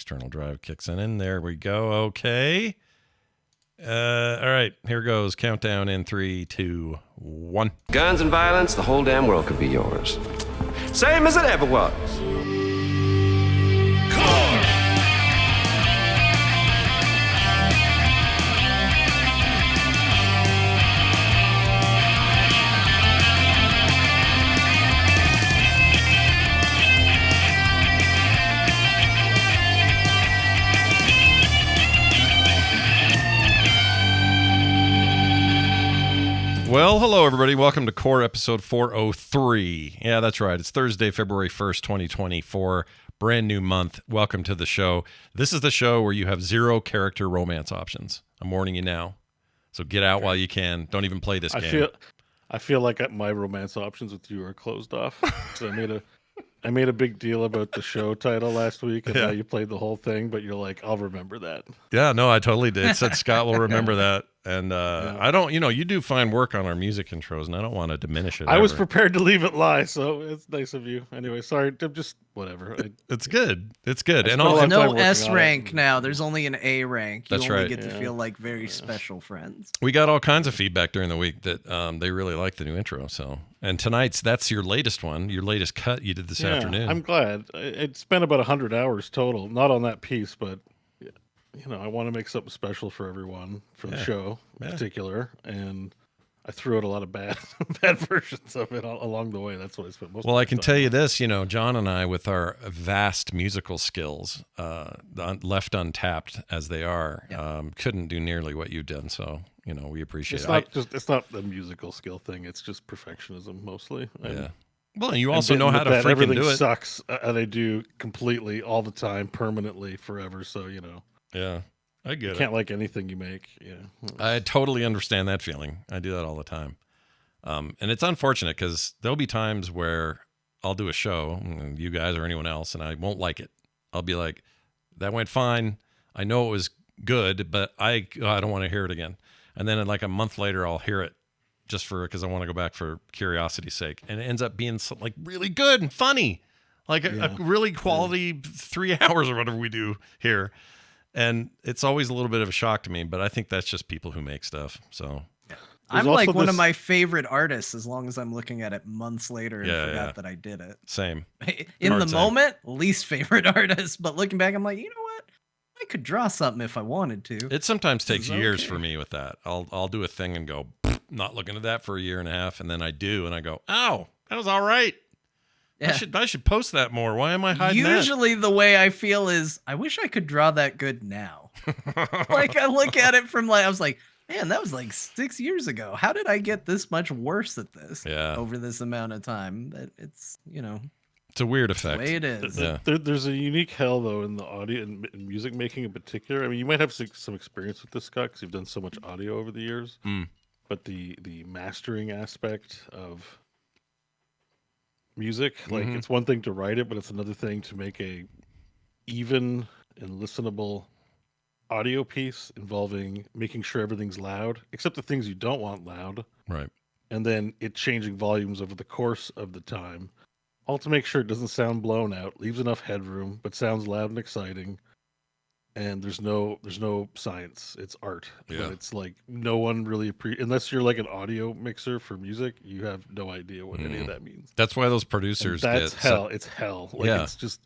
external drive kicks in. And there we go. Okay. All right. Here goes. Countdown in 3, 2, 1. Guns and violence, the whole damn world could be yours. Same as it ever was. Well, hello, everybody. Welcome to Core episode 403. Yeah, that's right. It's Thursday, February 1st, 2024. Brand new month. Welcome to the show. This is the show where you have 0 character romance options. I'm warning you now. So get out while you can. Don't even play this game. I feel like my romance options with you are closed off. So I made a big deal about the show title last week, and now you played the whole thing, but you're like, I'll remember that. Yeah, no, I totally did. Said Scott will remember that. And I don't, you do fine work on our music intros, and I don't want to diminish it. I was prepared to leave it lie, so it's nice of you. Anyway, sorry, just whatever. It's good. It's good. And also, no S rank now. There's only an A rank. That's you only right. get to feel like very special friends. We got all kinds of feedback during the week that they really like the new intro. So, and that's your latest one, your latest cut you did this afternoon. I'm glad. It spent about 100 hours total, not on that piece, but I want to make something special for everyone for the show in particular, and I threw out a lot of bad versions of it along the way. That's what I spent most. Well, I can tell you this, John and I, with our vast musical skills, left untapped as they are, couldn't do nearly what you've done. So, we appreciate it. It's not the musical skill thing. It's just perfectionism mostly. Yeah. Well, and you also know how to freaking everything do it. Sucks, and I do completely all the time, permanently, forever. So Yeah, I get it. You can't like anything you make. Yeah, I totally understand that feeling. I do that all the time. And it's unfortunate because there'll be times where I'll do a show, you guys or anyone else, and I won't like it. I'll be like, that went fine. I know it was good, but I don't want to hear it again. And then like a month later, I'll hear it just because I want to go back for curiosity's sake. And it ends up being like really good and funny, like a really quality 3 hours or whatever we do here. And it's always a little bit of a shock to me, but I think that's just people who make stuff. So I'm like one of my favorite artists as long as I'm looking at it months later and forgot that I did it. Same. In the moment, least favorite artist, but looking back, I'm like, you know what? I could draw something if I wanted to. It sometimes takes years for me with that. I'll do a thing and go, not looking at that for a year and a half, and then I do, and I go, oh, that was all right. Yeah. I should post that more. Why am I hiding that? Usually the way I feel is, I wish I could draw that good now. Like I look at it from I was like, man, that was like 6 years ago. How did I get this much worse at this over this amount of time? But it's, it's a weird effect. The way it is. There's a unique hell though in the audio and music making in particular. I mean, you might have some experience with this, Scott, because you've done so much audio over the years. But the mastering aspect of music, like it's one thing to write it, but it's another thing to make a even and listenable audio piece involving making sure everything's loud, except the things you don't want loud. Right. And then it changing volumes over the course of the time, all to make sure it doesn't sound blown out, leaves enough headroom, but sounds loud and exciting. And there's no science. It's art. Yeah. But it's like no one really unless you're like an audio mixer for music, you have no idea what any of that means. That's why those producers it's hell. It's just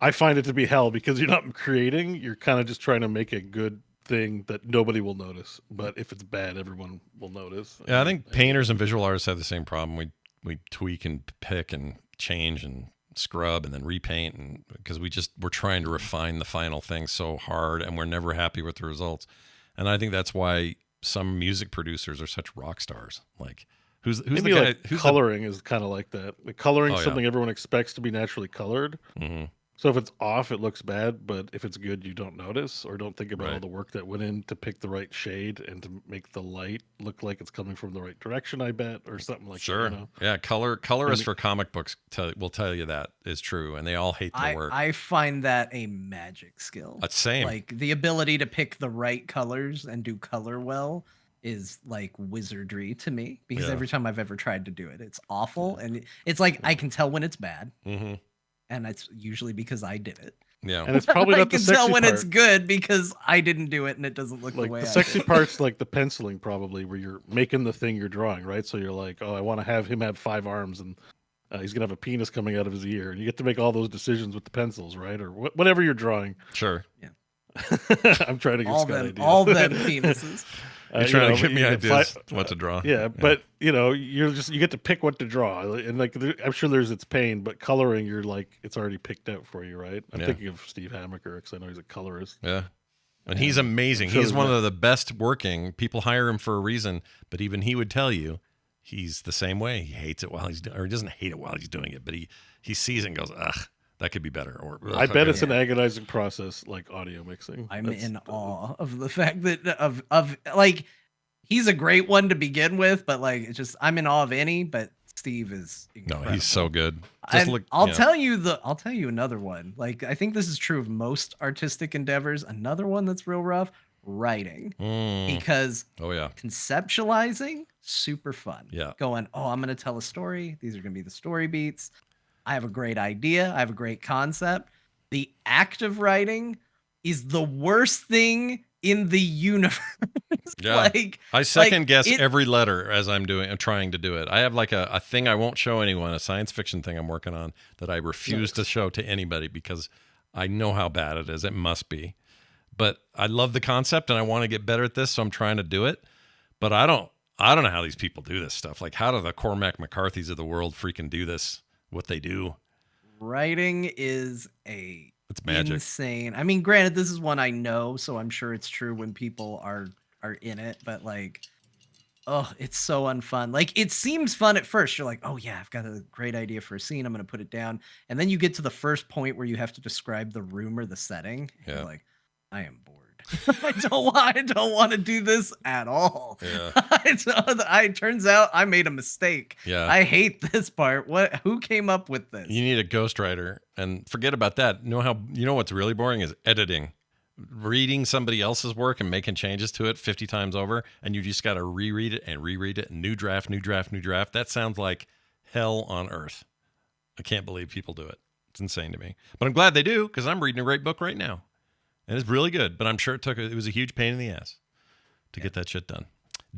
I find it to be hell because you're not creating, you're kind of just trying to make a good thing that nobody will notice. But if it's bad, everyone will notice. Yeah, I think painters and visual artists have the same problem. We tweak and pick and change and scrub and then repaint, and because we're trying to refine the final thing so hard, and we're never happy with the results. And I think that's why some music producers are such rock stars. Like who's the guy? Like coloring is kind of like that. Like coloring something everyone expects to be naturally colored. So if it's off, it looks bad, but if it's good, you don't notice or don't think about all the work that went in to pick the right shade and to make the light look like it's coming from the right direction, I bet, or something like that. Sure. Yeah, colorists for comic books will tell you that is true, and they all hate the work. I find that a magic skill. Same. Like the ability to pick the right colors and do color well is like wizardry to me, because every time I've ever tried to do it, it's awful. And it's like, I can tell when it's bad. And it's usually because I did it. Yeah. And it's probably not the sexy tell when part. it's good because I didn't do it and it doesn't look like the way the I sexy did. part's like the penciling, probably, where you're making the thing you're drawing, right? So you're like, oh, I want to have him have 5 arms and he's gonna have a penis coming out of his ear, and you get to make all those decisions with the pencils, right? Or whatever you're drawing. Sure. Yeah. I'm trying to give Scott ideas. All them penises. You're trying to give me ideas what to draw. Yeah, but you get to pick what to draw, and like I'm sure there's its pain, but coloring, you're like it's already picked out for you, right? I'm thinking of Steve Hamaker because I know he's a colorist. Yeah, and he's amazing. Sure, he's one of the best working. People hire him for a reason, but even he would tell you he's the same way. He hates it while he's doing, or he doesn't hate it while he's doing it, but he sees it and goes, ugh. That could be better. Or I bet it's an agonizing process, like audio mixing. I'm in awe of the fact that of like he's a great one to begin with, but like it's just I'm in awe of any. But Steve is incredible. No, he's so good. I'll tell you another one. Like I think this is true of most artistic endeavors. Another one that's real rough: writing, because conceptualizing super fun. Yeah, going I'm gonna tell a story. These are gonna be the story beats. I have a great idea. I have a great concept. The act of writing is the worst thing in the universe. Yeah. I second guess every letter as I'm trying to do it. I have like a thing I won't show anyone, a science fiction thing I'm working on that I refuse to show to anybody because I know how bad it is. It must be. But I love the concept and I want to get better at this, so I'm trying to do it. But I don't know how these people do this stuff. Like, how do the Cormac McCarthys of the world freaking do this? What they do? Writing is it's magic. Insane. I mean, granted, this is one I know, so I'm sure it's true when people are in it. But like, it's so unfun. Like, it seems fun at first. You're like, oh yeah, I've got a great idea for a scene. I'm gonna put it down, and then you get to the first point where you have to describe the room or the setting. And you're like, I am bored. I don't want to do this at all. Yeah. It turns out I made a mistake. Yeah. I hate this part. Who came up with this? You need a ghostwriter, and forget about that. You know what's really boring is editing. Reading somebody else's work and making changes to it 50 times over, and you just got to reread it, new draft. That sounds like hell on earth. I can't believe people do it. It's insane to me. But I'm glad they do, because I'm reading a great book right now. And it's really good, but I'm sure it was a huge pain in the ass to get that shit done.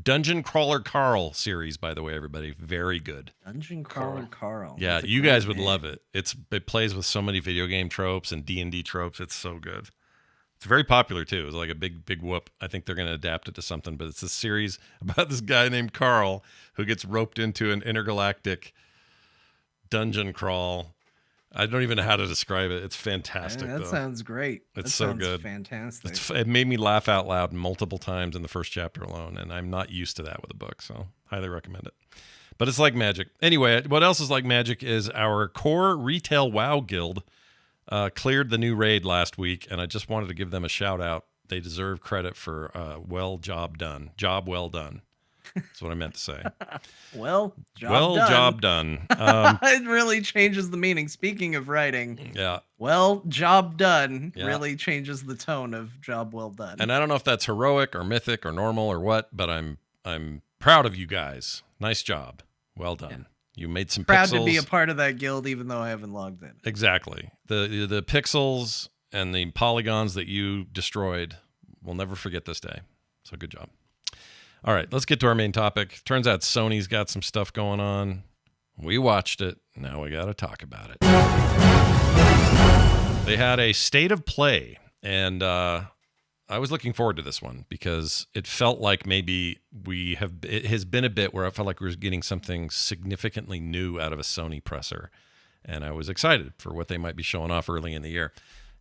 Dungeon Crawler Carl series, by the way, everybody. Very good. Dungeon Crawler Carl. Yeah, you guys would love it. It plays with so many video game tropes and D&D tropes. It's so good. It's very popular, too. It's like a big whoop. I think they're going to adapt it to something, but it's a series about this guy named Carl who gets roped into an intergalactic dungeon crawl. I don't even know how to describe it. It's fantastic. That sounds great. It's so good. Fantastic. It made me laugh out loud multiple times in the first chapter alone, and I'm not used to that with a book, so highly recommend it. But it's like magic. Anyway, what else is like magic is our core retail WoW guild cleared the new raid last week, and I just wanted to give them a shout out. They deserve credit for job done. Job well done. That's what I meant to say. Job done. It really changes the meaning. Speaking of writing, job done really changes the tone of job well done. And I don't know if that's heroic or mythic or normal or what, but I'm proud of you guys. Nice job. Well done. Yeah. You made some proud pixels. To be a part of that guild, even though I haven't logged in. Exactly. The pixels and the polygons that you destroyed, we'll never forget this day. So good job. All right, let's get to our main topic. Turns out Sony's got some stuff going on. We watched it. Now we got to talk about it. They had a state of play, and I was looking forward to this one because it felt like maybe it has been a bit where I felt like we were getting something significantly new out of a Sony presser, and I was excited for what they might be showing off early in the year.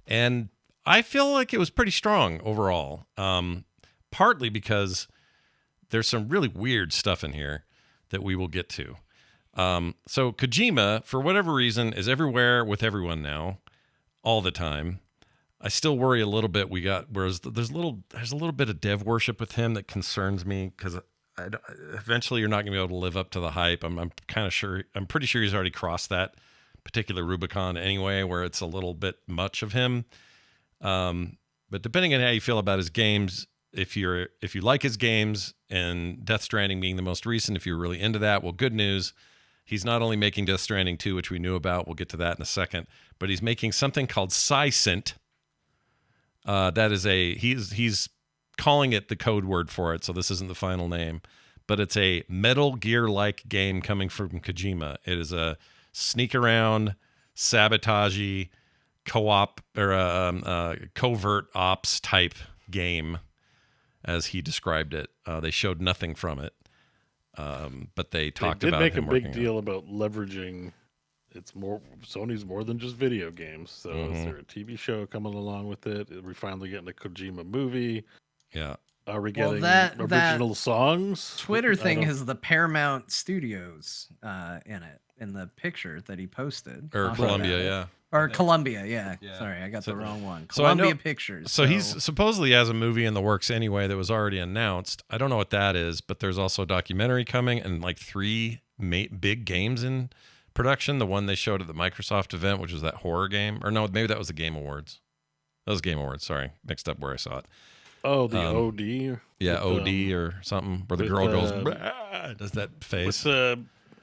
And I feel like it was pretty strong overall, partly because there's some really weird stuff in here that we will get to. So Kojima, for whatever reason, is everywhere with everyone now, all the time. I still worry a little bit. Whereas there's a little bit of dev worship with him that concerns me because eventually you're not going to be able to live up to the hype. I'm pretty sure he's already crossed that particular Rubicon anyway, where it's a little bit much of him. But depending on how you feel about his games. If you like his games, and Death Stranding being the most recent, if you're really into that, well, good news. He's not only making Death Stranding 2, which we knew about, we'll get to that in a second, but he's making something called PHYSINT, That is he's calling it the code word for it, so this isn't the final name, but it's a Metal Gear-like game coming from Kojima. It is a sneak around, sabotage, co-op or covert ops type game, as he described it. They showed nothing from it, but they talked about him make a big deal about leveraging. It's more Sony's more than just video games. So is there a TV show coming along with it? Are we finally getting a Kojima movie? Yeah. Are we getting original songs? Twitter thing has the Paramount Studios in it, in the picture that he posted. Or Columbia, yeah. Or Columbia, yeah. Sorry, I got the wrong one. So Columbia Pictures. So he's supposedly has a movie in the works anyway that was already announced. I don't know what that is, but there's also a documentary coming and like 3 big games in production. The one they showed at the Microsoft event, which was that horror game. Or no, maybe that was the Game Awards. That was Game Awards, sorry. Mixed up where I saw it. Oh, the OD? Yeah, OD or something, where the girl goes, does that face.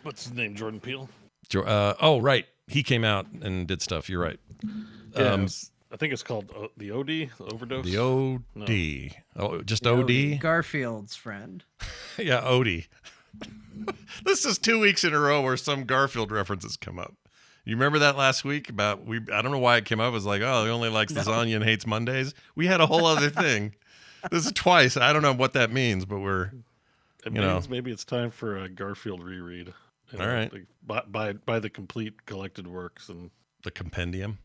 What's his name? Jordan Peele? Oh, right. He came out and did stuff. You're right. Yeah, I think it's called the OD, the overdose. The OD. No. Oh, just the OD? Garfield's friend. Yeah, OD. This is 2 weeks in a row where some Garfield references come up. You remember that last week about I don't know why it came up. It was like, oh, he only likes lasagna and hates Mondays. We had a whole other thing. This is twice. I don't know what that means, but it means maybe it's time for a Garfield reread. All right. Like, buy the complete collected works and the compendium.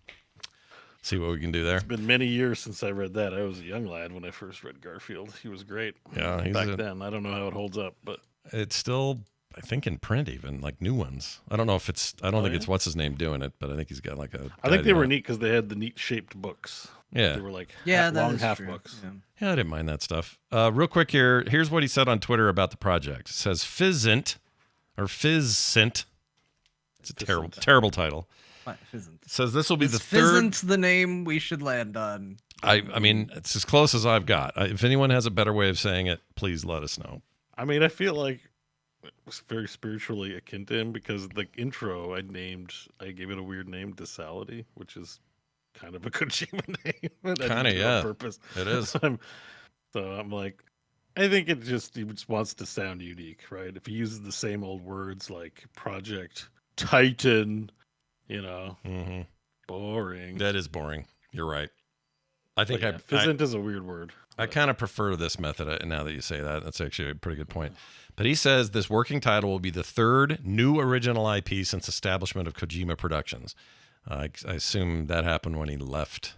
See what we can do there. It's been many years since I read that. I was a young lad when I first read Garfield. He was great. Yeah, back then. I don't know how it holds up, but it's still, I think, in print, even like new ones. I don't know if it's. I don't think it's what's his name doing it, but I think he's got like a. I think they were neat because they had the neat shaped books. Yeah, they were like long half true. books. Yeah, I didn't mind that stuff. Real quick here. Here's what he said on Twitter about the project. It says PHYSINT or PHYSINT. It's a terrible title. It says this will be the third. PHYSINT's the name we should land on. I mean, it's as close as I've got. If anyone has a better way of saying it, please let us know. I mean, I feel like it was very spiritually akin to him because the intro I gave it a weird name, Desality, which is kind of a Kojima name. Kind of, yeah. Purpose. It is. So I'm like, I think he just wants to sound unique, right? If he uses the same old words like Project Titan, boring. That is boring. You're right. I think PHYSINT is a weird word. I kind of prefer this method now that you say that. That's actually a pretty good point. But he says this working title will be the third new original IP since establishment of Kojima Productions. I assume that happened when he left.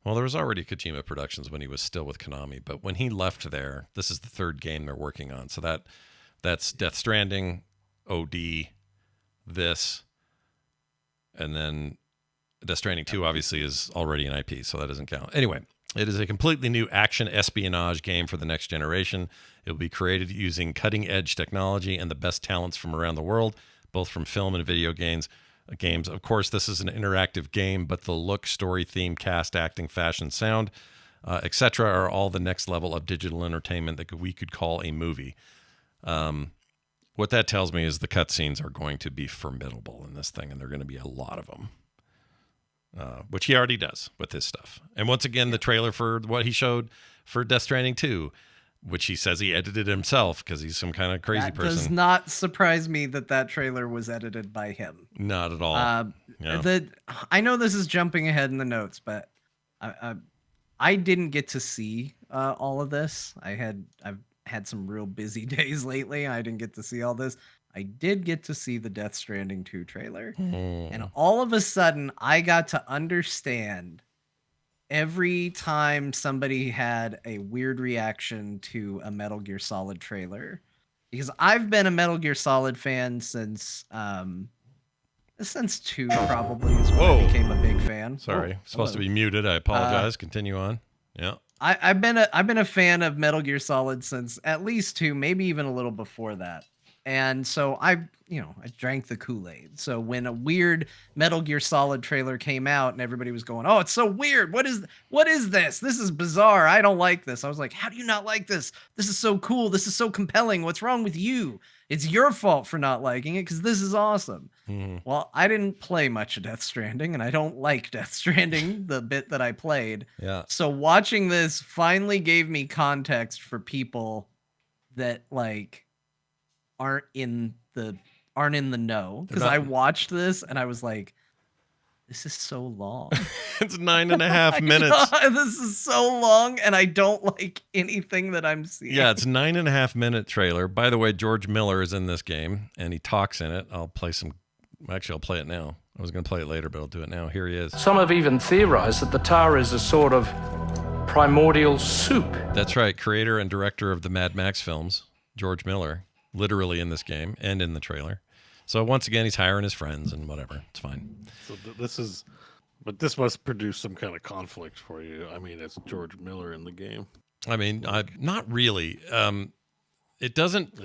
Well, there was already Kojima Productions when he was still with Konami, but when he left there, this is the third game they're working on. So that's Death Stranding, OD, this, and then Death Stranding 2 obviously is already an IP, so that doesn't count. Anyway, it is a completely new action espionage game for the next generation. It will be created using cutting-edge technology and the best talents from around the world, both from film and video games. Of course, this is an interactive game, but the look, story, theme, cast, acting, fashion, sound, etc. are all the next level of digital entertainment that we could call a movie. What that tells me is the cutscenes are going to be formidable in this thing, and there are going to be a lot of them. Which he already does with his stuff. And once again, the trailer for what he showed for Death Stranding 2, which he says he edited himself because he's some kind of crazy person. It does not surprise me that trailer was edited by him. Not at all. I know this is jumping ahead in the notes, but I didn't get to see all of this. I've had some real busy days lately. I didn't get to see all this. I did get to see the Death Stranding 2 trailer. And all of a sudden, I got to understand every time somebody had a weird reaction to a Metal Gear Solid trailer. Because I've been a Metal Gear Solid fan since 2 probably is when I became a big fan. Sorry, supposed to be muted. I apologize. Continue on. Yeah. I've been a fan of Metal Gear Solid since at least 2, maybe even a little before that. And so I drank the Kool-Aid. So when a weird Metal Gear Solid trailer came out and everybody was going, "Oh, it's so weird. What is this? This is bizarre. I don't like this." I was like, "How do you not like this? This is so cool. This is so compelling. What's wrong with you?" It's your fault for not liking it because this is awesome. Mm-hmm. Well, I didn't play much of Death Stranding, and I don't like Death Stranding, the bit that I played. Yeah. So watching this finally gave me context for people that like aren't in the know. Because I watched this and I was like, this is so long. It's 9.5 minutes. God, this is so long, and I don't like anything that I'm seeing. Yeah, it's 9.5 minute trailer. By the way, George Miller is in this game, and he talks in it. I'll play it now. I was going to play it later, but I'll do it now. Here he is. Some have even theorized that the tower is a sort of primordial soup. That's right. Creator and director of the Mad Max films, George Miller, literally in this game and in the trailer. So once again, he's hiring his friends and whatever. It's fine. So this must produce some kind of conflict for you. I mean, it's George Miller in the game. I mean, not really. It doesn't,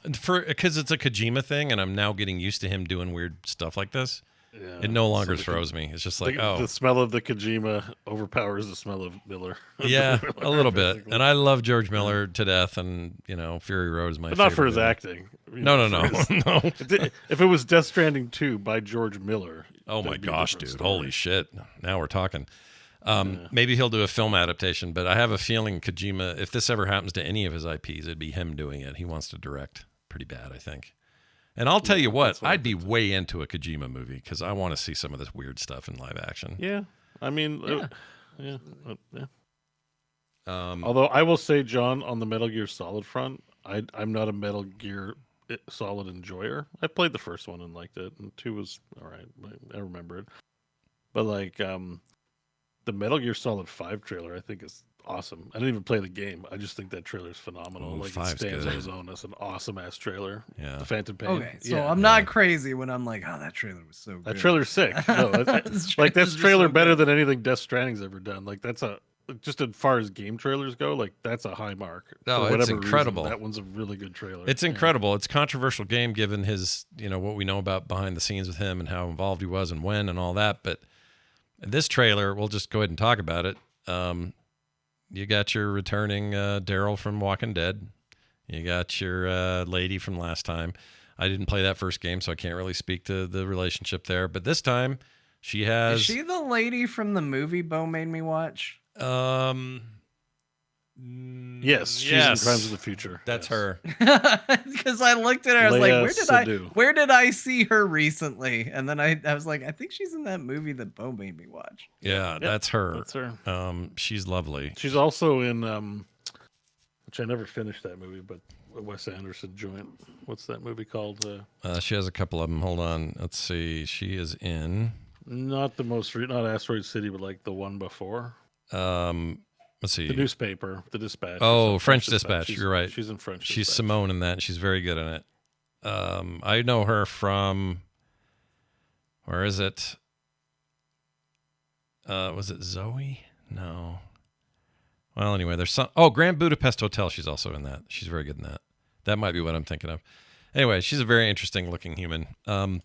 because it's a Kojima thing, and I'm now getting used to him doing weird stuff like this. Yeah. It no longer throws me. It's just like, the smell of the Kojima overpowers the smell of Miller. Yeah, a little bit. And I love George Miller to death, and Fury Road is my favorite. Not for his acting. No. If it was Death Stranding 2 by George Miller. Oh my gosh, dude! Holy shit! Now we're talking. Maybe he'll do a film adaptation, but I have a feeling Kojima, if this ever happens to any of his IPs, it'd be him doing it. He wants to direct pretty bad, I think. And I'll tell you what, I'd be way into a Kojima movie because I want to see some of this weird stuff in live action. Yeah, I mean, yeah. Although I will say, John, on the Metal Gear Solid front, I'm not a Metal Gear Solid enjoyer. I played the first one and liked it, and 2 was all right. I remember it, but like the Metal Gear Solid 5 trailer, I think is awesome. I didn't even play the game. I just think that trailer is phenomenal. Like, it stands on its own as an awesome ass trailer. Yeah, the Phantom Pain. Okay, so I'm not crazy when I'm like, oh, that trailer was so good. That trailer's sick. No, like that's trailer better than anything Death Stranding's ever done. Like that's just as far as game trailers go, like that's a high mark. No, it's incredible. That one's a really good trailer. It's incredible. It's a controversial game given his, what we know about behind the scenes with him and how involved he was and when and all that. But this trailer, we'll just go ahead and talk about it. You got your returning Daryl from Walking Dead. You got your lady from last time. I didn't play that first game, so I can't really speak to the relationship there. But this time, she has... Is she the lady from the movie Bo made me watch? Yes, she's in Crimes of the Future. That's her. Because I looked at her, I was like, where did I see her recently? And then I was like, I think she's in that movie that Bo made me watch. Yeah, that's her. That's her. She's lovely. She's also in which I never finished that movie, but Wes Anderson joint. What's that movie called? She has a couple of them. Hold on. Let's see. She is in not not Asteroid City, but like the one before. Let's see. The newspaper, The Dispatch. Oh, French Dispatch. You're right. She's in French She's Dispatch. Simone in that. She's very good in it. I know her from, where is it? Was it Zoe? No. Well, anyway, there's some. Oh, Grand Budapest Hotel. She's also in that. She's very good in that. That might be what I'm thinking of. Anyway, she's a very interesting looking human. I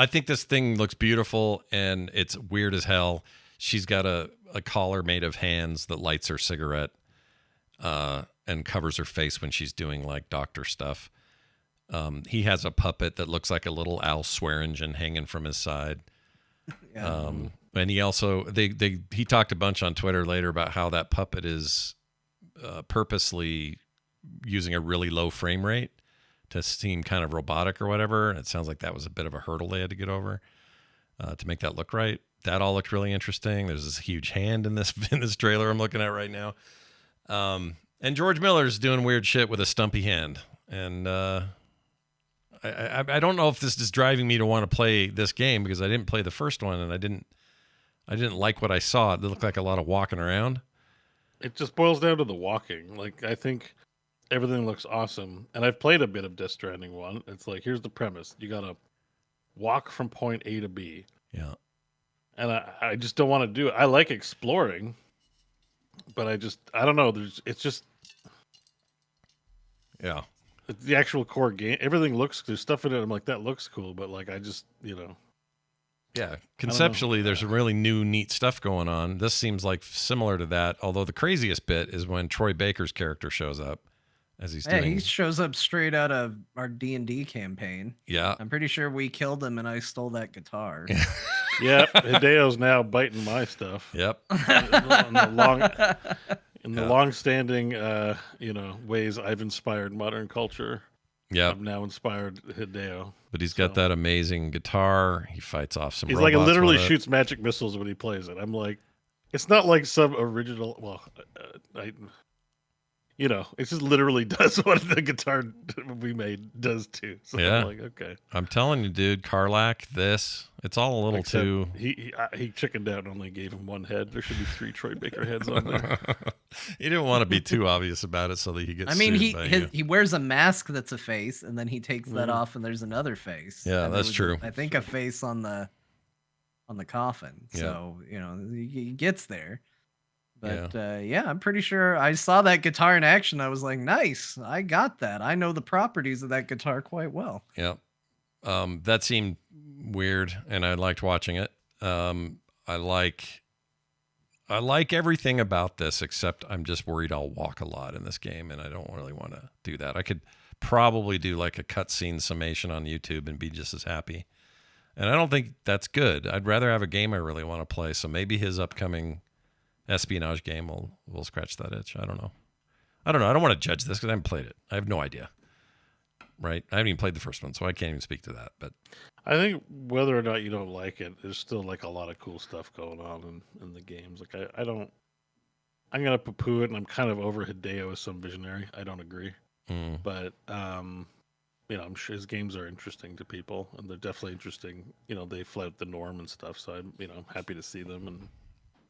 think this thing looks beautiful and it's weird as hell. She's got a collar made of hands that lights her cigarette and covers her face when she's doing like doctor stuff. He has a puppet that looks like a little Al Swearingen hanging from his side. Yeah. And he also he talked a bunch on Twitter later about how that puppet is purposely using a really low frame rate to seem kind of robotic or whatever. And it sounds like that was a bit of a hurdle they had to get over to make that look right. That all looked really interesting. There's this huge hand in this trailer I'm looking at right now. And George Miller's doing weird shit with a stumpy hand. And I don't know if this is driving me to want to play this game because I didn't play the first one and I didn't like what I saw. It looked like a lot of walking around. It just boils down to the walking. Like, I think everything looks awesome. And I've played a bit of Death Stranding 1. It's like, here's the premise. You got to walk from point A to B. Yeah. And I just don't want to do it. I like exploring, but I don't know. It's just, yeah. The actual core game. Everything there's stuff in it. I'm like, that looks cool, but like, I just, Yeah. Conceptually, there's some really new, neat stuff going on. This seems like similar to that. Although the craziest bit is when Troy Baker's character shows up. as he's Yeah, doing. he shows up straight out of our D&D campaign. Yeah. I'm pretty sure we killed him and I stole that guitar. Yep, Hideo's now biting my stuff. Yep. In the long-standing, ways I've inspired modern culture. Yeah, I've now inspired Hideo. But he's got that amazing guitar. He fights off some. He's robots like literally with it. shoots magic missiles when he plays it. I'm like, it's not like some original. Well, it just literally does what the guitar we made does too. So Yeah. I'm like, okay. I'm telling you, dude, Karlach, it's all a little Except too. He chickened out and only gave him one head. There should be 3 Troy Baker heads on there. He didn't want to be too obvious about it so that he gets. He wears a mask that's a face, and then he takes that off, and there's another face. Yeah, and that's true. I think a face on the coffin. Yeah. So he gets there. But I'm pretty sure I saw that guitar in action. I was like, nice, I got that. I know the properties of that guitar quite well. Yeah. That seemed weird, and I liked watching it. I like everything about this, except I'm just worried I'll walk a lot in this game, and I don't really want to do that. I could probably do like a cutscene summation on YouTube and be just as happy. And I don't think that's good. I'd rather have a game I really want to play. So maybe his upcoming espionage game will scratch that itch. I don't know. I don't want to judge this because I haven't played it. I have no idea. Right? I haven't even played the first one, so I can't even speak to that. But I think whether or not you don't like it, there's still like a lot of cool stuff going on in the games. Like I'm gonna poo-poo it, and I'm kind of over Hideo as some visionary. I don't agree, but I'm sure his games are interesting to people, and they're definitely interesting. They flout the norm and stuff, so I'm happy to see them. And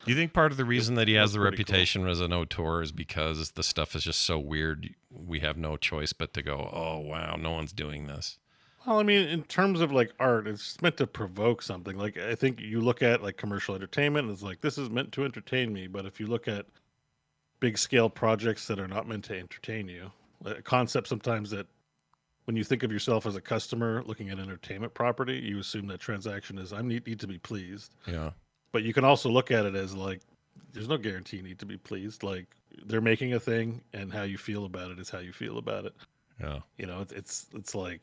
do you think part of the reason that he has the pretty reputation as an auteur is because the stuff is just so weird? We have no choice but to go, oh wow, no one's doing this. Well, I mean, in terms of like art, it's meant to provoke something. Like I think you look at like commercial entertainment, and it's like this is meant to entertain me. But if you look at big scale projects that are not meant to entertain you, a concept sometimes that when you think of yourself as a customer looking at entertainment property, you assume that transaction is I need to be pleased. Yeah. But you can also look at it as like there's no guarantee you need to be pleased. Like they're making a thing, and how you feel about it is how you feel about it. Yeah. It's like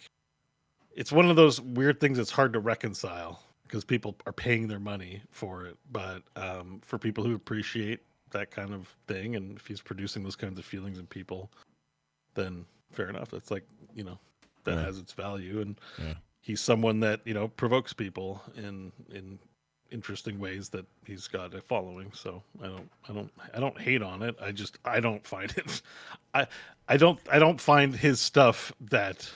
it's one of those weird things that's hard to reconcile because people are paying their money for it. But for people who appreciate that kind of thing, and if he's producing those kinds of feelings in people, then fair enough. That's like that has its value, and he's someone that provokes people in interesting ways that he's got a following. So I don't hate on it. I don't find it. I don't find his stuff that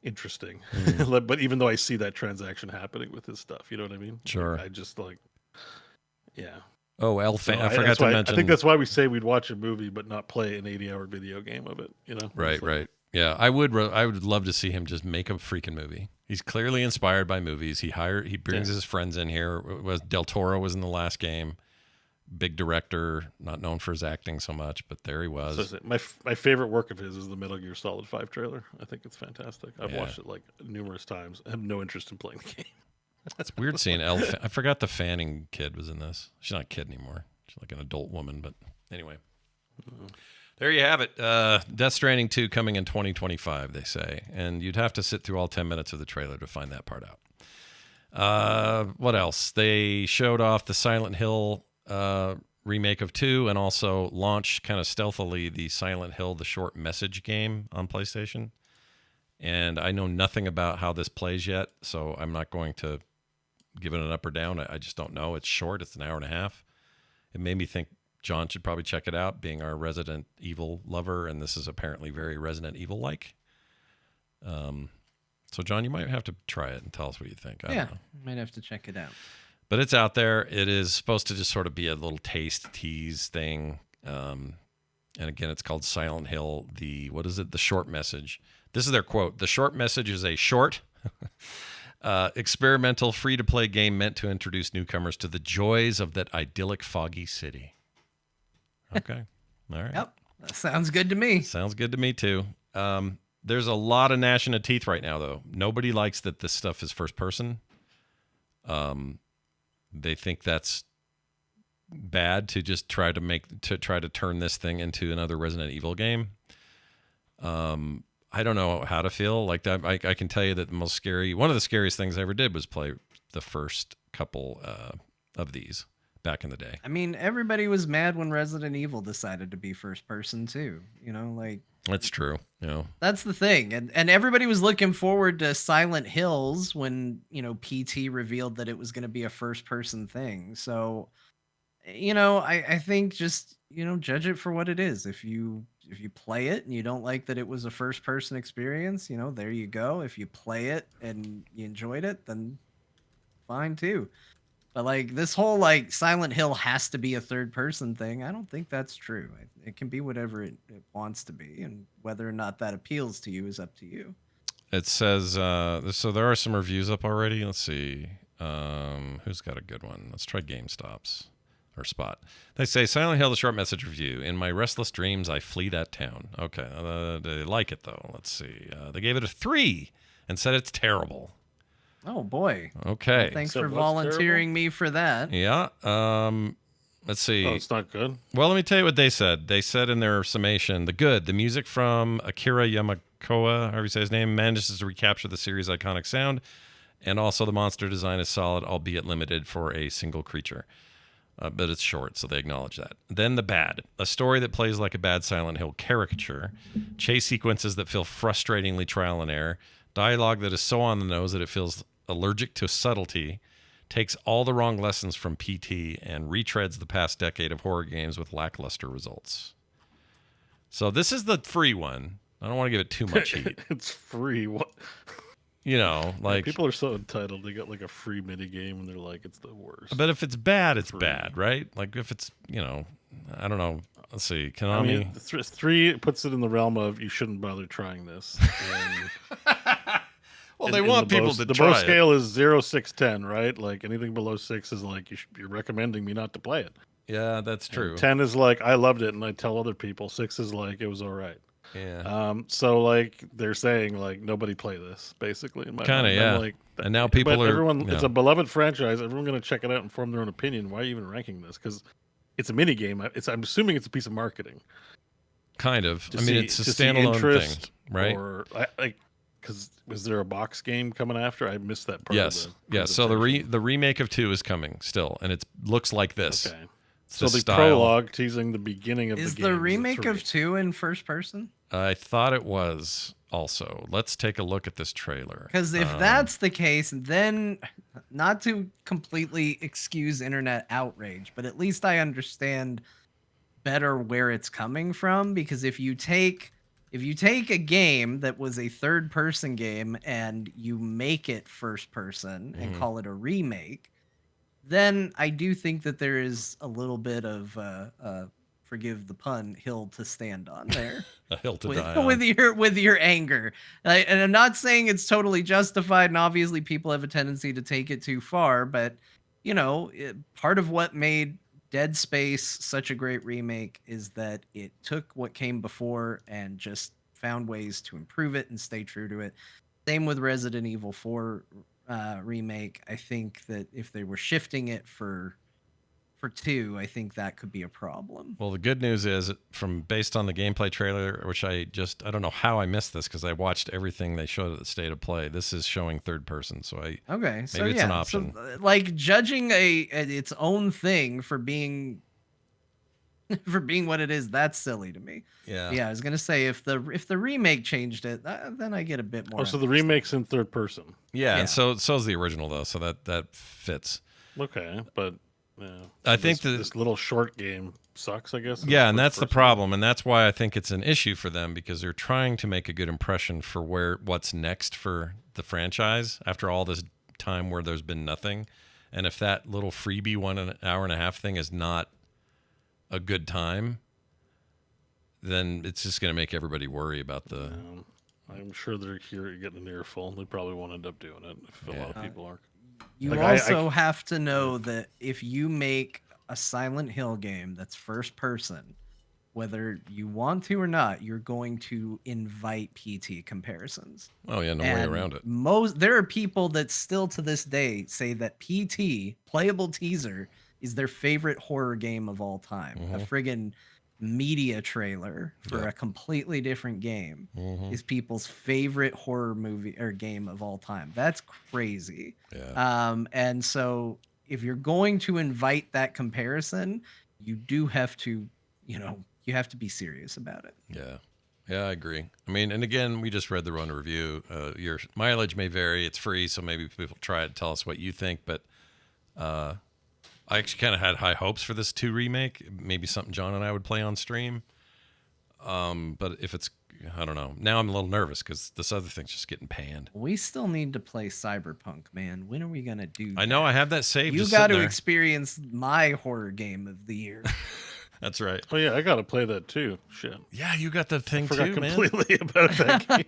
interesting. But even though I see that transaction happening with his stuff, you know what I mean? Sure. I just like, yeah. Oh, I forgot to mention. I think that's why we say we'd watch a movie but not play an 80-hour video game of it. Right. Yeah, I would love to see him just make a freaking movie. He's clearly inspired by movies. He brings his friends in here. Del Toro was in the last game. Big director, not known for his acting so much, but there he was. So my favorite work of his is the Metal Gear Solid 5 trailer. I think it's fantastic. I've watched it like numerous times. I have no interest in playing the game. It's weird seeing I forgot the Fanning kid was in this. She's not a kid anymore. She's like an adult woman, but anyway. There you have it. Death Stranding 2 coming in 2025, they say. And you'd have to sit through all 10 minutes of the trailer to find that part out. What else? They showed off the Silent Hill remake of 2 and also launched kind of stealthily the Silent Hill, the short message game on PlayStation. And I know nothing about how this plays yet, so I'm not going to give it an up or down. I just don't know. It's short. It's an hour and a half. It made me think John should probably check it out, being our Resident Evil lover, and this is apparently very Resident Evil-like. So, John, you might have to try it and tell us what you think. I don't know. Might have to check it out. But it's out there. It is supposed to just sort of be a little tease thing. And again, it's called Silent Hill. The short message. This is their quote. The short message is a short, experimental, free-to-play game meant to introduce newcomers to the joys of that idyllic, foggy city. Okay. All right. Yep. That sounds good to me. Sounds good to me, too. There's a lot of gnashing of teeth right now, though. Nobody likes that this stuff is first person. They think that's bad to just try to turn this thing into another Resident Evil game. I don't know how to feel like that. I can tell you that one of the scariest things I ever did was play the first couple of these back in the day. I mean, everybody was mad when Resident Evil decided to be first person too. Like that's true. That's the thing. And everybody was looking forward to Silent Hills when, PT revealed that it was going to be a first person thing. So, I think just, judge it for what it is. If you play it and you don't like that it was a first person experience, there you go. If you play it and you enjoyed it, then fine too. But like this whole like Silent Hill has to be a third person thing, I don't think that's true. It can be whatever it wants to be, and whether or not that appeals to you is up to you. It says so there are some reviews up already. Let's see. Who's got a good one? Let's try GameStop's or Spot. They say Silent Hill, the short message review. In my restless dreams, I flee that town. Okay, they like it though. Let's see. They gave it a 3 and said it's terrible. Oh boy. Okay. Well, thanks for volunteering me for that. Yeah. Let's see. Oh, it's not good. Well, let me tell you what they said. They said in their summation, the music from Akira Yamaoka, however you say his name, manages to recapture the series' iconic sound, and also the monster design is solid, albeit limited for a single creature. But it's short, so they acknowledge that. Then the bad. A story that plays like a bad Silent Hill caricature. Chase sequences that feel frustratingly trial and error. Dialogue that is so on the nose that it feels allergic to subtlety, takes all the wrong lessons from PT, and retreads the past decade of horror games with lackluster results. So this is the free one. I don't want to give it too much heat. It's free. What? Like people are so entitled. They got like a free mini game, and they're like, it's the worst. But if it's bad, it's bad, right? Like if it's, I don't know. Let's see. Konami. I mean, 3 puts it in the realm of you shouldn't bother trying this. Well, they want people to try it. The Bo scale is 0, 6, 10, right? Like anything below 6 is like you're recommending me not to play it. Yeah, that's true. And 10 is like I loved it and I tell other people. 6 is like it was all right. Yeah. So like they're saying like nobody play this basically. Kind of, yeah. Like, and now people are. Everyone, it's a beloved franchise. Everyone's gonna check it out and form their own opinion. Why are you even ranking this? Because it's a mini game. I'm assuming it's a piece of marketing. Kind of. I mean, it's a standalone thing, right? Or because was there a box game coming after? I missed that part. Yes. Yeah. So the remake of 2 is coming still, and it looks like this. Okay. So the prologue teasing the beginning of the game. Is the remake of 2 in first person? I thought it was also. Let's take a look at this trailer. Because if that's the case, then not to completely excuse internet outrage, but at least I understand better where it's coming from. Because if you take a game that was a third person game and you make it first person and call it a remake, then I do think that there is a little bit of forgive the pun, hill to stand on there. A hill to die on. with your anger. And I'm not saying it's totally justified, and obviously people have a tendency to take it too far, but part of what made Dead Space such a great remake is that it took what came before and just found ways to improve it and stay true to it. Same with Resident Evil 4 remake. I think that if they were shifting it for 2, I think that could be a problem. Well, the good news is based on the gameplay trailer, which I don't know how I missed this because I watched everything they showed at the State of Play. This is showing third person, so maybe it's an option. So, like judging its own thing for being what it is, that's silly to me. Yeah. I was gonna say if the remake changed it, then I get a bit more. Oh, so the remake's in third person. Yeah. And so's the original though, so that fits. Okay, but. Yeah. I think this little short game sucks, I guess. Yeah, and that's the problem, and that's why I think it's an issue for them because they're trying to make a good impression for what's next for the franchise after all this time where there's been nothing. And if that little freebie 1 hour and a half thing is not a good time, then it's just going to make everybody worry about the. I'm sure they're getting an earful. They probably won't end up doing it if a lot of people aren't. You also have to know that if you make a Silent Hill game that's first person, whether you want to or not, you're going to invite PT comparisons. Oh yeah, no way around it. There are people that still to this day say that PT, playable teaser, is their favorite horror game of all time. A friggin' media trailer for a completely different game is people's favorite horror movie or game of all time. That's crazy. Yeah. And so if you're going to invite that comparison, you do have to, you have to be serious about it. Yeah. Yeah, I agree. I mean, and again, we just read the Ronin review. Your mileage may vary. It's free, so maybe people try it and tell us what you think. But I actually kind of had high hopes for this 2 remake. Maybe something John and I would play on stream. But if it's, I don't know. Now I'm a little nervous because this other thing's just getting panned. We still need to play Cyberpunk, man. When are we going to do that? I know, I have that saved. You got to experience my horror game of the year. That's right. Oh yeah, I gotta play that too. Shit. Yeah, you got the thing too, man. Completely about that game.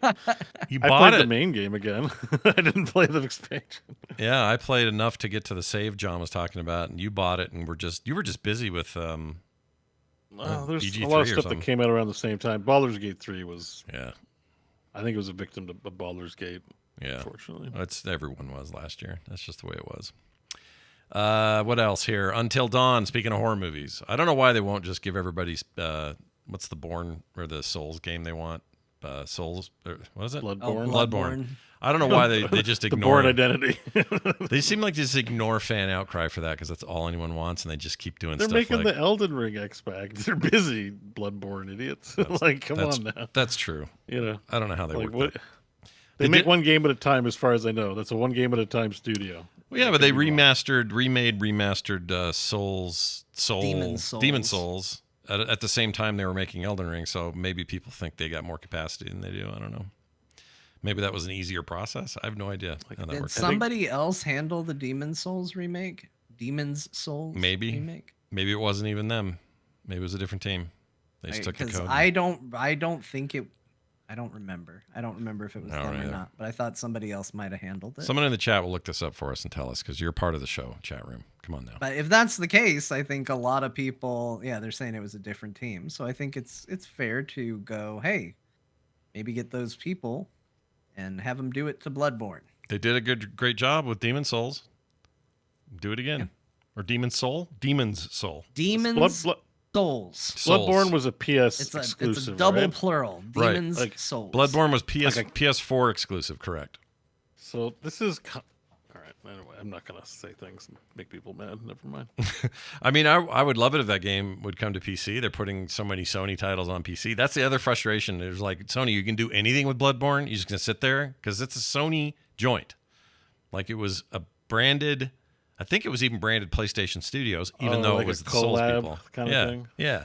You I bought played it. the main game again. I didn't play the expansion. Yeah, I played enough to get to the save John was talking about, and you bought it, and you were just busy with There's BG3 a lot of or stuff something. that came out around the same time. Baldur's Gate 3 was. Yeah. I think it was a victim to Baldur's Gate. Yeah. Unfortunately. Everyone was last year. That's just the way it was. What else here? Until Dawn, speaking of horror movies. I don't know why they won't just give everybody what's the Born or the Souls game they want? Souls, what is it? Bloodborne. Bloodborne. I don't know why they just the ignore Born identity. They seem like they just ignore fan outcry for that because that's all anyone wants, and they just keep doing They're stuff making like the Elden Ring X-Pack. They're busy, Bloodborne idiots. Like, come on now. That's true. You know, I don't know how they like, work that. They make one game at a time, as far as I know. That's a one game at a time studio. Well, yeah, but they remastered Demon Souls at the same time they were making Elden Ring. So maybe people think they got more capacity than they do. I don't know. Maybe that was an easier process. I have no idea how that Did works. somebody else handle the Demon's Souls remake? Demon's Souls remake? Maybe it wasn't even them. Maybe it was a different team. They just took the code. I don't think it. I don't remember. I don't remember if it was them or not. But I thought somebody else might have handled it. Someone in the chat will look this up for us and tell us because you're part of the show chat room. Come on now. But if that's the case, I think a lot of people, they're saying it was a different team. So I think it's fair to go, hey, maybe get those people and have them do it to Bloodborne. They did a great job with Demon's Souls. Do it again. Or Demon's Soul? Demon's Soul. Souls. Bloodborne was a PS exclusive. It's a double right? plural. Demon's Souls. Bloodborne was PS4 exclusive, correct. So this is all right. Anyway, I'm not gonna say things and make people mad. Never mind. I mean, I would love it if that game would come to PC. They're putting so many Sony titles on PC. That's the other frustration. There's like, Sony, you can do anything with Bloodborne. You're just gonna sit there because it's a Sony joint. Like it was a branded. I think it was even branded PlayStation Studios, even though like it was a the Souls collab people. kind of thing. Yeah.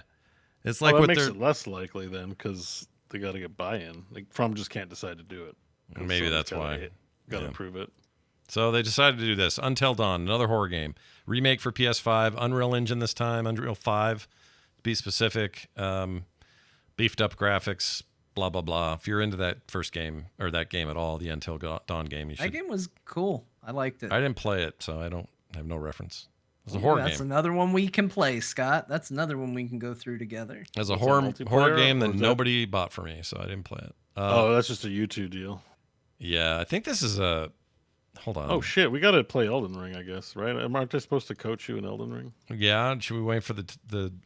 It's like that what makes they're it less likely then because they got to get buy-in. Like From just can't decide to do it. Maybe that's why. Got to approve it. So they decided to do this. Until Dawn, another horror game. Remake for PS5, Unreal Engine this time, Unreal 5, to be specific. Beefed up graphics, blah, blah, blah. If you're into that first game, or that game at all, the Until Dawn game, you should. That game was cool. I liked it. I didn't play it, so I have no reference. It's a horror game. That's another one we can play, Scott. That's another one we can go through together. It's a horror game that nobody bought for me, so I didn't play it. That's just a YouTube deal. Yeah, I think this is a... Hold on. Oh, shit. We got to play Elden Ring, I guess, right? Aren't they supposed to coach you in Elden Ring? Yeah. Should we wait for the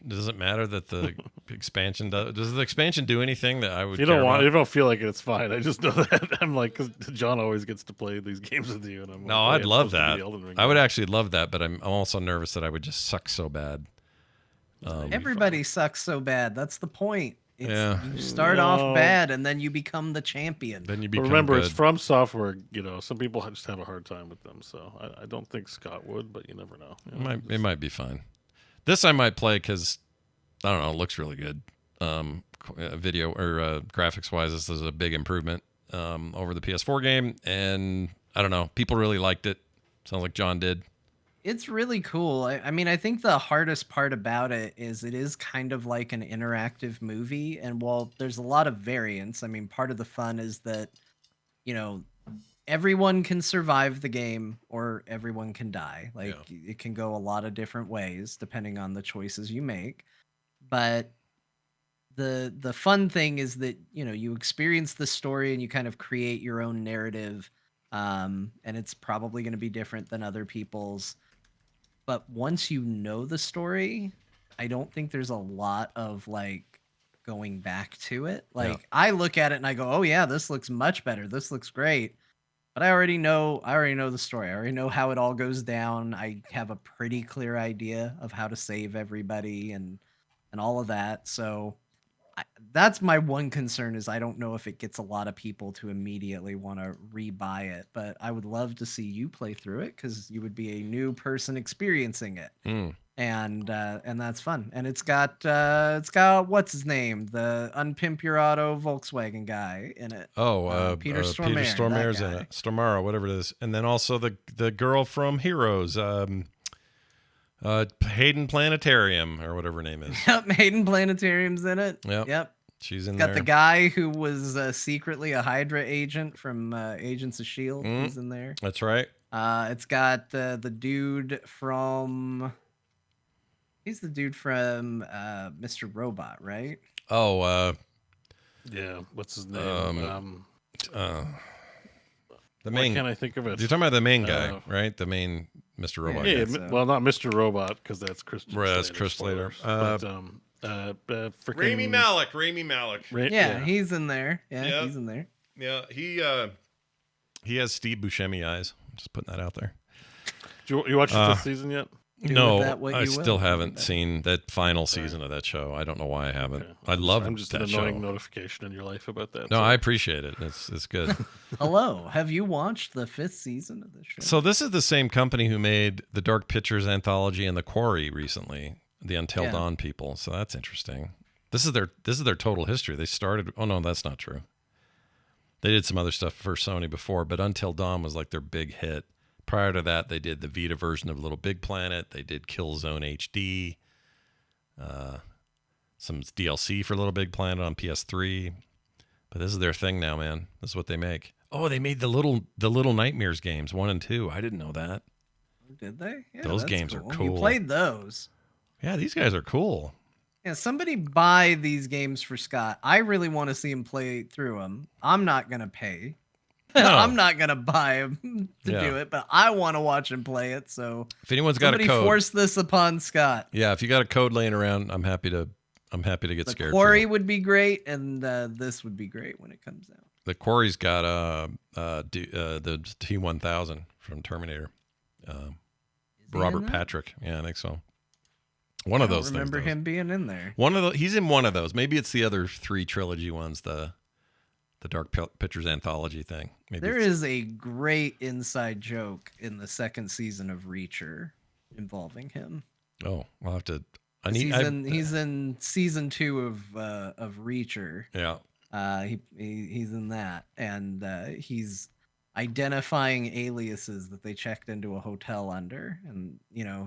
does it matter that the expansion does the expansion do anything that I would If you don't feel like it, it's fine. I just know that. I'm like, because John always gets to play these games with you. And I'm no, like, I'd love that. I would game. actually love that, but I'm also nervous that I would just suck so bad. Everybody sucks so bad. That's the point. Yeah. You start off bad and then you become the champion. Then you become remember, good. it's From Software. Some people just have a hard time with them. So I don't think Scott would, but you never know. It might be fine. This I might play because I don't know. It looks really good. Video or graphics wise, this is a big improvement over the PS4 game, and I don't know. People really liked it. Sounds like John did. It's really cool. I mean, I think the hardest part about it is kind of like an interactive movie. And while there's a lot of variance, I mean, part of the fun is that, everyone can survive the game or everyone can die. Like it can go a lot of different ways depending on the choices you make. But the fun thing is that, you know, you experience the story and you kind of create your own narrative, and it's probably going to be different than other people's. But once you know the story, I don't think there's a lot of like going back to it. Like I look at it and I go, "Oh yeah, this looks much better. This looks great." But I already know the story. I already know how it all goes down. I have a pretty clear idea of how to save everybody and all of that. So that's my one concern, is I don't know if it gets a lot of people to immediately want to rebuy it, but I would love to see you play through it, because you would be a new person experiencing it. And that's fun. And it's got what's his name, the Unpimp Your Auto Volkswagen guy in it. Peter Stormare. Peter Stormare's in it. Stormare, whatever it is. And then also the girl from Heroes, Hayden Planetarium, or whatever her name is. Yep, Hayden Planetarium's in it. Yep. She's in there. Got the guy who was secretly a Hydra agent from Agents of S.H.I.E.L.D. He's in there. That's right. It's got the dude from... He's the dude from Mr. Robot, right? Yeah, what's his name? The main. Why can't I think of it? You're talking about the main guy, right? The main Mr. Robot. Yeah, well, not Mr. Robot, because that's Chris. That's Chris Slater. Rami Malek. He's in there. Yeah, he's in there. Yeah, he has Steve Buscemi eyes. I'm just putting that out there. You watched the fifth season yet? No, I still haven't seen that final season of that show. I don't know why I haven't. Okay. I love I'm just that an annoying show. Notification in your life about that. No, I appreciate it. It's good. Hello, have you watched the 5th season of this show? So this is the same company who made the Dark Pictures anthology and The Quarry recently, the Until Dawn people. So that's interesting. This is their total history. They started. Oh no, that's not true. They did some other stuff for Sony before, but Until Dawn was like their big hit. Prior to that, they did the Vita version of Little Big Planet. They did Killzone HD, some DLC for Little Big Planet on PS3. But this is their thing now, man. This is what they make. Oh, they made the Little Nightmares games 1 and 2. I didn't know that. Did they? Yeah, those games are cool. You played those. Yeah, these guys are cool. Yeah, somebody buy these games for Scott. I really want to see him play through them. I'm not gonna pay. No. I'm not gonna buy him to do it, but I want to watch him play it. So if anyone's got a code, force this upon Scott. Yeah, if you got a code laying around, I'm happy to get scared. The Quarry would be great, and this would be great when it comes out. The Quarry's got the T-1000 from Terminator. Robert Patrick. Yeah, I think so. One of those. I remember him being in there. He's in one of those. Maybe it's the other 3 trilogy ones. The Dark Pictures anthology thing. Maybe there is a great inside joke in the 2nd season of Reacher involving him. Oh, I'll have to. He's in season 2 of Reacher. Yeah. He's in that, and he's identifying aliases that they checked into a hotel under, and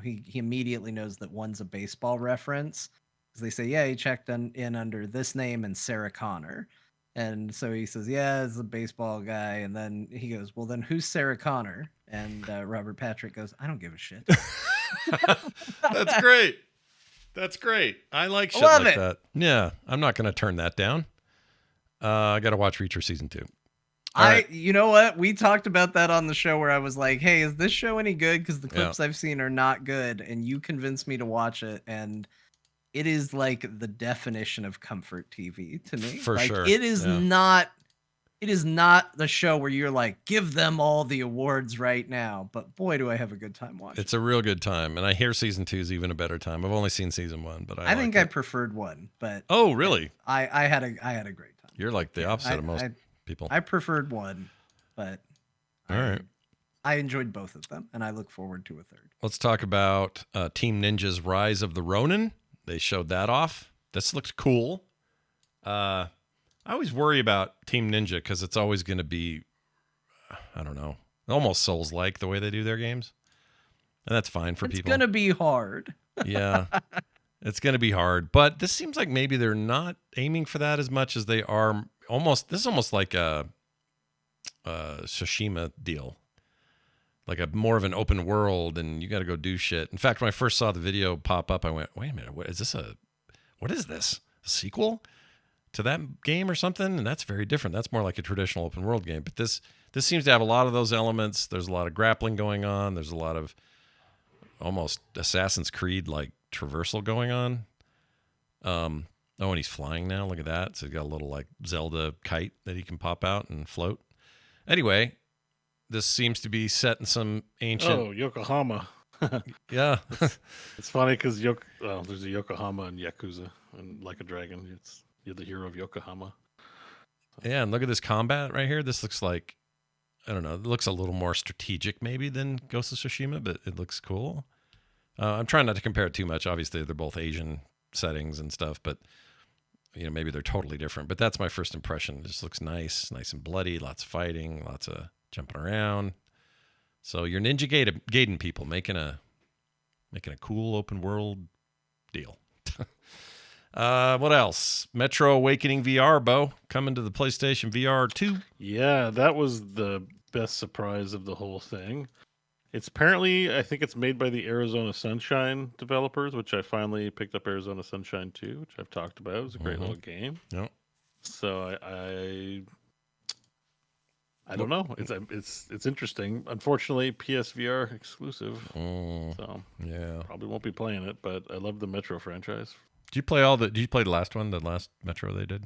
he immediately knows that one's a baseball reference, because they say, yeah, he checked in under this name and Sarah Connor. And so he says, yeah, it's a baseball guy. And then he goes, well, then who's Sarah Connor? And Robert Patrick goes, I don't give a shit. That's great. That's great. I like shit like that. Yeah, I'm not going to turn that down. I got to watch Reacher season 2. You know what? We talked about that on the show, where I was like, hey, is this show any good? Because the clips I've seen are not good. And you convinced me to watch it. And it is like the definition of comfort TV to me. For sure. It is not. It is not the show where you're like, give them all the awards right now. But boy, do I have a good time watching. It's a real good time, and I hear season 2 is even a better time. I've only seen season 1, but I think I preferred 1. But oh, really? I had a great time. You're like the opposite of most people. I preferred 1, but all right. I enjoyed both of them, and I look forward to a 3rd. Let's talk about Team Ninja's Rise of the Ronin. They showed that off. This looks cool. I always worry about Team Ninja because it's always going to be, I don't know, almost Souls-like the way they do their games. And that's fine for people. It's going to be hard. Yeah, it's going to be hard. But this seems like maybe they're not aiming for that as much as they are. This is almost like a Tsushima deal. Like a more of an open world, and you got to go do shit. In fact, when I first saw the video pop up, I went, wait a minute, what is this? A sequel? to that game or something, and that's very different. That's more like a traditional open world game. But this seems to have a lot of those elements. There's a lot of grappling going on. There's a lot of almost Assassin's Creed like traversal going on. Oh, and he's flying now. Look at that. So he's got a little like Zelda kite that he can pop out and float. Anyway, this seems to be set in some ancient. Oh, Yokohama. Yeah. It's funny because there's a Yokohama in Yakuza, and Like a Dragon, you're the hero of Yokohama. Yeah, and look at this combat right here. This looks like, I don't know, it looks a little more strategic maybe than Ghost of Tsushima, but it looks cool. I'm trying not to compare it too much. Obviously, they're both Asian settings and stuff, but maybe they're totally different. But that's my first impression. It just looks nice and bloody, lots of fighting, lots of jumping around. So you're Ninja Gaiden people making a cool open world deal. What else? Metro Awakening VR, Bo, coming to the PlayStation VR 2. Yeah, that was the best surprise of the whole thing. It's apparently, I think it's made by the Arizona Sunshine developers, which I finally picked up Arizona Sunshine 2, which I've talked about. It was a great little game. Yep. So I don't know. It's interesting. Unfortunately, PSVR exclusive. So yeah, probably won't be playing it, but I love the Metro franchise. Did you play the last one, the last Metro they did?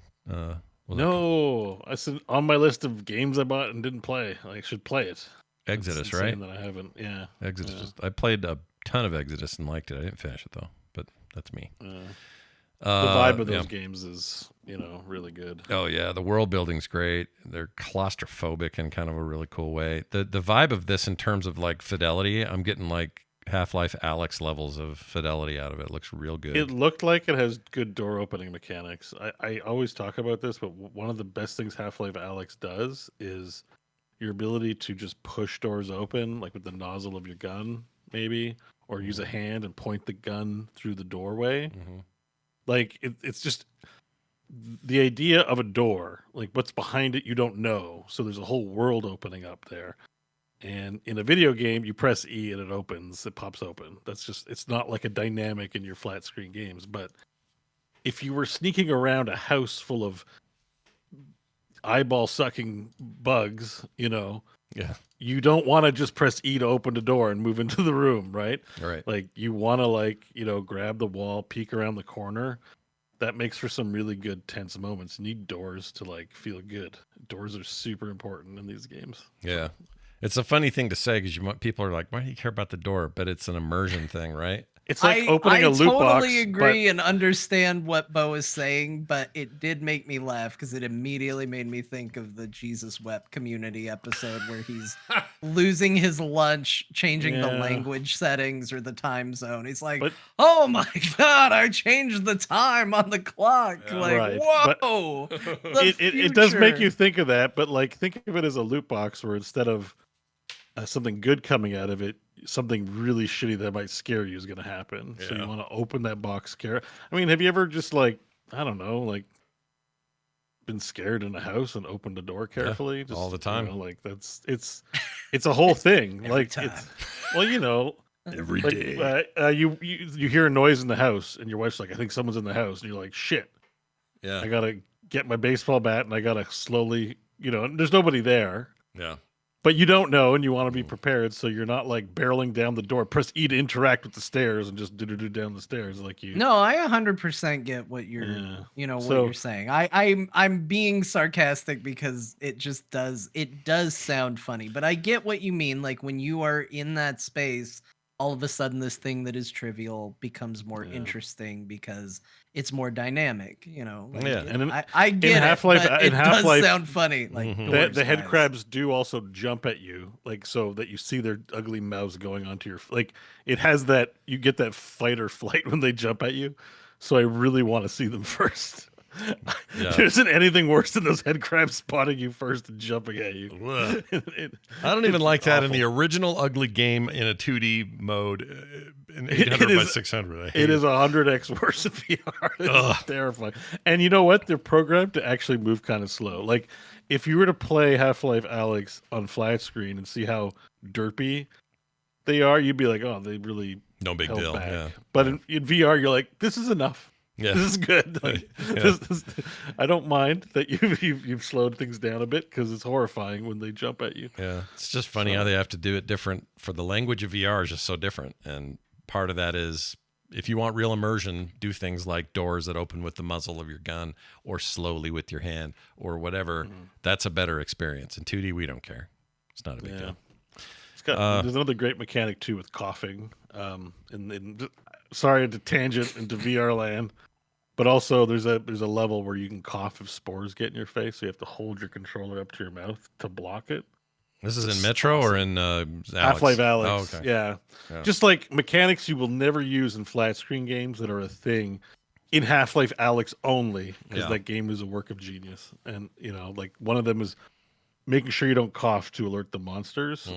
No, I said on my list of games I bought and didn't play. I should play it. Exodus, right? That I haven't. Yeah. Exodus. Yeah. I played a ton of Exodus and liked it. I didn't finish it though, but that's me. The vibe of those games is, really good. Oh yeah, the world building's great. They're claustrophobic in kind of a really cool way. The vibe of this in terms of like fidelity, I'm getting like Half-Life Alyx levels of fidelity out of it. It looks real good. It looked like it has good door opening mechanics. I always talk about this, but one of the best things Half-Life Alyx does is your ability to just push doors open, like with the nozzle of your gun, maybe, or use a hand and point the gun through the doorway. Mm-hmm. Like it's just the idea of a door, like what's behind it, you don't know. So there's a whole world opening up there. And in a video game, you press E and it opens, it pops open. It's not like a dynamic in your flat screen games. But if you were sneaking around a house full of eyeball sucking bugs, yeah, you don't want to just press E to open the door and move into the room, right? Right. Like you want to grab the wall, peek around the corner. That makes for some really good tense moments. You need doors to feel good. Doors are super important in these games. Yeah. It's a funny thing to say because people are like, why do you care about the door? But it's an immersion thing, right? It's like opening a loot box. I totally agree and understand what Bo is saying, but it did make me laugh because it immediately made me think of the Jesus Wept Community episode where he's losing his lunch, changing the language settings or the time zone. He's like, oh my God, I changed the time on the clock. Yeah. Whoa. It does make you think of that, but think of it as a loot box where instead of something good coming out of it, something really shitty that might scare you is going to happen. Yeah. So you want to open that box, scare. I mean, have you ever just I don't know, been scared in a house and opened a door carefully? Yeah, just all the time. It's a whole thing. Every time. Every day. You hear a noise in the house and your wife's like, I think someone's in the house, and you're like, shit. Yeah. I gotta get my baseball bat and I gotta slowly, there's nobody there. Yeah. But you don't know, and you want to be prepared, so you're not barreling down the door. Press E to interact with the stairs, and just do down the stairs like you. No, I 100% get what you're, what you're saying. I'm being sarcastic because it does sound funny, but I get what you mean. Like when you are in that space, all of a sudden this thing that is trivial becomes more interesting because it's more dynamic, and I get in Half-Life, it does sound funny. Like the head crabs do also jump at you, so that you see their ugly mouths going onto your it has that, you get that fight or flight when they jump at you. So I really want to see them first. Yeah. There isn't anything worse than those head crabs spotting you first and jumping at you. I don't even like that in the original ugly game in a 2D mode in 800 by 600. It is 100x worse in VR. It's terrifying. And you know what? They're programmed to actually move kind of slow. Like if you were to play Half-Life Alyx on flat screen and see how derpy they are, you'd be like, oh, they really no big deal. back. Yeah. But in VR, you're like, this is enough. This is good. Like, I don't mind that you've slowed things down a bit because it's horrifying when they jump at you. Yeah, it's just funny how they have to do it different. For the language of VR is just so different, and part of that is if you want real immersion, do things like doors that open with the muzzle of your gun or slowly with your hand or whatever. That's a better experience. In 2D, we don't care. It's not a big deal. It's got there's another great mechanic too with coughing. Sorry to tangent into VR land, but also there's a level where you can cough if spores get in your face, so you have to hold your controller up to your mouth to block it. This is in Metro or in Half-Life Alyx. Oh, okay. Yeah. Just like mechanics you will never use in flat screen games that are a thing in Half-Life Alyx only, because that game is a work of genius. And like one of them is making sure you don't cough to alert the monsters.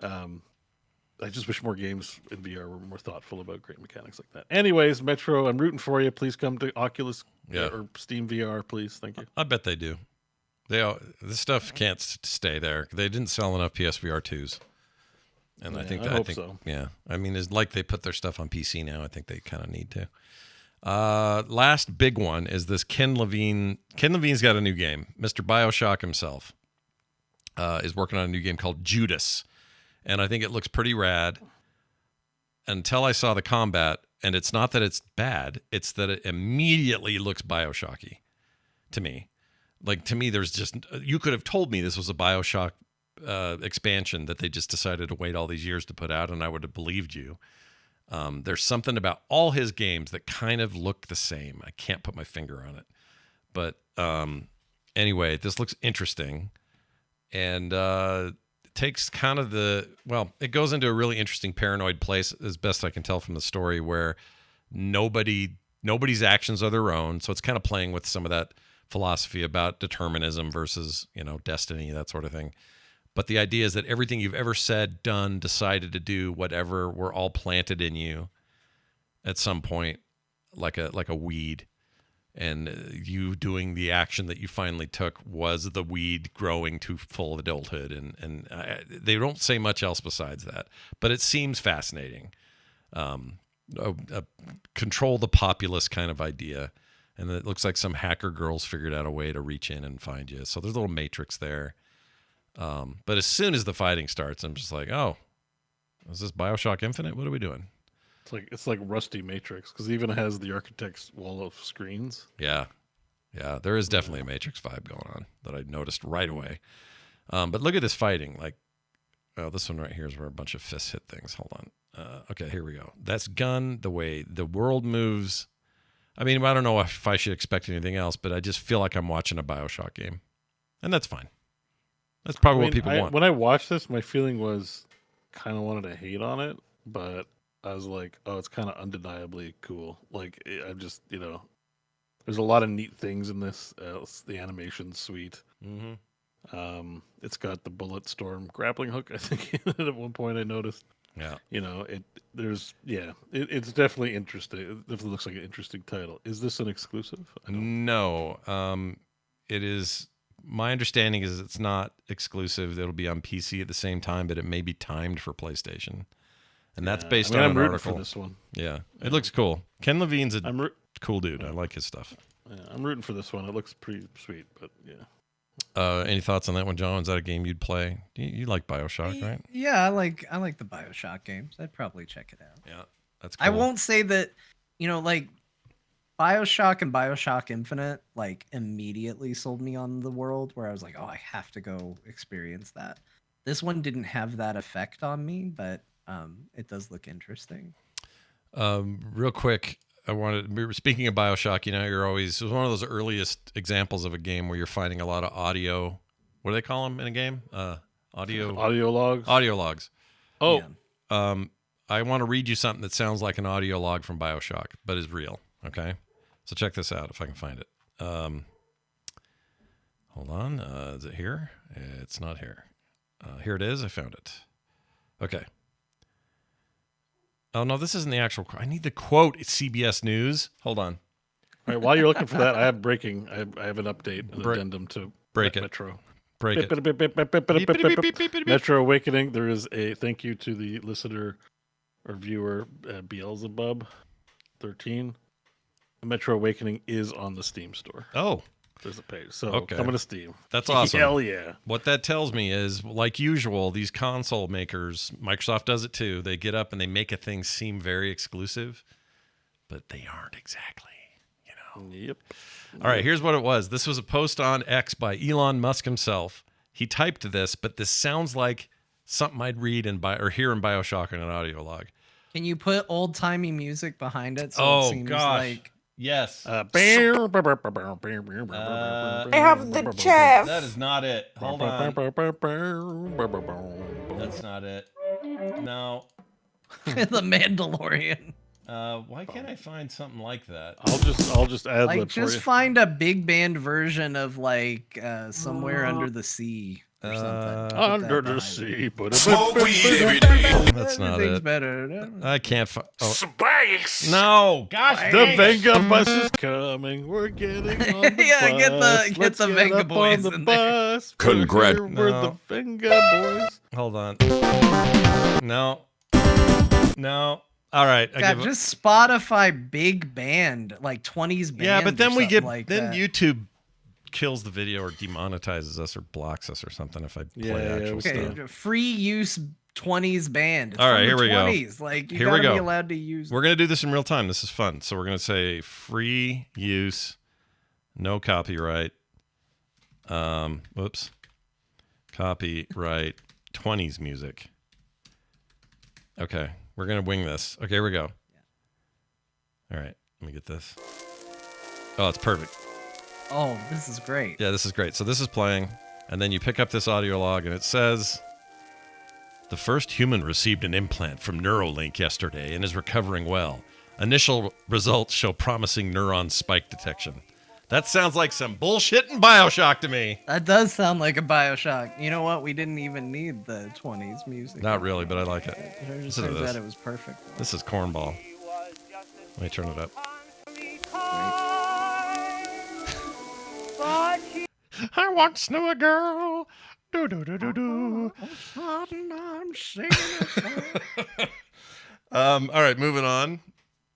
I just wish more games in VR were more thoughtful about great mechanics like that. Anyways, Metro, I'm rooting for you. Please come to Oculus or Steam VR, please. Thank you. I bet they do. This stuff can't stay there. They didn't sell enough PSVR2s, and I think so. Yeah, I mean, it's like they put their stuff on PC now. I think they kind of need to. Last big one is this Ken Levine. Ken Levine's got a new game. Mr. Bioshock himself is working on a new game called Judas, and I think it looks pretty rad. Until I saw the combat, and it's not that it's bad; it's that it immediately looks Bioshocky to me. Like, to me, there's just, you could have told me this was a Bioshock expansion that they just decided to wait all these years to put out, and I would have believed you. There's something about all his games that kind of look the same. I can't put my finger on it. But anyway, this looks interesting. And it takes kind of it goes into a really interesting paranoid place, as best I can tell from the story, where nobody's actions are their own. So it's kind of playing with some of that philosophy about determinism versus, destiny, that sort of thing. But the idea is that everything you've ever said, done, decided to do, whatever, were all planted in you at some point, like a weed. And you doing the action that you finally took was the weed growing to full adulthood. And they don't say much else besides that. But it seems fascinating. Control the populace kind of idea. And it looks like some hacker girls figured out a way to reach in and find you. So there's a little matrix there. But as soon as the fighting starts, I'm just like, oh, is this Bioshock Infinite? What are we doing? It's like Rusty Matrix, because it even has the architect's wall of screens. Yeah. There is definitely a Matrix vibe going on that I noticed right away. But look at this fighting. Like, this one right here is where a bunch of fists hit things. Hold on. Okay, here we go. That's gun. The way the world moves. I mean, I don't know if I should expect anything else, but I just feel like I'm watching a Bioshock game. And that's fine. That's probably what people want. When I watched this, my feeling was kind of wanted to hate on it, but I was like, oh, it's kind of undeniably cool. Like, I'm just, there's a lot of neat things in this. The animation's sweet. Mm-hmm. It's got the bullet storm grappling hook, I think, at one point I noticed. Yeah. It's definitely interesting. It definitely looks like an interesting title. Is this an exclusive? No. It is. My understanding is it's not exclusive. It'll be on PC at the same time, but it may be timed for PlayStation. And that's based on an article. For this one. Yeah. It looks cool. Ken Levine's a cool dude. I like his stuff. Yeah, I'm rooting for this one. It looks pretty sweet, but yeah. Any thoughts on that one, John? Is that a game you'd play? You like Bioshock, right? Yeah, I like the Bioshock games. I'd probably check it out. Yeah, that's cool. I won't say that, like Bioshock and Bioshock Infinite like immediately sold me on the world, where I was like, oh, I have to go experience that. This one didn't have that effect on me, but it does look interesting. Real quick, speaking of Bioshock, it was one of those earliest examples of a game where you're finding a lot of audio. What do they call them in a game? Audio logs. Audio logs. Oh, yeah. I want to read you something that sounds like an audio log from Bioshock, but is real. Okay, so check this out if I can find it. Hold on. Is it here? It's not here. Here it is. I found it. Okay. Oh, no, this isn't the actual quote. I need the quote. It's CBS News. Hold on. All right, while you're looking for that, I have breaking. I have an update, an addendum to Metro. Break it. Metro Awakening. There is a thank you to the listener or viewer, Beelzebub 13. Metro Awakening is on the Steam store. Oh. There's a page. So coming to Steam. That's awesome. Hell yeah. What that tells me is, like usual, these console makers, Microsoft does it too. They get up and they make a thing seem very exclusive, but they aren't exactly, Yep. All right, here's what it was. This was a post on X by Elon Musk himself. He typed this, but this sounds like something I'd read or hear in Bioshock in an audio log. Can you put old-timey music behind it so it seems like... Yes. I have the chaff. That is not it. Hold on. That's not it. No. The Mandalorian. Why can't I find something like that? I'll just ad lib for you. Just find a big band version of like Somewhere Under the Sea or something. Under the sea. That's not it. Better. I can't find. Oh. Space. No, gosh. The Venga bus is coming. We're getting on the bus. Get the Venga boys in there. Congrats. We're the Venga boys. Hold on. No. All right. God, just Spotify big band, like 20s band. Yeah, but then we get like then that. YouTube kills the video or demonetizes us or blocks us or something if I play actual stuff. Free use 20s band. It's all right, from here we the go. 20s. Like you here gotta we go. be allowed to use. We're gonna do this in real time. This is fun. So we're gonna say free use, no copyright. Whoops. Copyright 20s music. Okay. We're going to wing this. Okay, here we go. All right, let me get this. Oh, it's perfect. Oh, this is great. Yeah, this is great. So this is playing, and then you pick up this audio log, and it says, the first human received an implant from Neuralink yesterday and is recovering well. Initial results show promising neuron spike detection. That sounds like some bullshit in Bioshock to me. That does sound like a Bioshock. You know what? We didn't even need the 20s music. Not really, but I like it. It Listen to turns this. out it was perfect. This is cornball. Let me turn it up. I once knew a girl. Do do do do do. I'm singing All right, moving on.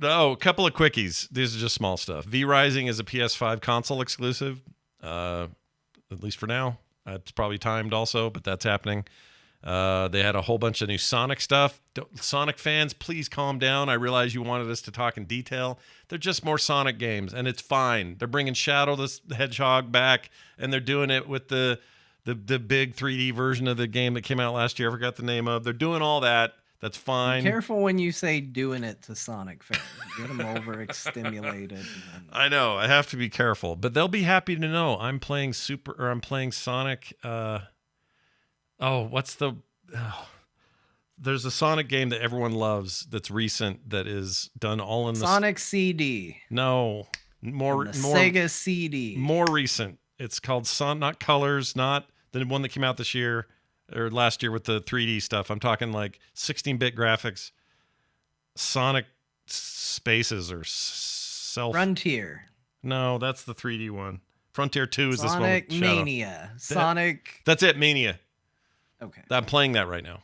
Oh, a couple of quickies. These are just small stuff. V Rising is a PS5 console exclusive, at least for now. It's probably timed also, but that's happening. They had a whole bunch of new Sonic stuff. Sonic fans, please calm down. I realize you wanted us to talk in detail. They're just more Sonic games, and it's fine. They're bringing Shadow the Hedgehog back, and they're doing it with the big 3D version of the game that came out last year. I forgot the name of. They're doing all that. That's fine. Be careful when you say doing it to Sonic fans. Get them overstimulated. I know. I have to be careful, but they'll be happy to know I'm playing Sonic. There's a Sonic game that everyone loves that's recent that is done all in the Sonic CD. No, more Sega CD. More recent. It's called not Colors, not the one that came out this year or last year with the 3D stuff. I'm talking like 16-bit graphics. Sonic Spaces or Frontier. No, that's the 3D one. Frontier 2 is this one. Sonic Mania. That's it, Mania. Okay. I'm playing that right now.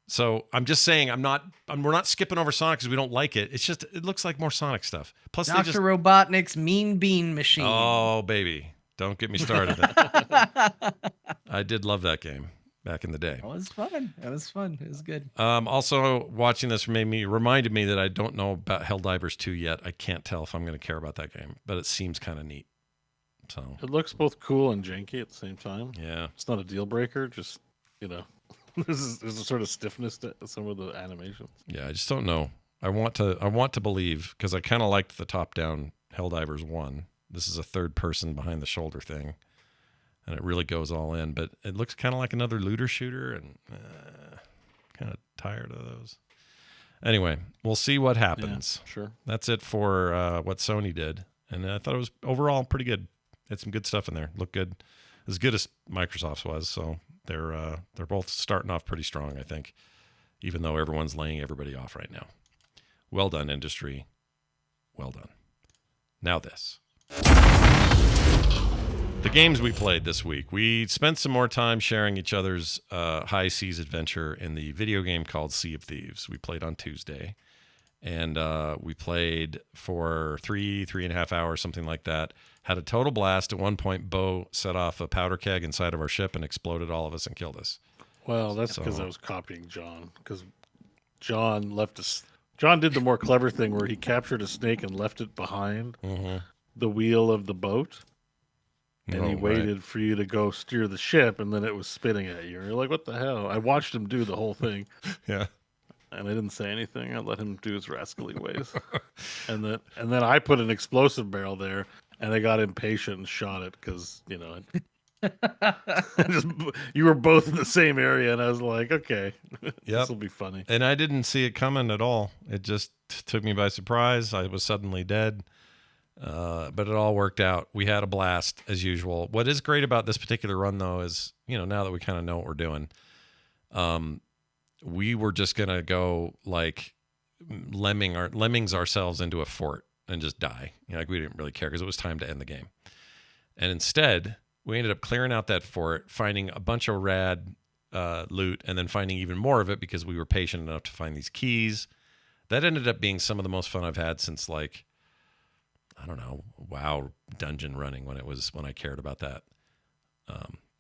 So I'm just saying we're not skipping over Sonic because we don't like it. It's just it looks like more Sonic stuff. Plus Dr. Robotnik's Mean Bean Machine. Oh, baby. Don't get me started. I did love that game back in the day. It was fun. It was good. Also, watching this reminded me that I don't know about Helldivers 2 yet. I can't tell if I'm going to care about that game, but it seems kind of neat. So it looks both cool and janky at the same time. Yeah. It's not a deal breaker, just, there's a sort of stiffness to some of the animations. Yeah, I just don't know. I want to believe because I kind of liked the top-down Helldivers 1. This is a third-person behind-the-shoulder thing, and it really goes all in. But it looks kind of like another looter shooter, and kind of tired of those. Anyway, we'll see what happens. Yeah, sure. That's it for what Sony did, and I thought it was overall pretty good. Had some good stuff in there. Looked good as Microsoft's was. So they're both starting off pretty strong, I think, even though everyone's laying everybody off right now. Well done, industry. Well done. Now this. The games we played this week. We spent some more time sharing each other's high seas adventure in the video game called Sea of Thieves. We played on Tuesday. And we played for 3.5 hours, something like that. Had a total blast. At one point, Bo set off a powder keg inside of our ship and exploded all of us and killed us. Well, that's because I was copying John. Because John left us. John did the more clever thing where he captured a snake and left it behind the wheel of the boat. And he waited for you to go steer the ship, and then it was spitting at you. And you're like, what the hell? I watched him do the whole thing. Yeah. And I didn't say anything. I let him do his rascally ways. and then I put an explosive barrel there, and I got impatient and shot it because, you know, you were both in the same area, and I was like, okay, this will be funny. And I didn't see it coming at all. It just took me by surprise. I was suddenly dead. But it all worked out. We had a blast as usual. What is great about this particular run, though, is, you know, now that we kind of know what we're doing, we were just going to go like lemmings ourselves into a fort and just die. You know, like we didn't really care because it was time to end the game. And instead, we ended up clearing out that fort, finding a bunch of rad loot, and then finding even more of it because we were patient enough to find these keys. That ended up being some of the most fun I've had since, like, I don't know, WoW dungeon running when I cared about that.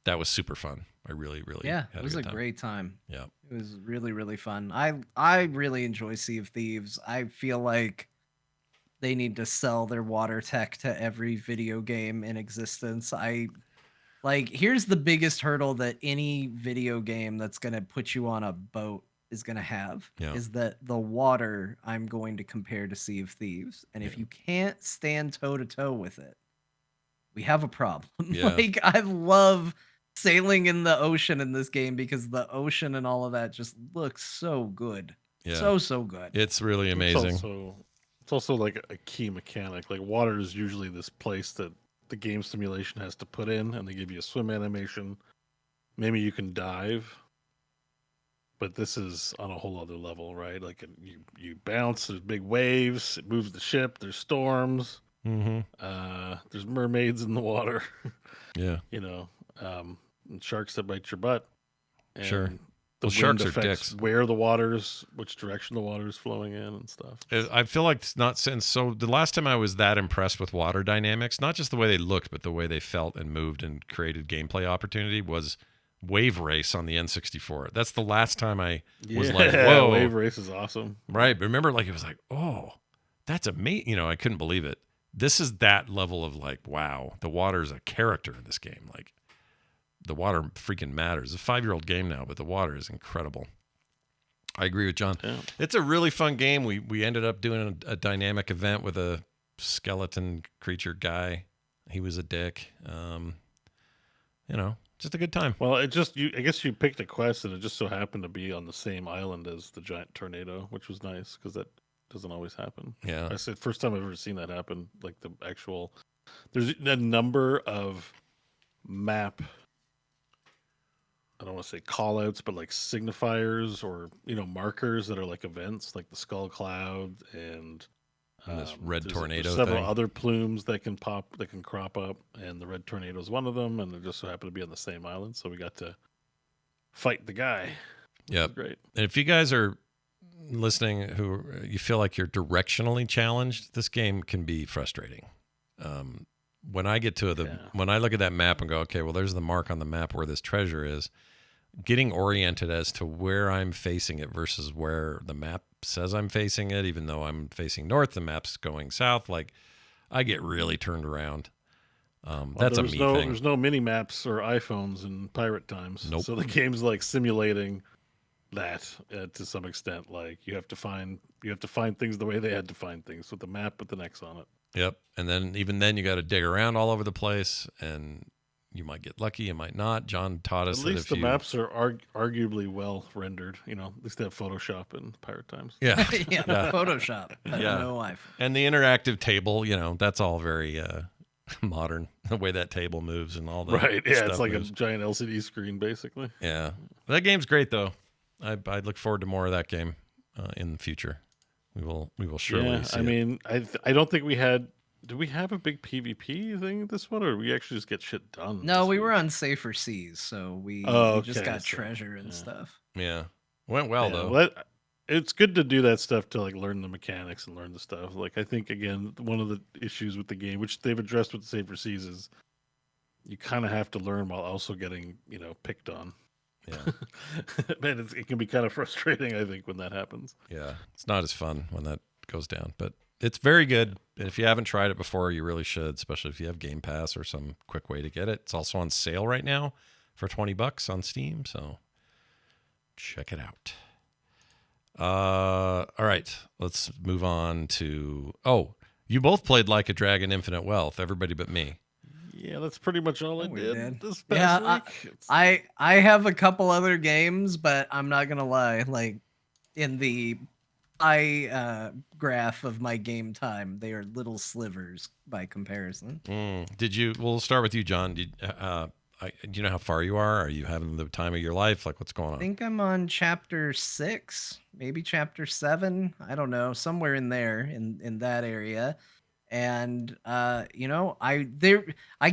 That was super fun. I really had it was a a good time. great time. Yeah, it was really, really fun. I really enjoy Sea of Thieves. I feel like they need to sell their water tech to every video game in existence. Here's the biggest hurdle that any video game that's going to put you on a boat is going to have is that the water I'm going to compare to Sea of Thieves. And if you can't stand toe to toe with it, we have a problem. Yeah. Like, I love sailing in the ocean in this game because the ocean and all of that just looks so good. Yeah. So good. It's really amazing. It's also like a key mechanic. Like, water is usually this place that the game simulation has to put in, and they give you a swim animation. Maybe you can dive. But this is on a whole other level, right? Like, you bounce, there's big waves, it moves the ship, there's storms, there's mermaids in the water. Yeah. You know, and sharks that bite your butt. And sure. The wind sharks are affects dicks. Which direction the water is flowing in and stuff. I feel like it's not since. So the last time I was that impressed with water dynamics, not just the way they looked, but the way they felt and moved and created gameplay opportunity, was Wave Race on the N64. That's the last time I was like, whoa. Wave Race is awesome. Right. But remember, like, it was like, oh, that's amazing. You know, I couldn't believe it. This is that level of like, wow, the water is a character in this game. Like, the water freaking matters. It's a 5-year-old game now, but the water is incredible. I agree with John. Yeah. It's a really fun game. We ended up doing a dynamic event with a skeleton creature guy. He was a dick. You know, just a good time. Well, I guess you picked a quest and it just so happened to be on the same island as the giant tornado, which was nice because that doesn't always happen. Yeah. I said first time I've ever seen that happen. Like, there's a number of map, I don't want to say call outs, but like signifiers or, you know, markers that are like events, like the skull cloud and this red tornado there's several thing. other plumes that can crop up, and the red tornado is one of them, and it just so happened to be on the same island, so we got to fight the guy. Yep. Great. And if you guys are listening who you feel like you're directionally challenged, this game can be frustrating. When I get to when I look at that map and go, okay, well, there's the mark on the map where this treasure is, getting oriented as to where I'm facing it versus where the map says I'm facing it, even though I'm facing north, the map's going south. Like, I get really turned around. That's a me thing. There's no mini maps or iPhones in pirate times. Nope. So the game's like simulating that to some extent. Like, you have to find things the way they had to find things with the map with the X on it. Yep. And then even then you got to dig around all over the place, and you might get lucky, you might not. John taught us that at least the maps are arguably well rendered. You know, at least they have Photoshop in pirate times. Yeah. Photoshop. No iPhone. And the interactive table, you know, that's all very modern. The way that table moves and all that. Right. Yeah, stuff it's like moves. a giant LCD screen, basically. Yeah. That game's great, though. I look forward to more of that game in the future. We will surely see I mean, I don't think we had. Did we have a big PvP thing this one, or did we actually just get shit done? No, we were on safer seas, so we just got treasure and stuff. Yeah. Went well, though. Well, it's good to do that stuff to like learn the mechanics and learn the stuff. Like I think again, one of the issues with the game, which they've addressed with the Save for Seas, is you kind of have to learn while also getting picked on. Yeah, Man, it can be kind of frustrating. I think when that happens. Yeah, it's not as fun when that goes down, but it's very good. And if you haven't tried it before, you really should, especially if you have Game Pass or some quick way to get it. It's also on sale right now for $20 on Steam, so check it out. All right, let's move on to. Oh, you both played Like a Dragon: Infinite Wealth. Everybody but me. Yeah, that's pretty much all I did this past Yeah, week. I have a couple other games, but I'm not gonna lie. Like in the graph of my game time, they are little slivers by comparison. Did you? We'll start with you, John. Do you know how far you are? Are you having the time of your life? Like, what's going on? I think I'm on chapter 6, maybe chapter 7. I don't know, somewhere in there, in that area. And I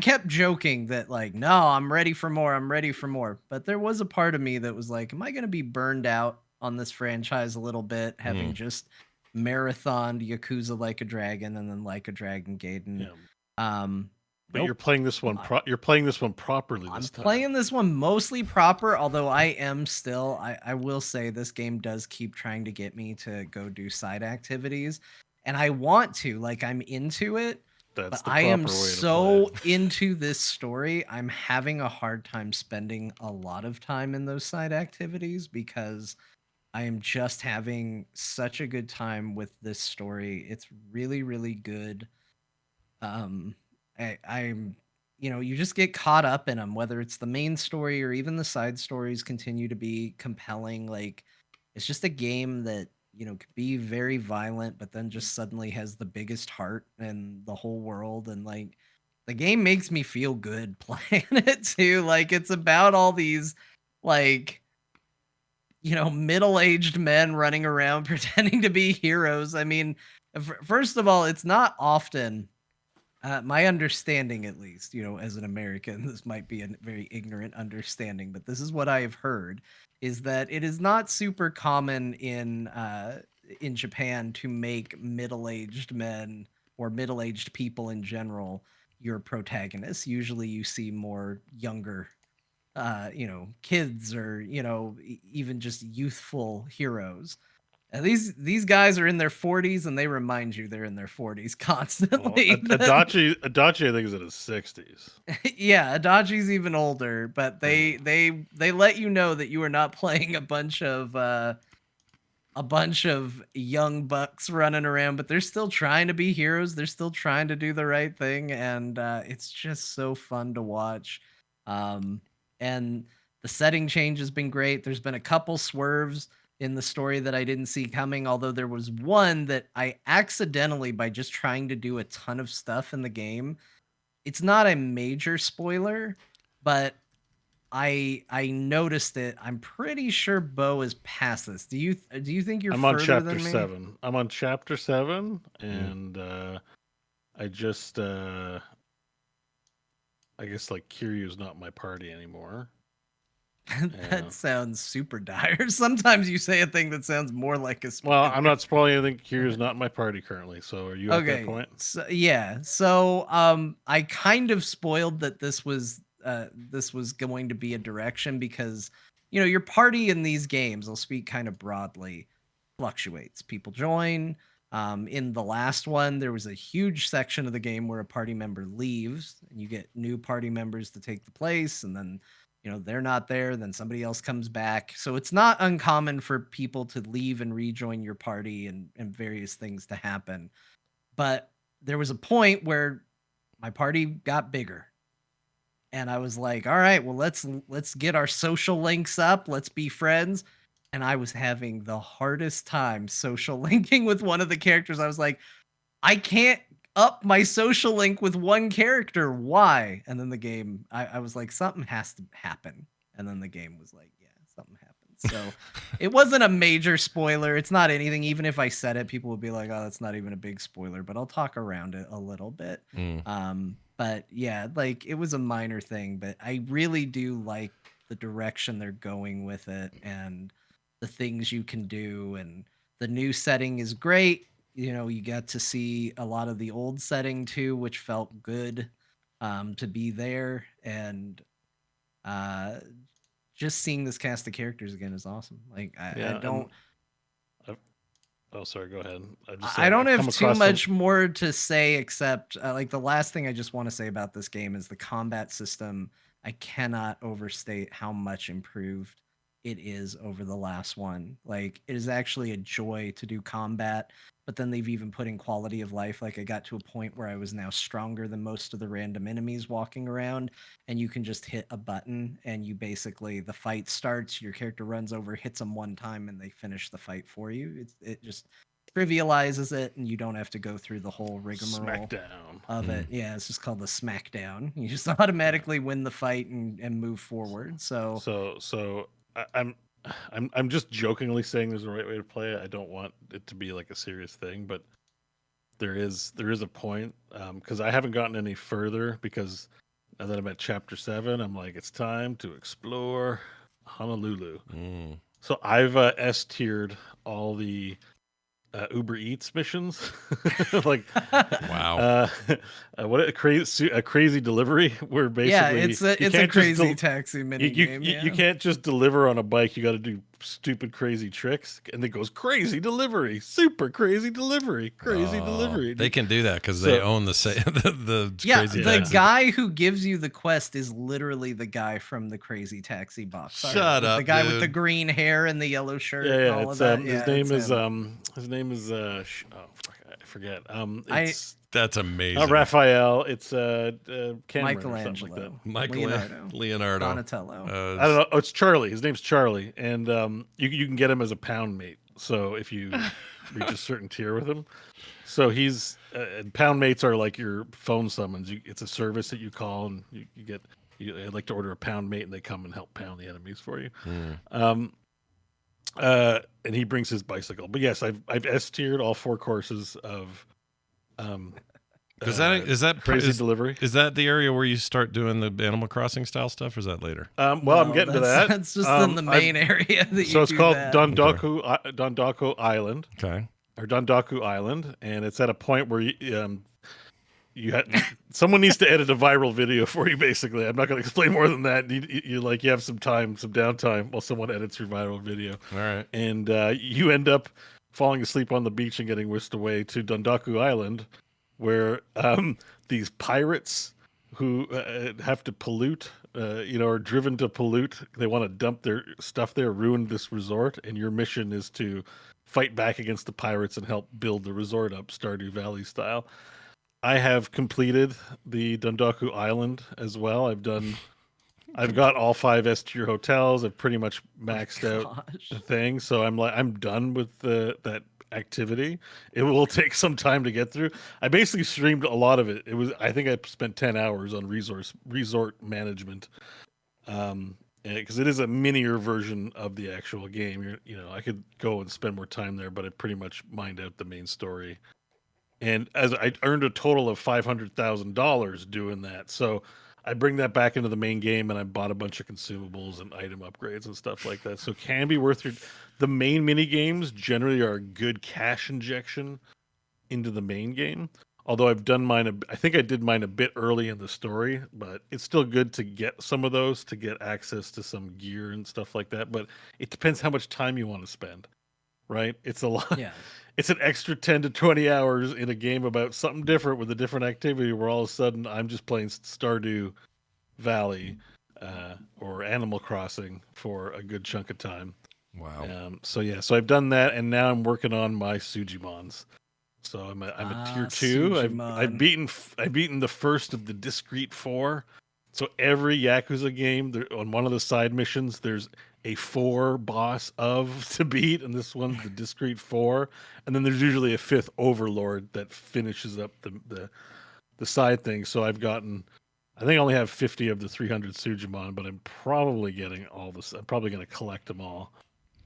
kept joking that like, no, I'm ready for more. But there was a part of me that was like, am I going to be burned out on this franchise a little bit, having just marathoned Yakuza Like a Dragon and then Like a Dragon Gaiden? Yeah. But Nope. you're playing this one. You're playing this one properly. I'm This time. playing this one mostly proper, although I am still. I will say this game does keep trying to get me to go do side activities, and I want to. Like I'm into it, That's but I am so into this story. I'm having a hard time spending a lot of time in those side activities because I am just having such a good time with this story. It's really, really good. I'm you just get caught up in them, whether it's the main story or even the side stories continue to be compelling. Like it's just a game that could be very violent, but then just suddenly has the biggest heart in the whole world. And like the game makes me feel good playing it too. Like it's about all these like middle-aged men running around pretending to be heroes. I mean, first of all, it's not often my understanding, at least, as an American, this might be a very ignorant understanding, but this is what I have heard, is that it is not super common in Japan to make middle-aged men or middle-aged people in general your protagonists. Usually you see more younger kids or even just youthful heroes. And these guys are in their 40s, and they remind you they're in their 40s constantly. Well, Adachi, I think, is in his 60s. Yeah, Adachi's even older, but they let you know that you are not playing a bunch of young bucks running around, but they're still trying to be heroes. They're still trying to do the right thing, and it's just so fun to watch. And the setting change has been great. There's been a couple swerves in the story that I didn't see coming, although there was one that I accidentally, by just trying to do a ton of stuff in the game, it's not a major spoiler, but I noticed it. I'm pretty sure Bo is past this. Do you think you're I'm on further chapter than me? 7. I'm on chapter 7, and I just I guess like Kiryu's not my party anymore. That sounds super dire. Sometimes you say a thing that sounds more like a spoiler. Well, I'm not spoiling anything. Kiryu's not in my party currently. So are you at that point? So, yeah. So I kind of spoiled that this was going to be a direction because your party in these games, I'll speak kind of broadly, fluctuates. People join. In the last one, there was a huge section of the game where a party member leaves and you get new party members to take the place, and then they're not there, then somebody else comes back. So it's not uncommon for people to leave and rejoin your party and various things to happen. But there was a point where my party got bigger. And I was like, all right, well, let's get our social links up. Let's be friends. And I was having the hardest time social linking with one of the characters. I was like, I can't up my social link with one character. Why? And then the game, I was like, something has to happen. And then the game was like, yeah, something happened. So it wasn't a major spoiler. It's not anything. Even if I said it, people would be like, oh, that's not even a big spoiler, but I'll talk around it a little bit. But yeah, like it was a minor thing, but I really do like the direction they're going with it. And the things you can do, and the new setting is great. You know, you get to see a lot of the old setting too, which felt good to be there, and just seeing this cast of characters again is awesome. Like I don't. Oh, sorry. Go ahead. I don't have too much more to say except like the last thing I just want to say about this game is the combat system. I cannot overstate how much improved it is over the last one. Like it is actually a joy to do combat, but then they've even put in quality of life. Like I got to a point where I was now stronger than most of the random enemies walking around, and you can just hit a button and you basically, the fight starts, your character runs over, hits them one time, and they finish the fight for you. It just trivializes it, and you don't have to go through the whole rigmarole of it. Yeah, it's just called the smackdown. You just automatically win the fight and move forward. So I'm just jokingly saying there's a right way to play it. I don't want it to be like a serious thing, but there is a point because I haven't gotten any further, because now that I'm at chapter 7, I'm like, it's time to explore Honolulu. So I've S-tiered all the Uber Eats missions. Like, wow, what a crazy delivery where basically it's a crazy taxi mini game. You can't just deliver on a bike. You got to do stupid crazy tricks, and it goes crazy delivery, super crazy delivery, crazy delivery. They can do that because they own the crazy the guy who gives you the quest is literally the guy from the Crazy Taxi box. Shut up, the guy dude. with the green hair and the yellow shirt. Yeah, and all of that. His name is I forget. That's amazing. Not Raphael. It's Cameron Michelangelo. Leonardo. Donatello. I don't know. Oh, it's Charlie. His name's Charlie, and you can get him as a pound mate. So if you reach a certain tier with him, so he's pound mates are like your phone summons. It's a service that you call, and you get. I'd like to order a pound mate, and they come and help pound the enemies for you. And he brings his bicycle. But yes, I've S-tiered all 4 courses of is that crazy delivery? Is that the area where you start doing the Animal Crossing style stuff, or is that later? Well, I'm getting to that. That's just in the main area. So it's called Dondoku Island. Okay. Or Dondoku Island, and it's at a point where someone needs to edit a viral video for you. Basically, I'm not going to explain more than that. You have some downtime while someone edits your viral video. All right. And you end up falling asleep on the beach and getting whisked away to Dondoku Island, where these pirates who have to pollute, are driven to pollute. They want to dump their stuff there, ruin this resort, and your mission is to fight back against the pirates and help build the resort up, Stardew Valley style. I have completed the Dondoku Island as well. I've got all 5 S-tier hotels. I've pretty much maxed out the thing. So I'm done with that activity. It will take some time to get through. I basically streamed a lot of it. I think I spent 10 hours on resort management. Because it is a minier version of the actual game. I could go and spend more time there, but I pretty much mined out the main story. And as I earned a total of $500,000 doing that. So I bring that back into the main game, and I bought a bunch of consumables and item upgrades and stuff like that. So it can be worth the main mini games generally are a good cash injection into the main game. Although I've done mine, I think I did mine a bit early in the story, but it's still good to get some of those to get access to some gear and stuff like that. But it depends how much time you want to spend, right? It's a lot. Yeah. It's an extra 10 to 20 hours in a game about something different with a different activity where all of a sudden I'm just playing Stardew Valley or Animal Crossing for a good chunk of time. Wow. So I've done that, and now I'm working on my Sujimons. So I'm a tier 2. I've beaten the first of the discrete 4. So every Yakuza game, on one of the side missions, there's a 4 boss to beat, and this one's the discrete 4. And then there's usually a 5th overlord that finishes up the side thing. So I think I only have 50 of the 300 Sujimon, but I'm probably getting all this. I'm probably going to collect them all.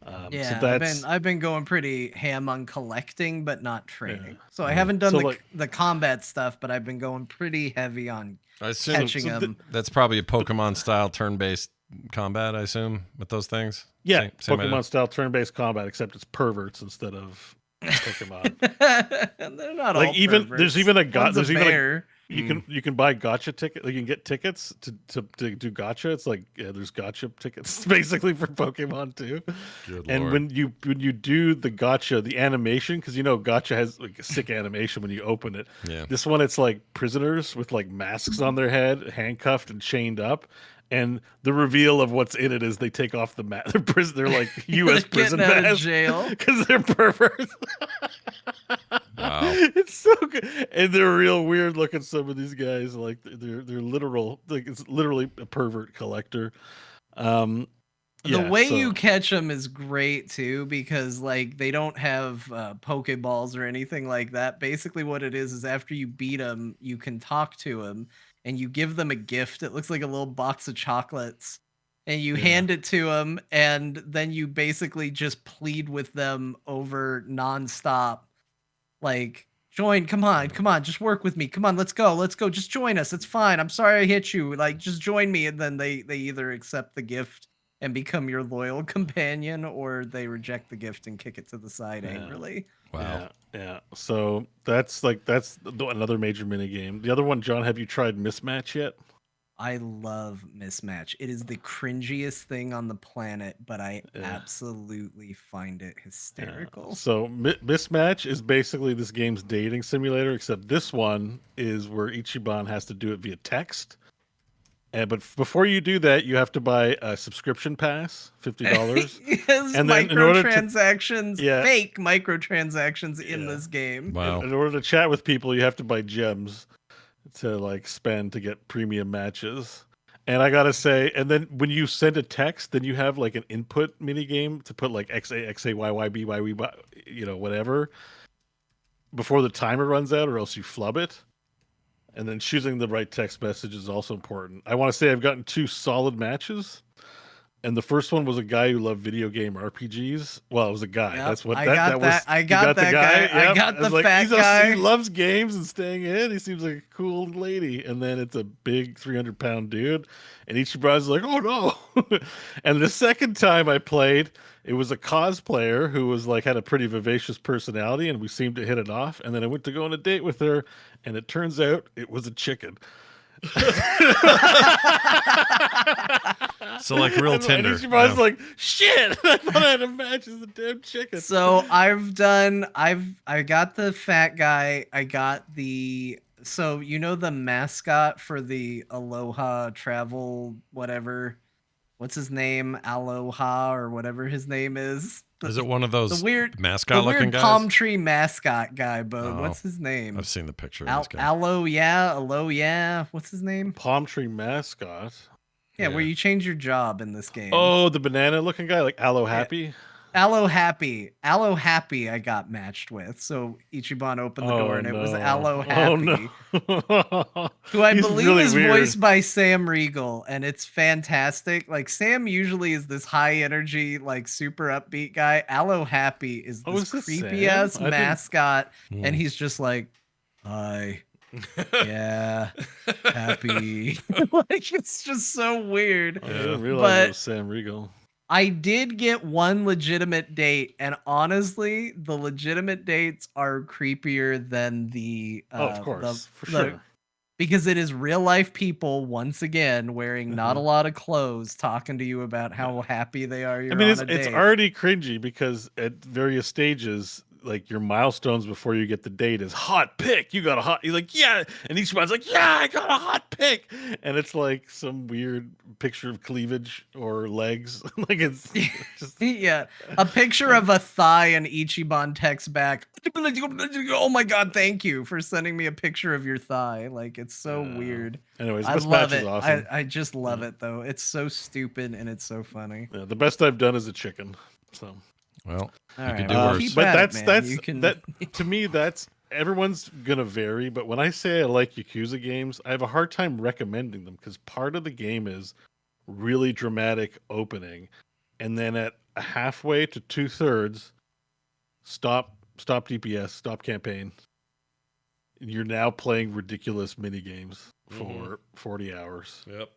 I've been going pretty ham on collecting, but not training. So I haven't done the combat stuff, but I've been going pretty heavy on catching them. That's probably a Pokemon style turn-based combat, I assume, with those things. Yeah, same Pokemon idea? style turn-based combat, except it's perverts instead of Pokemon. They're not Like all even perverts. there's even a One's there's even bear. you can buy gotcha ticket. Like you can get tickets to do gotcha. It's like there's gotcha tickets basically for Pokemon too. Good And Lord. when you do the gotcha, the animation, because gotcha has like a sick animation when you open it. Yeah. This one it's like prisoners with like masks on their head, handcuffed and chained up. And the reveal of what's in it is they take off the mask. They're like U.S. prison Getting out of masks jail. because they're perverts. Wow. It's so good, and they're real weird looking. Some of these guys, like they're literal, like it's literally a pervert collector. The way you catch them is great too, because like they don't have Pokeballs or anything like that. Basically, what it is after you beat them, you can talk to them and you give them a gift. It looks like a little box of chocolates, and you hand it to them, and then you basically just plead with them over nonstop. Like, come on, just work with me. Come on, let's go, just join us. It's fine. I'm sorry I hit you. Like, just join me. And then they either accept the gift and become your loyal companion, or they reject the gift and kick it to the side angrily. Wow. Yeah. So that's another major mini game. The other one, John, have you tried Mismatch yet? I love Mismatch. It is the cringiest thing on the planet, but I absolutely find it hysterical. So Mismatch is basically this game's dating simulator, except this one is where Ichiban has to do it via text. But before you do that, you have to buy a subscription pass, $50. Yes, and then in order to fake microtransactions in this game. Wow. In order to chat with people, you have to buy gems to like spend to get premium matches. And I gotta say, and then when you send a text, then you have like an input mini game to put like XA, whatever, before the timer runs out, or else you flub it. And then choosing the right text message is also important. I want to say I've gotten 2 solid matches. And the first one was a guy who loved video game RPGs. Well, it was a guy. Yep, That's what I that got was. I got that guy. Yep. I got I was the fat guy. He loves games and staying in. He seems like a cool lady. And then it's a big 300-pound dude. And Ichiban's like, oh no. And the second time I played, it was a cosplayer who was like had a pretty vivacious personality, and we seemed to hit it off. And then I went to go on a date with her, and it turns out it was a chicken. So like real Tinder. And I was like, shit, I thought I had a match as a damn chicken. So I got the fat guy. I got the the mascot for the Aloha travel, whatever. What's his name? Aloha or whatever his name is. Is it one of those the weird mascot-looking guys? palm tree mascot guy, Bo. Oh, What's his name? I've seen the picture of this guy. Aloe, yeah. What's his name? Palm tree mascot. Yeah, where you change your job in this game. Oh, the banana-looking guy, like Aloe Happy. Aloe Happy I got matched with. So Ichiban opened the door and it was Aloe Happy. Oh, no. Who I He's believe really is weird. voiced by Sam Riegel, and it's fantastic. Like Sam usually is this high energy, like super upbeat guy. Aloe Happy is this is this creepy Sam? ass mascot, Hmm. and he's just like, hi. Yeah, happy. Like it's just so weird. I didn't realize But- it was Sam Riegel. I did get one legitimate date, and honestly, the legitimate dates are creepier than the. Of course, for the- sure. Because it is real life people once again wearing not a lot of clothes, talking to you about how happy they are. You're I mean, on it's a date. already cringy because at various stages, like your milestones before you get the date is hot pick. You got a hot. You're like, yeah, and each one's like, yeah, I got a hot pick, and it's like some weird picture of cleavage or legs. Like it's just Yeah, a picture of a thigh, and Ichiban texts back, "Oh my god, thank you for sending me a picture of your thigh." Like it's so weird. Anyways, I Mismatch love is it. awesome. I just love it though. It's so stupid and it's so funny. Yeah, the best I've done is a chicken. So, Well, All you right, could do well, worse. keep but at it, that's man. You can- that to me that's everyone's gonna vary. But when I say I like Yakuza games, I have a hard time recommending them because part of the game is really dramatic opening, and then at halfway to 2/3, stop DPS, stop campaign. You're now playing ridiculous mini games for 40 hours. Yep.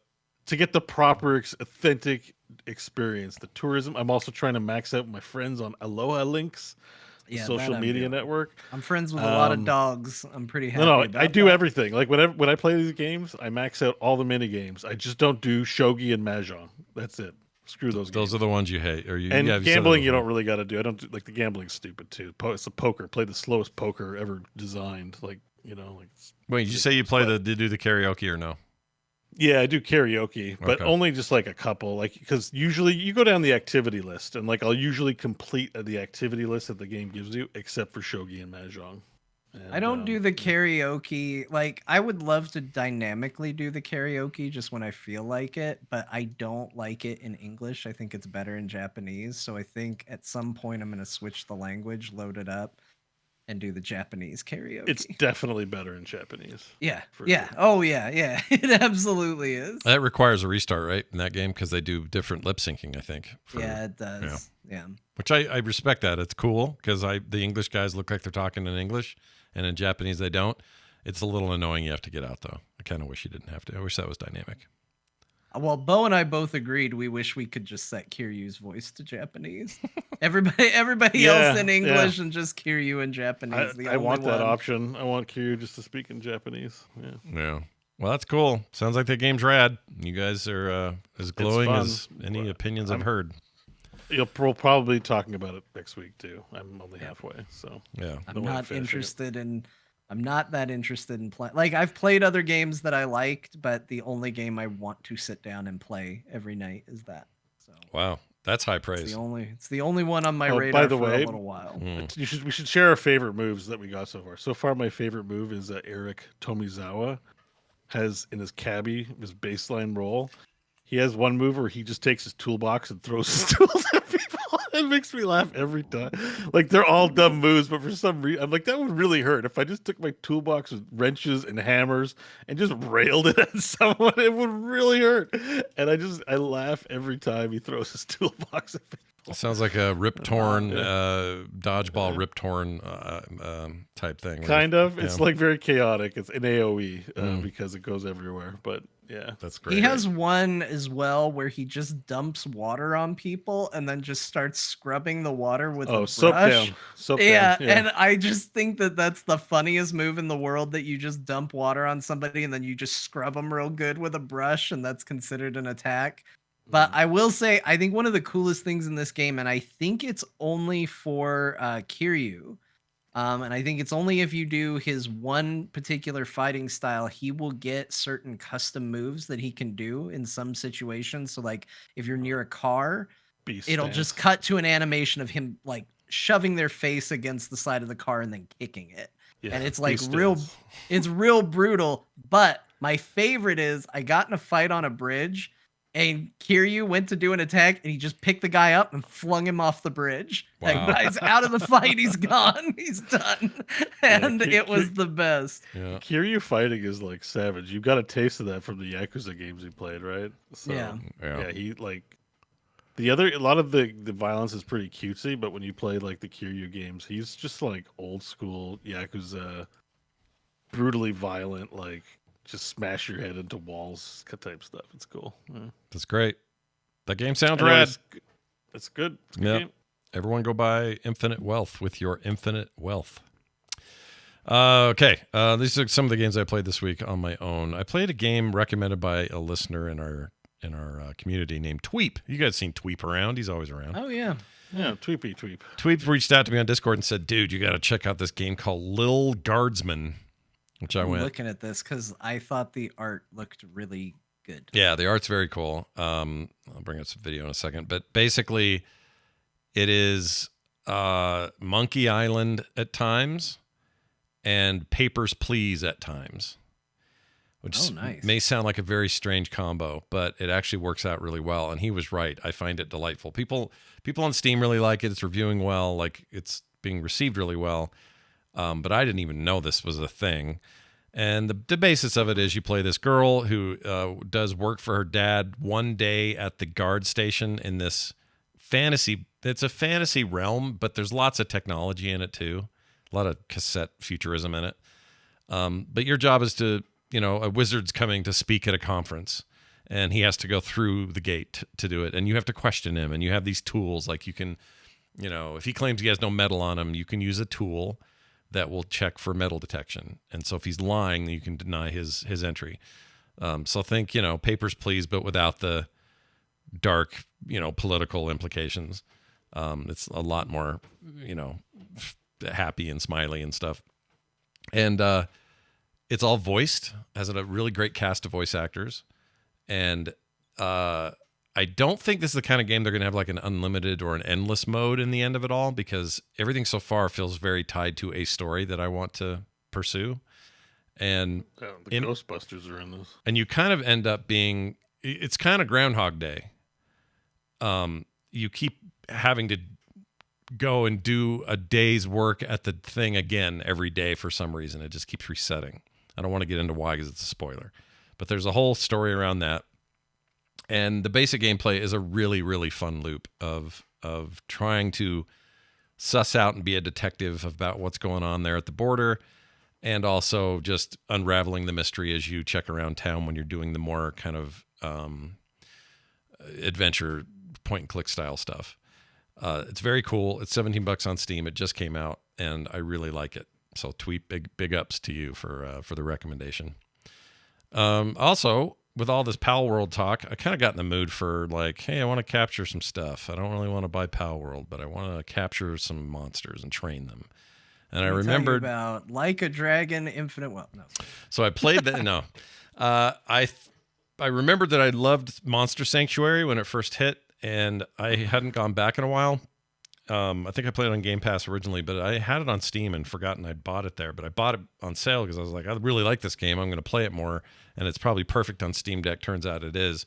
to get the proper authentic experience. The tourism. I'm also trying to max out my friends on Aloha Links, the social media network. I'm friends with a lot of dogs. I'm pretty happy. No, I do everything. Like when I play these games, I max out all the mini games. I just don't do shogi and mahjong. That's it. Screw those games. Those are the ones you hate. Or gambling, you don't really got to do. I don't do, like the gambling's stupid too. It's a poker. Play the slowest poker ever designed. Like Wait, did you say you do the karaoke or no? Yeah, I do karaoke, but only just like a couple. Like because usually you go down the activity list, and like I'll usually complete the activity list that the game gives you, except for shogi and mahjong. I don't do the karaoke. Like, I would love to dynamically do the karaoke just when I feel like it, but I don't like it in English. I think it's better in Japanese. So I think at some point I'm going to switch the language, load it up, and do the Japanese karaoke. It's definitely better in Japanese. Yeah. Yeah. Sure. Oh, yeah. Yeah. It absolutely is. That requires a restart, right? In that game, because they do different lip syncing, I think. Yeah, it does. Yeah. Which I respect that. It's cool because the English guys look like they're talking in English. And in Japanese, they don't. It's a little annoying you have to get out, though. I kind of wish you didn't have to. I wish that was dynamic. Well, Bo and I both agreed we wish we could just set Kiryu's voice to Japanese. Everybody else in English and just Kiryu in Japanese. I want that option. I want Kiryu just to speak in Japanese. Yeah. Well, that's cool. Sounds like the game's rad. You guys are as glowing as any opinions I've heard. We'll probably be talking about it next week too. I'm only halfway, so yeah. I'm not that interested in playing. Like I've played other games that I liked, but the only game I want to sit down and play every night is that. So wow, that's high praise. It's the only one on my radar for a little while. We should share our favorite moves that we got so far. So far, my favorite move is Eric Tomizawa has in his cabbie, his baseline roll. He has one move where he just takes his toolbox and throws his tools at people. It makes me laugh every time. Like they're all dumb moves, but for some reason, I'm like, that would really hurt if I just took my toolbox with wrenches and hammers and just railed it at someone. It would really hurt, and I laugh every time he throws his toolbox at people. It sounds like a Rip Torn dodgeball Rip Torn type thing. Kind of. It's like very chaotic. It's an AOE because it goes everywhere. But yeah, that's great. He has one as well where he just dumps water on people and then just starts scrubbing the water with a brush. Soap down. Yeah, and I just think that's the funniest move in the world, that you just dump water on somebody and then you just scrub them real good with a brush, and that's considered an attack. But I will say, I think one of the coolest things in this game, and I think it's only for Kiryu, and I think it's only if you do his one particular fighting style, he will get certain custom moves that he can do in some situations. So like if you're near a car, it'll just cut to an animation of him like shoving their face against the side of the car and then kicking it. Yeah, and it's like it's real brutal. But my favorite is I got in a fight on a bridge, and Kiryu went to do an attack, and he just picked the guy up and flung him off the bridge. Wow. That guy's out of the fight. He's gone. He's done. And it was the best. Yeah. Kiryu fighting is like savage. You got a taste of that from the Yakuza games he played, right? So, yeah. He like a lot of the violence is pretty cutesy, but when you play like the Kiryu games, he's just like old school Yakuza, brutally violent, like just smash your head into walls type stuff. It's cool. Yeah. That's great. That game sounds rad. It's good. It's a good game. Everyone go buy Infinite Wealth with your infinite wealth. Okay. These are some of the games I played this week on my own. I played a game recommended by a listener in our community named Tweep. You guys seen Tweep around? He's always around. Oh, yeah. Yeah, Tweep. Tweep reached out to me on Discord and said, dude, you got to check out this game called Lil Guardsman. Which I'm looking at this because I thought the art looked really good. Yeah, the art's very cool. I'll bring up some video in a second. But basically, it is Monkey Island at times and Papers, Please at times. Which may sound like a very strange combo, but it actually works out really well. And he was right. I find it delightful. People on Steam really like it. It's reviewing well. Like it's being received really well. But I didn't even know this was a thing. And the basis of it is you play this girl who does work for her dad one day at the guard station in this fantasy. It's a fantasy realm, but there's lots of technology in it too. A lot of cassette futurism in it. But your job is to, a wizard's coming to speak at a conference. and he has to go through the gate to do it. And you have to question him, and you have these tools. Like you can, if he claims he has no metal on him, you can use a tool that will check for metal detection. And so if he's lying, you can deny his entry. So think, papers, please, but without the dark, political implications. It's a lot more, happy and smiley and stuff. And it's all voiced, has a really great cast of voice actors. And I don't think this is the kind of game they're going to have like an unlimited or an endless mode in the end of it all, because everything so far feels very tied to a story that I want to pursue. And the Ghostbusters are in this. And you kind of end up being, it's kind of Groundhog Day. You keep having to go and do a day's work at the thing again every day for some reason. It just keeps resetting. I don't want to get into why because it's a spoiler. But there's a whole story around that. And the basic gameplay is a really, really fun loop of trying to suss out and be a detective about what's going on there at the border, and also just unraveling the mystery as you check around town when you're doing the more kind of adventure point-and-click style stuff. It's very cool. It's $17 on Steam. It just came out, and I really like it. So tweet big ups to you for the recommendation. Also, with all this Pal World talk, I kind of got in the mood for like, hey, I want to capture some stuff. I don't really want to buy Pal World, but I want to capture some monsters and train them. And I remembered about Like a Dragon, Infinite. Well, no. So I played that. No, I remembered that I loved Monster Sanctuary when it first hit, and I hadn't gone back in a while. I think I played it on Game Pass originally, but I had it on Steam and forgotten I'd bought it there. But I bought it on sale because I was like, I really like this game. I'm going to play it more, and it's probably perfect on Steam Deck. Turns out it is.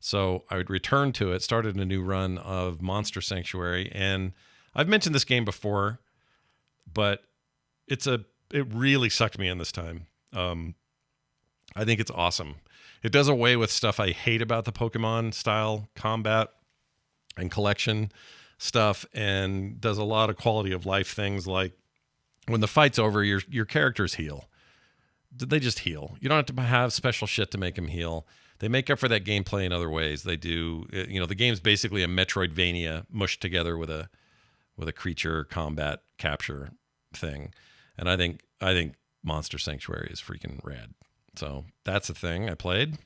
So I would return to it, started a new run of Monster Sanctuary, and I've mentioned this game before, but it really sucked me in this time. I think it's awesome. It does away with stuff I hate about the Pokemon style combat and collection stuff, and does a lot of quality of life things, like when the fight's over, your characters heal. They just heal. You don't have to have special shit to make them heal. They make up for that gameplay in other ways. They do. The game's basically a Metroidvania mushed together with a creature combat capture thing. And I think Monster Sanctuary is freaking rad. So that's a thing I played.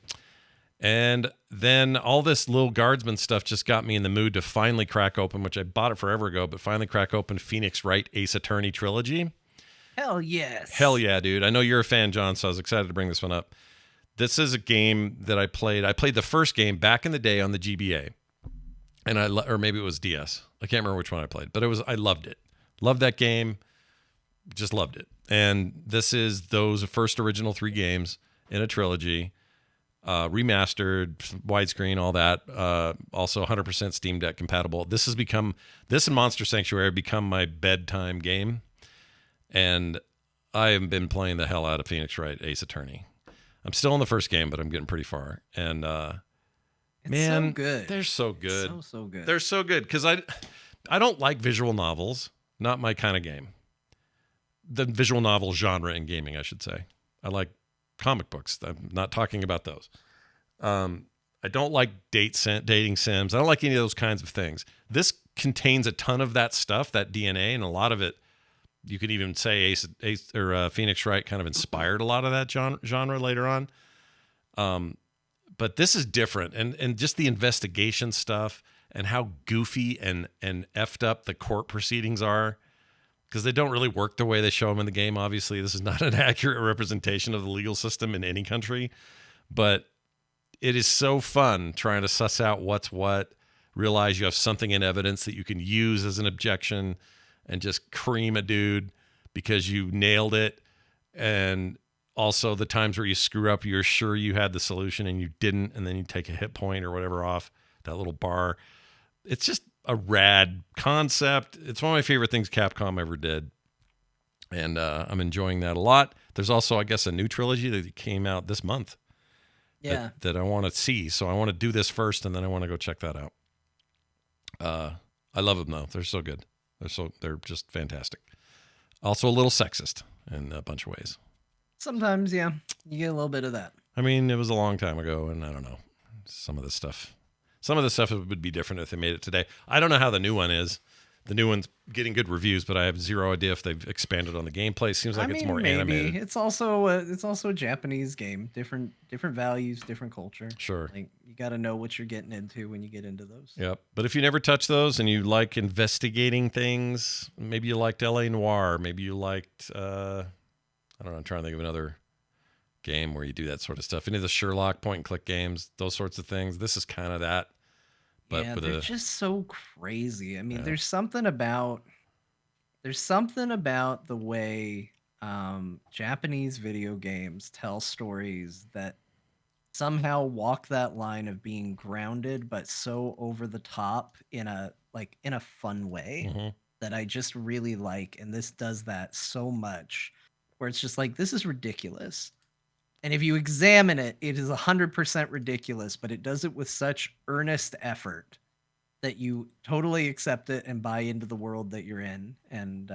And then all this little guardsman stuff just got me in the mood to finally crack open, which I bought it forever ago, but finally crack open Phoenix Wright Ace Attorney trilogy. Hell yes. Hell yeah, dude. I know you're a fan, John, so I was excited to bring this one up. This is a game that I played. I played the first game back in the day on the GBA, and or maybe it was DS. I can't remember which one I played, but I loved it. Loved that game. Just loved it. And this is those first original 3 games in a trilogy. Remastered, widescreen, all that. Also 100% Steam Deck compatible. This and Monster Sanctuary have become my bedtime game, and I have been playing the hell out of Phoenix Wright Ace Attorney. I'm still in the first game, but I'm getting pretty far. And man, so good. They're so good. So good. They're so good because I don't like visual novels. Not my kind of game. The visual novel genre in gaming, I should say. I like comic books. I'm not talking about those. I don't like dating sims. I don't like any of those kinds of things. This contains a ton of that stuff, that DNA, and a lot of it, you could even say Ace or Phoenix Wright kind of inspired a lot of that genre later on. But this is different, and just the investigation stuff and how goofy and effed up the court proceedings are, because they don't really work the way they show them in the game. Obviously, this is not an accurate representation of the legal system in any country, but it is so fun trying to suss out what's what, realize you have something in evidence that you can use as an objection, and just cream a dude because you nailed it. And also the times where you screw up, you're sure you had the solution and you didn't, and then you take a hit point or whatever off that little bar. It's just a rad concept. It's one of my favorite things Capcom ever did, and I'm enjoying that a lot. There's also, I guess, a new trilogy that came out this month. Yeah, that I want to see. So I want to do this first, and then I want to go check that out. I love them though. They're so good. They're just fantastic. Also a little sexist in a bunch of ways. Sometimes, yeah, you get a little bit of that. I mean, it was a long time ago, and I don't know. some of the stuff would be different if they made it today. I don't know how the new one is. The new one's getting good reviews, but I have zero idea if they've expanded on the gameplay. Seems like it's more animated. It's also a Japanese game. Different values, different culture. Sure. Like you got to know what you're getting into when you get into those. Yep. But if you never touch those and you like investigating things, maybe you liked LA Noire, maybe you liked I don't know, I'm trying to think of another game where you do that sort of stuff. Any of the Sherlock point and click games, those sorts of things. This is kind of that. But yeah, they're just so crazy. I mean, there's something about the way Japanese video games tell stories that somehow walk that line of being grounded but so over the top in a fun way that I just really like. And this does that so much, where it's just like, this is ridiculous. And if you examine it, it is 100% ridiculous, but it does it with such earnest effort that you totally accept it and buy into the world that you're in. And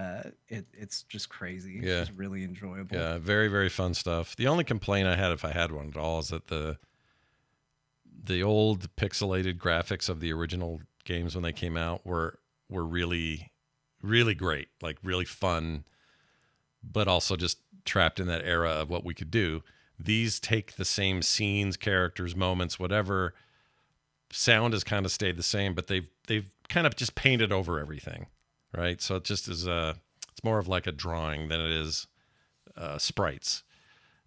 it's just crazy. Yeah. It's just really enjoyable. Yeah, very, very fun stuff. The only complaint I had, if I had one at all, is that the old pixelated graphics of the original games when they came out were really, really great, like really fun, but also just trapped in that era of what we could do. These take the same scenes, characters, moments, whatever. Sound has kind of stayed the same, but they've kind of just painted over everything, right? So it just is it's more of like a drawing than it is sprites.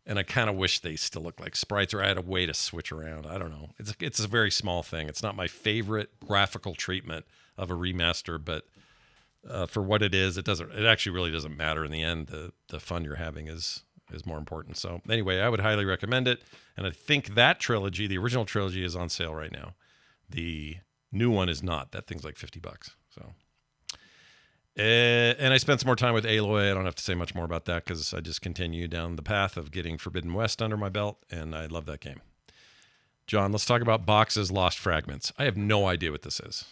And I kind of wish they still look like sprites, or I had a way to switch around. I don't know. It's a very small thing. It's not my favorite graphical treatment of a remaster, but for what it is, it actually really doesn't matter in the end. The fun you're having is more important. So anyway, I would highly recommend it. And I think that trilogy, the original trilogy, is on sale right now. The new one is not. That thing's like $50. So, and I spent some more time with Aloy. I don't have to say much more about that because I just continue down the path of getting Forbidden West under my belt, and I love that game. John, let's talk about Boxes Lost Fragments. I have no idea what this is.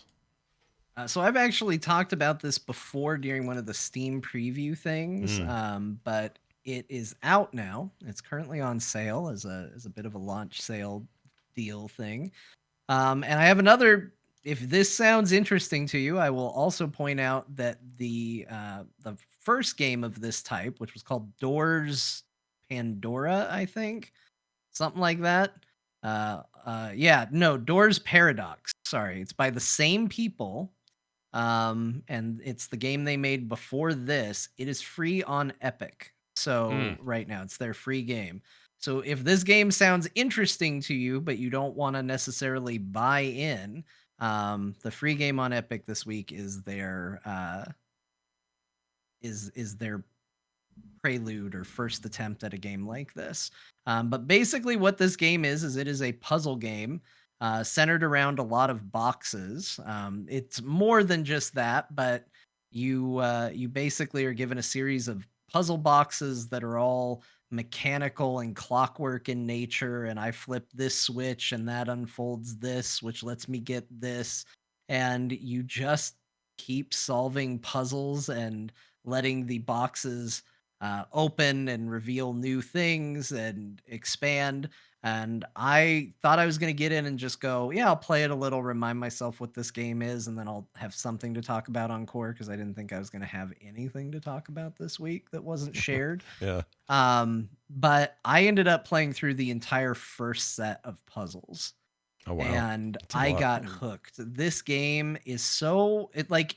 So I've actually talked about this before during one of the Steam preview things, but it is out now. It's currently on sale as a bit of a launch sale deal thing. And I have another. If this sounds interesting to you, I will also point out that the first game of this type, which was called Doors Pandora, I think, something like that. Doors Paradox. Sorry, it's by the same people. And it's the game they made before this. It is free on Epic. So right now it's their free game. So if this game sounds interesting to you, but you don't want to necessarily buy in, the free game on Epic this week is their prelude or first attempt at a game like this. But basically what this game is it is a puzzle game centered around a lot of boxes. It's more than just that, but you basically are given a series of puzzle boxes that are all mechanical and clockwork in nature, and I flip this switch and that unfolds this, which lets me get this, and you just keep solving puzzles and letting the boxes open and reveal new things and expand. And I thought I was going to get in and just go, yeah, I'll play it a little, remind myself what this game is, and then I'll have something to talk about on Core, because I didn't think I was going to have anything to talk about this week that wasn't shared. Yeah. But I ended up playing through the entire first set of puzzles. Oh, wow. And I got hooked. This game is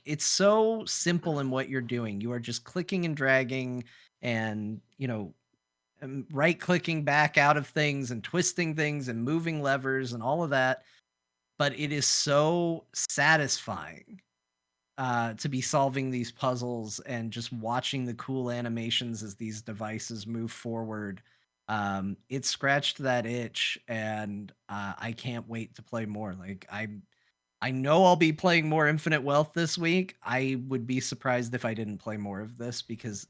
it's so simple in what you're doing. You are just clicking and dragging and, right clicking back out of things and twisting things and moving levers and all of that. But it is so satisfying to be solving these puzzles and just watching the cool animations as these devices move forward. It scratched that itch, and I can't wait to play more. Like I know I'll be playing more Infinite Wealth this week. I would be surprised if I didn't play more of this, because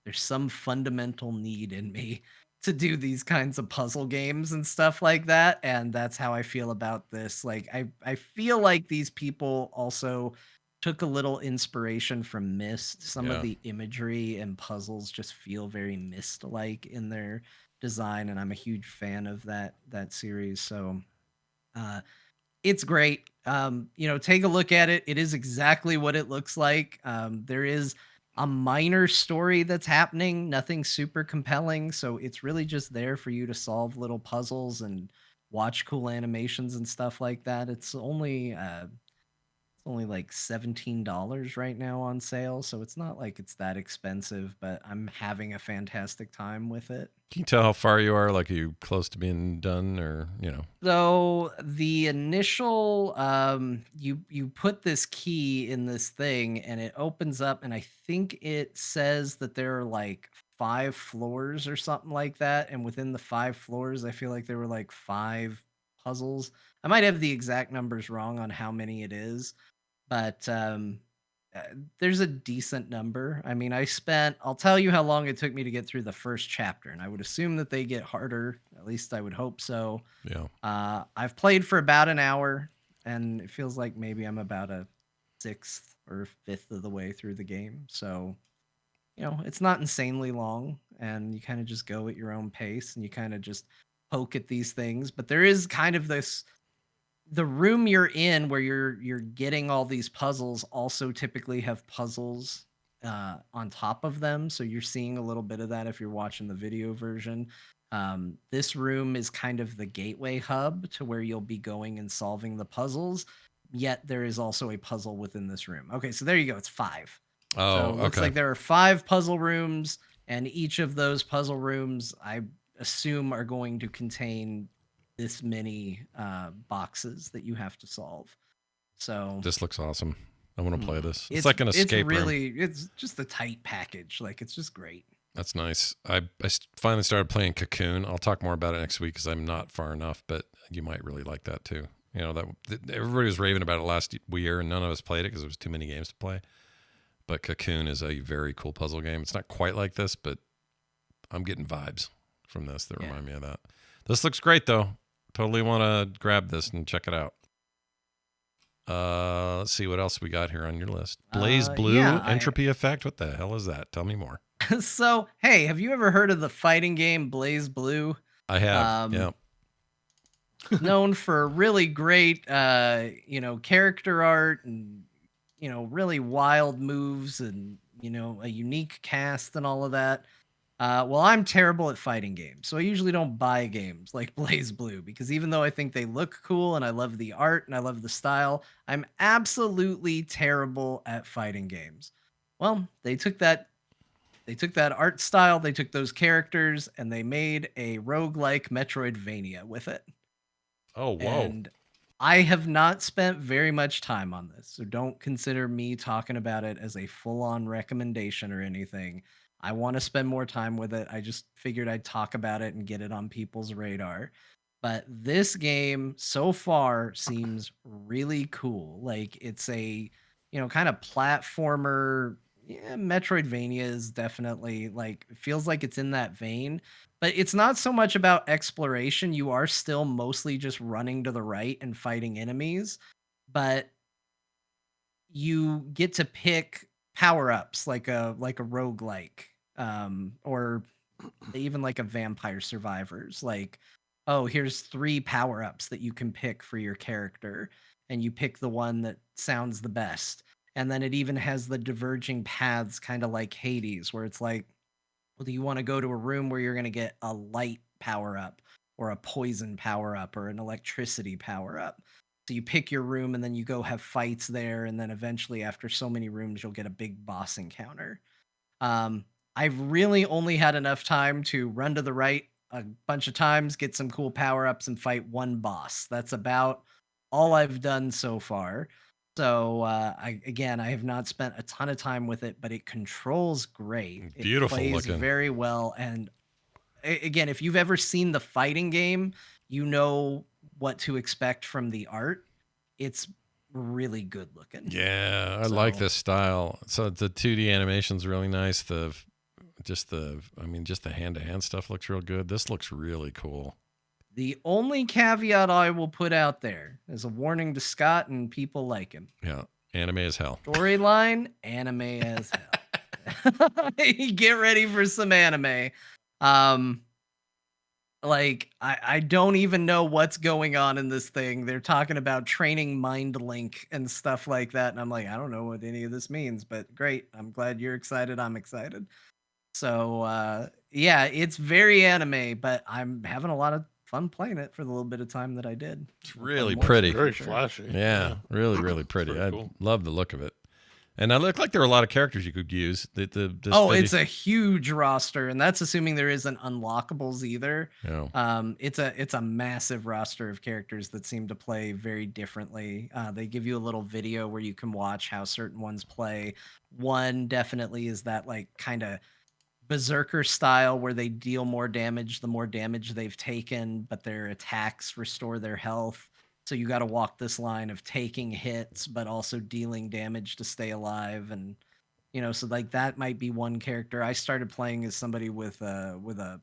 there's some fundamental need in me to do these kinds of puzzle games and stuff like that. And that's how I feel about this. Like, I feel like these people also took a little inspiration from Myst. Some of the imagery and puzzles just feel very Myst-like in their design. And I'm a huge fan of that series. So It's great. Take a look at it. It is exactly what it looks like. There is a minor story that's happening, nothing super compelling. So it's really just there for you to solve little puzzles and watch cool animations and stuff like that. It's only like $17 right now on sale, so it's not like it's that expensive, but I'm having a fantastic time with it. Can you tell how far you are? Like, are you close to being done, or So the initial you put this key in this thing and it opens up, and I think it says that there are like 5 floors or something like that, and within the 5 floors I feel like there were like 5 puzzles. I might have the exact numbers wrong on how many it is, but uh, there's a decent number. I mean, I'll tell you how long it took me to get through the first chapter, and I would assume that they get harder. At least I would hope so. Yeah. I've played for about an hour, and it feels like maybe I'm about a 6th or 5th of the way through the game. So, it's not insanely long, and you kind of just go at your own pace, and you kind of just poke at these things. But there is kind of the room you're in where you're getting all these puzzles also typically have puzzles on top of them, so you're seeing a little bit of that if you're watching the video version. This room is kind of the gateway hub to where you'll be going and solving the puzzles, yet there is also a puzzle within this room. Okay, so there you go. It's 5. Oh, so it looks okay. like there are 5 puzzle rooms, and each of those puzzle rooms I assume are going to contain this many boxes that you have to solve. So This looks awesome. I want to play this. It's like an escape room. It's just a tight package. Like, it's just great. That's nice. I finally started playing Cocoon. I'll talk more about it next week because I'm not far enough, but you might really like that too. That everybody was raving about it last year, and none of us played it because there was too many games to play. But Cocoon is a very cool puzzle game. It's not quite like this, but I'm getting vibes from this that remind me of that. This looks great though. Totally want to grab this and check it out. Let's see what else we got here on your list. Blaze Blue, Entropy Effect. What the hell is that? Tell me more. So, hey, have you ever heard of the fighting game Blaze Blue? I have. Yeah. Known for really great, character art and, really wild moves and, a unique cast and all of that. Well, I'm terrible at fighting games, so I usually don't buy games like Blaze Blue because even though I think they look cool and I love the art and I love the style, I'm absolutely terrible at fighting games. Well, they took that art style, they took those characters, and they made a roguelike Metroidvania with it. Oh, whoa. And I have not spent very much time on this, so don't consider me talking about it as a full-on recommendation or anything. I want to spend more time with it. I just figured I'd talk about it and get it on people's radar. But this game so far seems really cool. Like, it's a, kind of platformer. Yeah, Metroidvania is definitely like, it feels like it's in that vein, but it's not so much about exploration. You are still mostly just running to the right and fighting enemies, but you get to pick power-ups like a roguelike, or even like a Vampire Survivors. Like, oh, here's 3 power-ups that you can pick for your character, and you pick the one that sounds the best. And then it even has the diverging paths, kind of like Hades, where it's like, well, do you want to go to a room where you're going to get a light power-up or a poison power-up or an electricity power-up? So you pick your room and then you go have fights there, and then eventually after so many rooms you'll get a big boss encounter. I've really only had enough time to run to the right a bunch of times, get some cool power-ups, and fight one boss. That's about all I've done so far. So I have not spent a ton of time with it, but it controls great. Beautiful it plays looking. Very well. And again, if you've ever seen the fighting game, you know what to expect from the art. It's really good looking. Yeah, I like this style. So the 2D animation's really nice. Just the hand-to-hand stuff looks real good. This looks really cool. The only caveat I will put out there is a warning to Scott and people like him. Yeah, anime as hell. Storyline, anime as hell. Get ready for some anime. Like, I don't even know what's going on in this thing. They're talking about training mind link and stuff like that. And I'm like, I don't know what any of this means, but great. I'm glad you're excited. I'm excited. So, yeah, it's very anime, but I'm having a lot of fun playing it for the little bit of time that I did. It's really pretty. Very flashy. Yeah, really, really pretty. I cool. love the look of it. And I look like there are a lot of characters you could use. It's a huge roster, and that's assuming there isn't unlockables either. Yeah. It's a massive roster of characters that seem to play very differently. They give you a little video where you can watch how certain ones play. One definitely is that like kind of berserker style where they deal more damage the more damage they've taken, but their attacks restore their health. So you got to walk this line of taking hits, but also dealing damage to stay alive. And, so like that might be one character. I started playing as somebody with a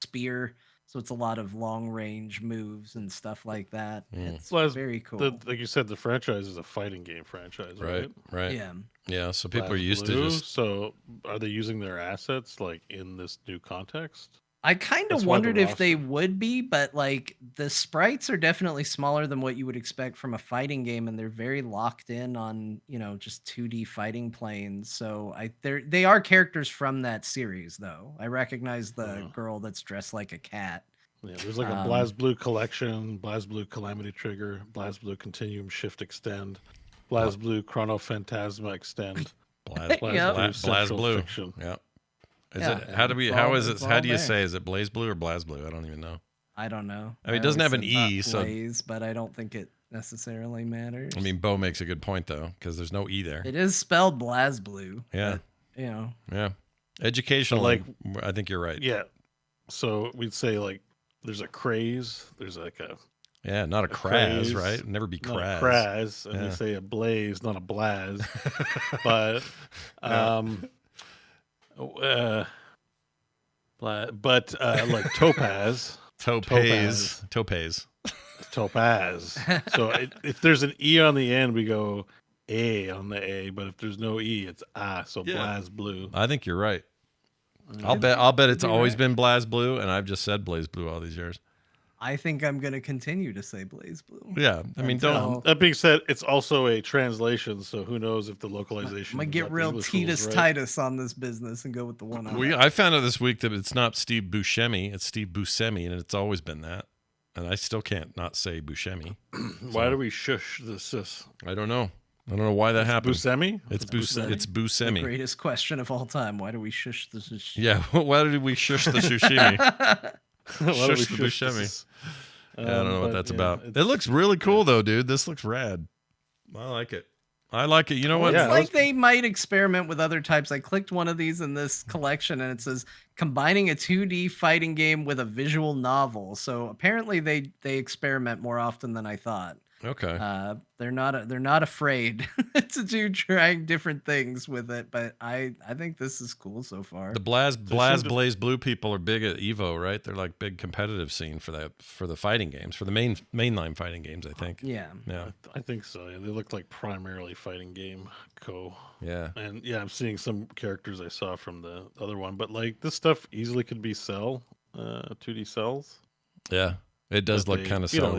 spear. So it's a lot of long range moves and stuff like that. It's very cool. Like you said, the franchise is a fighting game franchise, right? Right. Yeah. Yeah. So people are used Blue, to just. So are they using their assets like in this new context? I kind of wondered if they would be, but like the sprites are definitely smaller than what you would expect from a fighting game, and they're very locked in on just 2D fighting planes. So they are characters from that series, though. I recognize the girl that's dressed like a cat. Yeah, there's like a BlazBlue collection, BlazBlue Calamity Trigger, BlazBlue Continuum Shift Extend, BlazBlue Chrono Phantasma Extend, BlazBlue. Fiction. Yeah. How do you say, is it BlazBlue or BlazBlue? I don't even know. I don't know. I mean, it doesn't have an E, so Blaze, but I don't think it necessarily matters. I mean, Bo makes a good point though, because there's no E there. It is spelled BlazBlue. Yeah. But, Yeah. Educational, like, I think you're right. Yeah. So we'd say like there's a craze, there's like a not a Kraz, right? It'd never be Kraz. Not a Kraz, and they say a blaze, not a blaz. But like topaz. So if there's an E on the end, we go A on the A, but if there's no E, it's A. So BlazBlue. I think you're right. I'll bet it's always been BlazBlue, and I've just said BlazBlue all these years. I think I'm going to continue to say BlazBlue. Yeah, I mean, don't. That being said, it's also a translation, so who knows if the localization. I'm gonna get real Titus Titus on this business and go with the one. I found out this week that it's not Steve Buscemi, it's Steve Buscemi, and it's always been that. And I still can't not say Buscemi. Why do we shush this? I don't know. I don't know why that happened. Buscemi? It's Buscemi. The greatest question of all time. Why do we shush the sushi? Yeah, why did we shush the sushimi? Shush the Buscemi. I don't know what that's about. It looks really cool though, dude. This looks rad. I like it. You know what? It's like they might experiment with other types. I clicked one of these in this collection and it says combining a 2D fighting game with a visual novel. So apparently they experiment more often than I thought. Okay. They're not afraid to trying different things with it, but I think this is cool so far. The BlazBlue people are big at Evo, right? They're like big competitive scene for the fighting games, for the mainline fighting games, I think. Yeah. I think so. Yeah, they look like primarily fighting game Yeah. And I'm seeing some characters I saw from the other one, but like this stuff easily could be 2D cells. Yeah. It does look kind of cell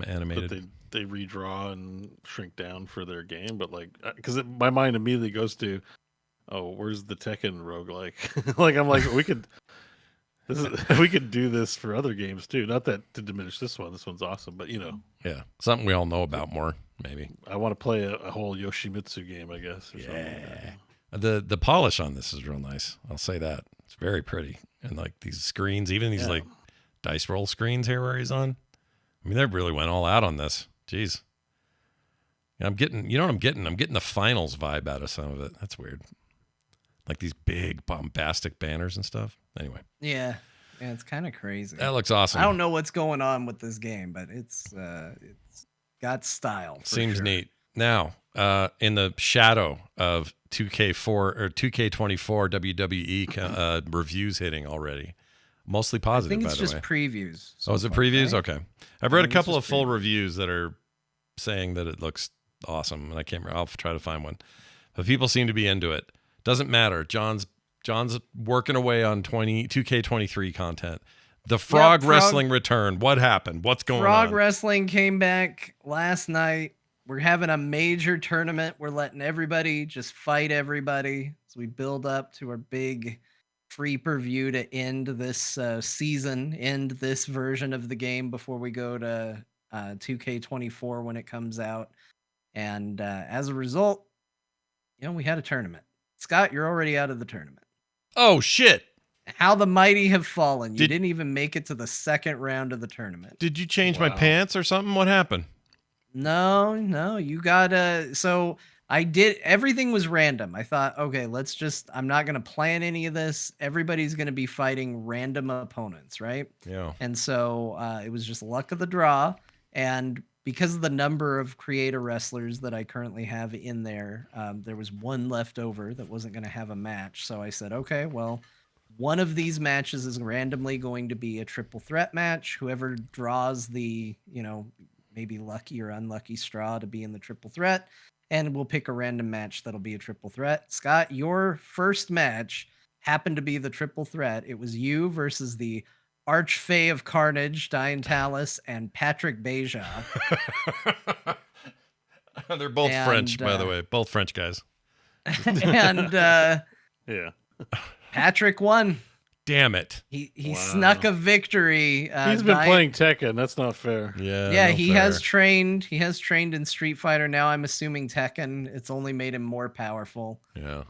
animated. But they redraw and shrink down for their game, but like, because my mind immediately goes to, where's the Tekken roguelike? Like I'm like, we could do this for other games too. Not that to diminish this one. This one's awesome, but yeah, something we all know about more maybe. I want to play a whole Yoshimitsu game, I guess. The polish on this is real nice. I'll say that it's very pretty, and like these screens, even these like dice roll screens here where he's on. I mean, they really went all out on this. Jeez. Yeah, I'm getting the finals vibe out of some of it. That's weird. Like these big bombastic banners and stuff. Anyway. Yeah, it's kind of crazy. That looks awesome. I don't know what's going on with this game, but it's got style. Seems neat. Now, in the shadow of 2K4 or 2K24 WWE reviews hitting already. Mostly positive, by the way. I think it's just previews. So is it previews? Right? Okay. I've read a couple of full reviews that are saying that it looks awesome, and I'll try to find one. But people seem to be into it. Doesn't matter. John's working away on 2K23 content. The frog wrestling return. What happened? What's going on? Frog wrestling came back last night. We're having a major tournament. We're letting everybody just fight everybody as we build up to our big free per-view to end this season, end this version of the game before we go to 2K24 when it comes out. And as a result, we had a tournament. Scott, you're already out of the tournament. Oh, shit. How the mighty have fallen. You didn't even make it to the second round of the tournament. Did you change my pants or something? What happened? No, you gotta. So I did. Everything was random. I thought, okay, I'm not going to plan any of this. Everybody's going to be fighting random opponents, right? Yeah. And so it was just luck of the draw. And because of the number of creator wrestlers that I currently have in there, there was one left over that wasn't going to have a match. So I said, okay, well, one of these matches is randomly going to be a triple threat match. Whoever draws the, maybe lucky or unlucky straw to be in the triple threat, and we'll pick a random match that'll be a triple threat. Scott, your first match happened to be the triple threat. It was you versus the Archfey of Carnage, Diane Tallis, and Patrick Beja. They're both French, by the way. Both French guys. And yeah, Patrick won. Damn it. He snuck a victory. He's been playing Tekken. That's not fair. Yeah, he has trained. He has trained in Street Fighter. Now I'm assuming Tekken. It's only made him more powerful. Yeah.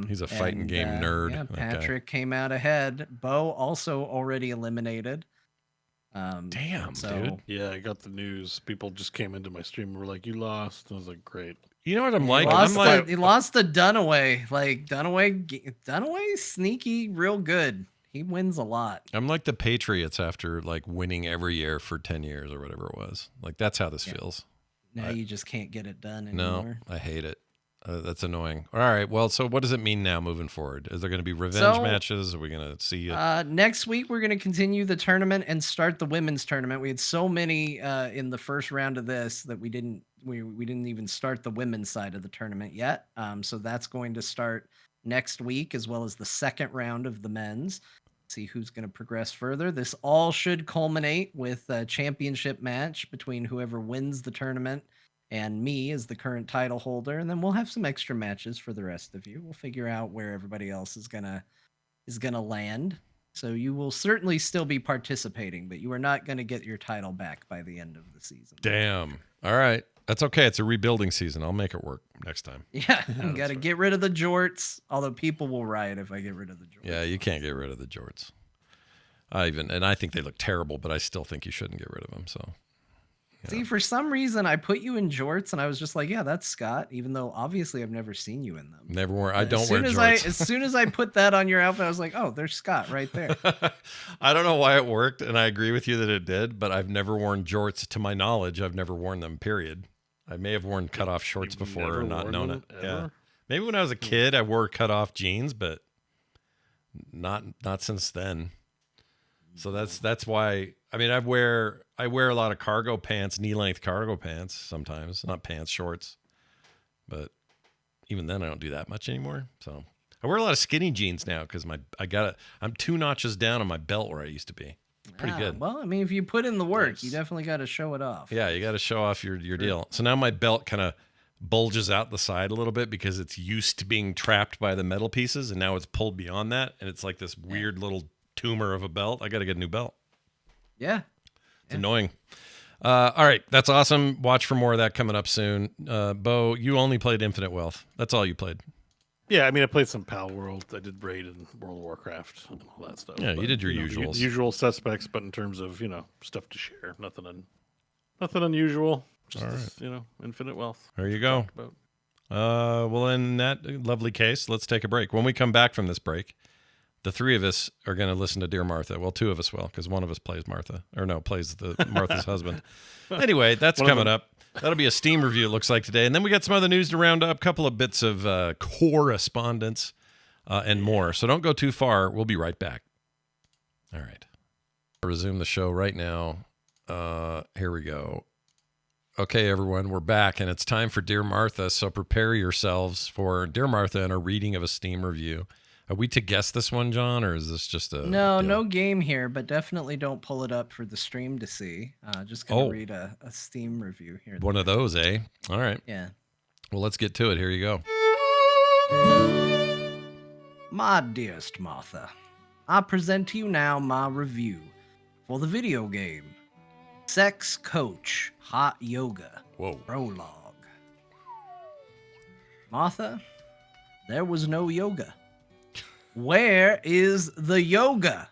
He's a fighting game nerd. Yeah, Patrick came out ahead. Bo also already eliminated. Damn, dude. Yeah, I got the news. People just came into my stream and were like, "You lost." I was like, "Great." You know what I'm like? He lost to Dunaway. Like Dunaway's sneaky, real good. He wins a lot. I'm like the Patriots after like winning every year for 10 years or whatever it was. Like that's how this feels. Now you just can't get it done anymore. No, I hate it. That's annoying. All right. Well, so what does it mean now moving forward? Is there going to be revenge matches? Are we going to see it? Next week, we're going to continue the tournament and start the women's tournament. We had so many in the first round of this that we didn't even start the women's side of the tournament yet. So that's going to start next week, as well as the second round of the men's. See who's going to progress further. This all should culminate with a championship match between whoever wins the tournament and me as the current title holder, and then we'll have some extra matches for the rest of you. We'll figure out where everybody else is gonna land. So you will certainly still be participating, but you are not going to get your title back by the end of the season. Damn. All right. That's okay. It's a rebuilding season. I'll make it work next time. Yeah, you got to get rid of the jorts, although people will riot if I get rid of the jorts. Yeah, you can't get rid of the jorts. I think they look terrible, but I still think you shouldn't get rid of them, so... Yeah. See, for some reason, I put you in jorts, and I was just like, "Yeah, that's Scott." Even though obviously I've never seen you in them. Never wear. I don't wear jorts. As soon as I put that on your outfit, I was like, "Oh, there's Scott right there." I don't know why it worked, and I agree with you that it did. But I've never worn jorts, to my knowledge. I've never worn them. Period. I may have worn cutoff shorts before and not known it. Ever? Yeah, maybe when I was a kid, I wore cutoff jeans, but not since then. So that's why. I mean, I wear a lot of cargo pants, knee-length cargo pants sometimes, not pants, shorts. But even then, I don't do that much anymore. So I wear a lot of skinny jeans now because I'm 2 notches down on my belt where I used to be. Pretty good. Well, I mean, if you put in the work, you definitely got to show it off. Yeah, you got to show off your deal. So now my belt kind of bulges out the side a little bit because it's used to being trapped by the metal pieces, and now it's pulled beyond that, and it's like this weird little tumor of a belt. I got to get a new belt. Yeah. It's annoying. All right. That's awesome. Watch for more of that coming up soon. Bo, you only played Infinite Wealth. That's all you played. Yeah, I mean, I played some Pal World. I did Raid and World of Warcraft and all that stuff. Yeah, you did your usuals. Usual suspects, but in terms of, stuff to share, nothing unusual. Just, Infinite Wealth. There you go. Well, in that lovely case, let's take a break. When we come back from this break, the 3 of us are going to listen to Dear Martha. Well, 2 of us will, because one of us plays Martha. Or no, plays Martha's husband. Anyway, that's coming up. That'll be a Steam review, it looks like, today. And then we got some other news to round up, a couple of bits of correspondence and more. So don't go too far. We'll be right back. All right. I'll resume the show right now. Here we go. Okay, everyone, we're back, and it's time for Dear Martha. So prepare yourselves for Dear Martha and a reading of a Steam review. Are we to guess this one, John, or is this just a no game here? But definitely don't pull it up for the stream to see. Just gonna read a Steam review here. One of those, eh? All right. Yeah. Well, let's get to it. Here you go. My dearest Martha, I present to you now my review for the video game Sex Coach Hot Yoga Prologue. Martha, there was no yoga. Where is the yoga?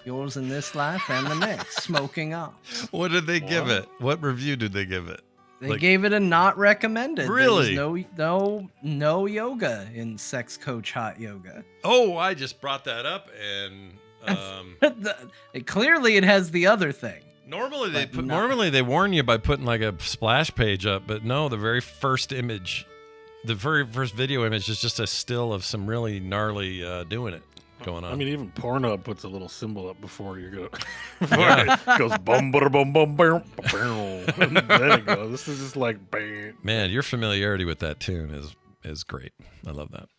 Yours in this life and the next, smoking off. What did they give it? What review did they give it? They gave it a not recommended. Really? No yoga in Sex Coach Hot Yoga. Oh, I just brought that up, and clearly it has the other thing. Normally they warn you by putting like a splash page up, but no, the very first image, the very first video image is just a still of some really gnarly doing it going on. I mean, even Pornhub puts a little symbol up before you go. It goes bum bum bum bum bum. Then it goes. This is just like bam. Man, your familiarity with that tune is great. I love that.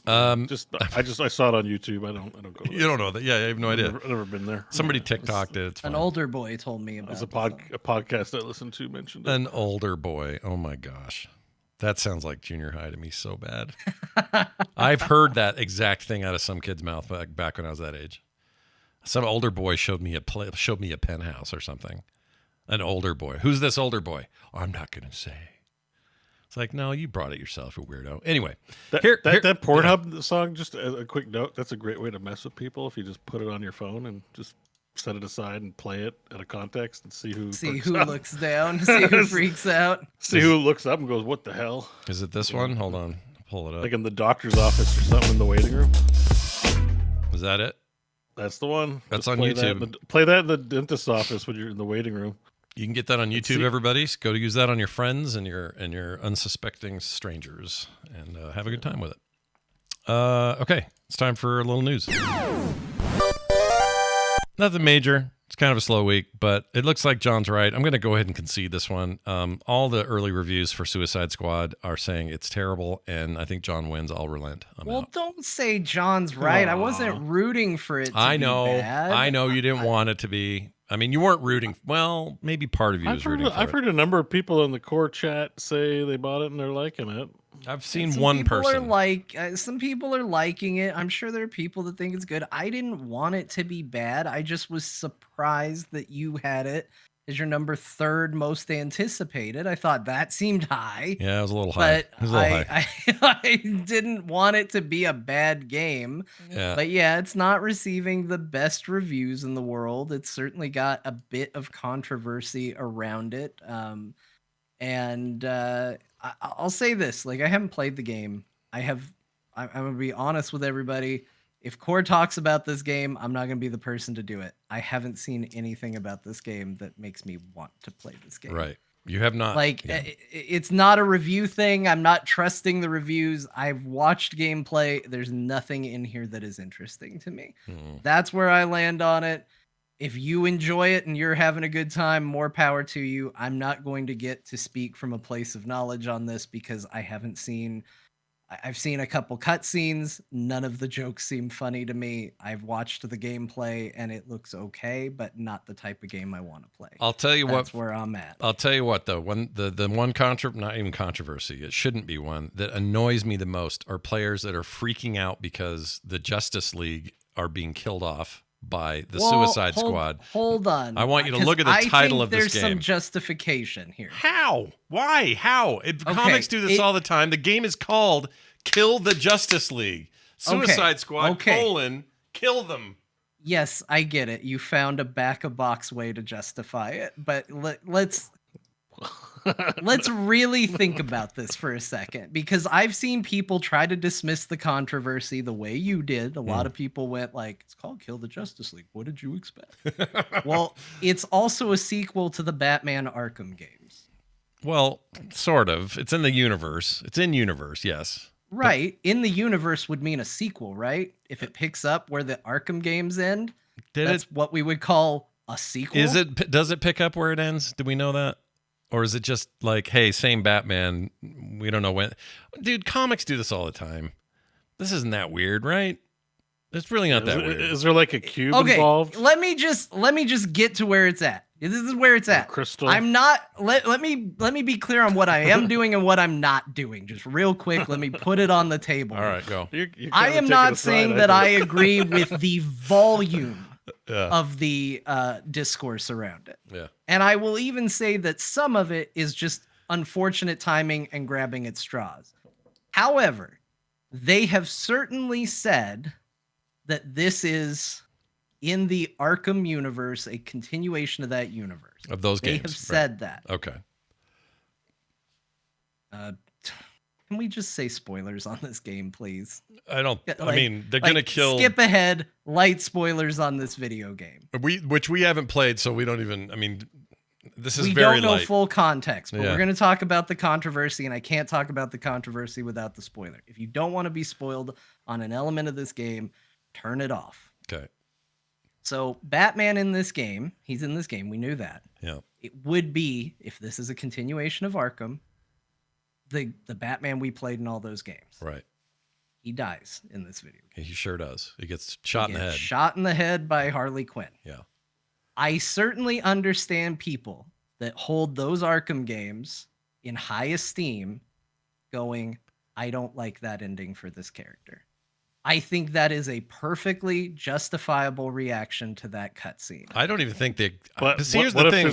I saw it on YouTube. I don't go. You don't know that? Yeah, I have no idea. I've never been there. Somebody TikToked it. It's fine. An older boy told me about it. A podcast I listened to mentioned it. An older boy. Oh my gosh. That sounds like junior high to me so bad. I've heard that exact thing out of some kid's mouth back when I was that age. Some older boy showed me a penthouse or something. An older boy. Who's this older boy? Oh, I'm not going to say. It's like, no, you brought it yourself, you weirdo. Anyway, that Pornhub song, just a quick note, that's a great way to mess with people if you just put it on your phone and just set it aside and play it out of context and see who looks down, see who freaks out. See who looks up and goes, what the hell? Is it this one? Hold on. Pull it up. Like in the doctor's office or something in the waiting room. Is that it? That's the one. That's on YouTube. Play that in the dentist's office when you're in the waiting room. You can get that on YouTube, everybody. Go to use that on your friends and your unsuspecting strangers, and have a good time with it. Okay, it's time for a little news. Nothing major. It's kind of a slow week, but it looks like John's right. I'm going to go ahead and concede this one. All the early reviews for Suicide Squad are saying it's terrible, and I think John wins. I'll relent. Don't say John's right. I wasn't rooting for it to be bad. I know you didn't want it to be. I mean, you weren't rooting. Well, maybe part of you is rooting for it. I've heard a number of people in the core chat say they bought it and they're liking it. I've seen one person. Some people are liking it. I'm sure there are people that think it's good. I didn't want it to be bad. I just was surprised that you had it as your number 3rd most anticipated. I thought that seemed high. Yeah, it was a little high. But I didn't want it to be a bad game. Yeah. But yeah, it's not receiving the best reviews in the world. It's certainly got a bit of controversy around it. I'll say this, like, I haven't played the game. I'm going to be honest with everybody. If Core talks about this game, I'm not going to be the person to do it. I haven't seen anything about this game that makes me want to play this game. Right. You have not. It's not a review thing. I'm not trusting the reviews. I've watched gameplay. There's nothing in here that is interesting to me. That's where I land on it. If you enjoy it and you're having a good time, more power to you. I'm not going to get to speak from a place of knowledge on this because I haven't seen... I've seen a couple cutscenes. None of the jokes seem funny to me. I've watched the gameplay and it looks okay, but not the type of game I want to play. I'll tell you That's where I'm at. I'll tell you what, though. Not even controversy. It shouldn't be one that annoys me the most are players that are freaking out because the Justice League are being killed off by the Suicide Squad. Hold on. I want you to look at the title of this game. There's some justification here. How? Why? How? Comics do this all the time. The game is called Kill the Justice League. Suicide Squad, kill them. Yes, I get it. You found a back-a-box way to justify it, but let's really think about this for a second, because I've seen people try to dismiss the controversy the way you did. A lot of people went like, it's called Kill the Justice League. What did you expect? Well, it's also a sequel to the Batman Arkham games. Well, sort of. It's in the universe. It's in universe, yes. Right. In the universe would mean a sequel, right? If it picks up where the Arkham games end, that's what we would call a sequel. Does it pick up where it ends? Do we know that? Or is it just like, hey, same Batman, we don't know when. Dude, comics do this all the time. This isn't that weird, right? It's really not that weird. Is there like a cube involved? Let me just get to where it's at. This is where it's at. Crystal. I'm not. Let me be clear on what I am doing and what I'm not doing. Just real quick. Let me put it on the table. All right, go. I am not saying that I agree with the volume of the discourse around it. Yeah. And I will even say that some of it is just unfortunate timing and grabbing at straws. However, they have certainly said that this is in the Arkham universe, a continuation of that universe. Of those games. They have said that. Okay. Can we just say spoilers on this game, please? I mean, they're going to kill... Skip ahead, light spoilers on this video game. Which we haven't played, so we don't even... I mean, this is we very don't know light. full context, but we're going to talk about the controversy, and I can't talk about the controversy without the spoiler. If you don't want to be spoiled on an element of this game, turn it off. Okay. So Batman in this game, he's in this game. We knew that. Yeah. It would be, if this is a continuation of Arkham, the Batman we played in all those games. Right. He dies in this video game. He sure does. He gets shot in the head. Shot in the head by Harley Quinn. Yeah. I certainly understand people that hold those Arkham games in high esteem going, I don't like that ending for this character. I think that is a perfectly justifiable reaction to that cutscene. I don't even think they. But here's what the if thing.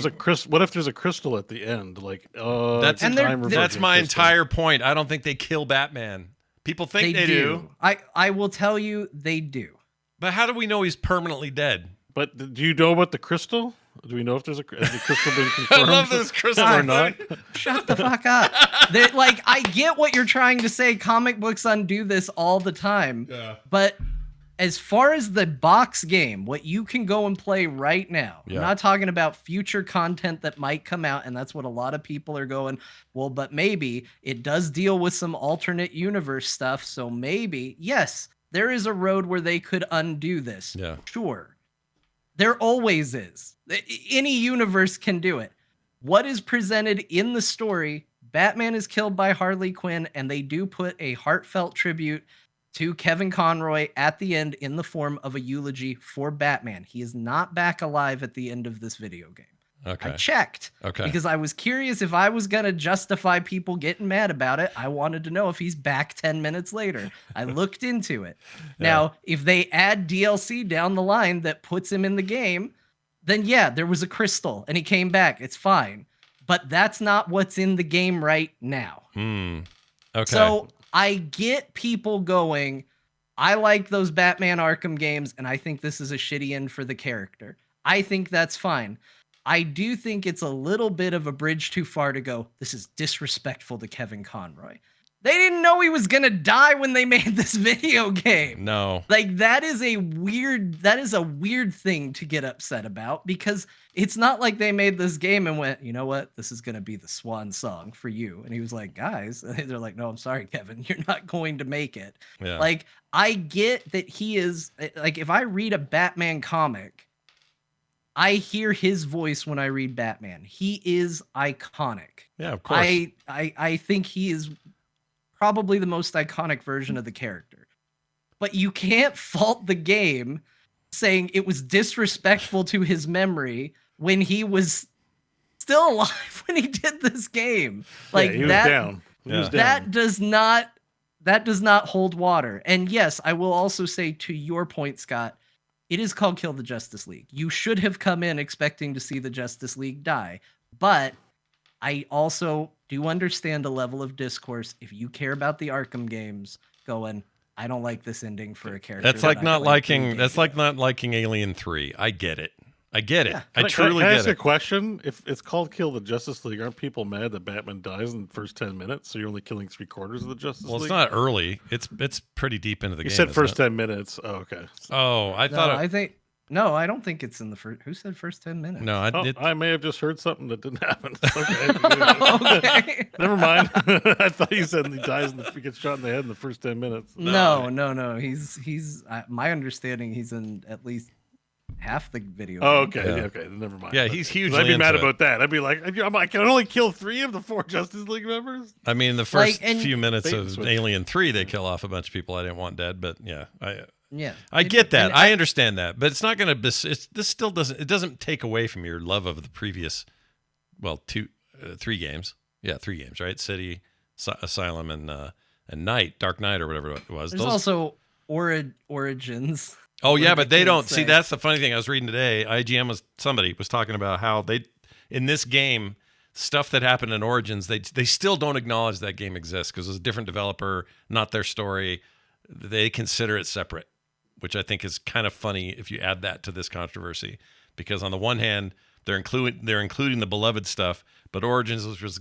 what if there's a crystal at the end? Like, that's my entire point. I don't think they kill Batman. People think they do. I will tell you, they do. But how do we know he's permanently dead? But do you know about the crystal? Do we know if has the crystal been confirmed? I love this crystal or not. Shut the fuck up. I get what you're trying to say. Comic books undo this all the time. Yeah. But as far as the box game, what you can go and play right now, I'm not talking about future content that might come out, and that's what a lot of people are going, well, but maybe it does deal with some alternate universe stuff, so maybe, yes, there is a road where they could undo this. Yeah. Sure. There always is. Any universe can do it. What is presented in the story, Batman is killed by Harley Quinn, and they do put a heartfelt tribute to Kevin Conroy at the end in the form of a eulogy for Batman. He is not back alive at the end of this video game. Okay. I checked. Okay. Because I was curious if I was going to justify people getting mad about it. I wanted to know if he's back 10 minutes later. I looked into it. Now, if they add DLC down the line that puts him in the game, then yeah, there was a crystal and he came back. It's fine. But that's not what's in the game right now. Okay. So I get people going, I like those Batman Arkham games, and I think this is a shitty end for the character. I think that's fine. I do think it's a little bit of a bridge too far to go, this is disrespectful to Kevin Conroy. They didn't know he was going to die when they made this video game. No. That is a weird thing to get upset about, because it's not like they made this game and went, you know what, this is going to be the swan song for you. And he was like, guys, and they're like, no, I'm sorry, Kevin, you're not going to make it. Yeah. I get that he is, if I read a Batman comic, I hear his voice when I read Batman. He is iconic. Yeah, of course. I think he is probably the most iconic version of the character. But you can't fault the game saying it was disrespectful to his memory when he was still alive when he did this game. He was down. That does not hold water. And yes, I will also say, to your point, Scott, it is called Kill the Justice League. You should have come in expecting to see the Justice League die. But I also do understand the level of discourse if you care about the Arkham games going, I don't like this ending for a character. That's like not liking Alien 3. I get it. Yeah. I truly get it. Can I get ask it. a question? If it's called Kill the Justice League, aren't people mad that Batman dies in the first 10 minutes? So you're only killing 3/4 of the Justice League? Well, it's not early. It's pretty deep into the game. You said first 10 minutes. Oh, okay. Oh, I thought. I don't think it's in the first. Who said first 10 minutes? No, I may have just heard something that didn't happen. Okay. Okay. Never mind. I thought you said he dies he gets shot in the head in the first 10 minutes. No. He's my understanding, he's in at least half the video. Oh, game. okay, Yeah. okay, never mind. Yeah, Okay. he's hugely I'd be mad into it. about that. I'd be like, I can only kill 3 of the 4 Justice League members. I mean, the first Like, and- few minutes Bait and of switch. Alien 3, they kill off a bunch of people I didn't want dead, but yeah, Yeah, I get that. and I understand that, but it's not going to. This still doesn't. It doesn't take away from your love of the previous, well, 3 games. Yeah, 3 games, right? City, Asylum, and Night, Dark Knight, or whatever it was. There's also Origins. Oh yeah, What but they they can't don't see. say. That's the funny thing. I was reading today. Somebody was talking about how they in this game stuff that happened in Origins. They still don't acknowledge that game exists because it's a different developer, not their story. They consider it separate, which I think is kind of funny if you add that to this controversy. Because on the one hand, they're including the beloved stuff, but Origins was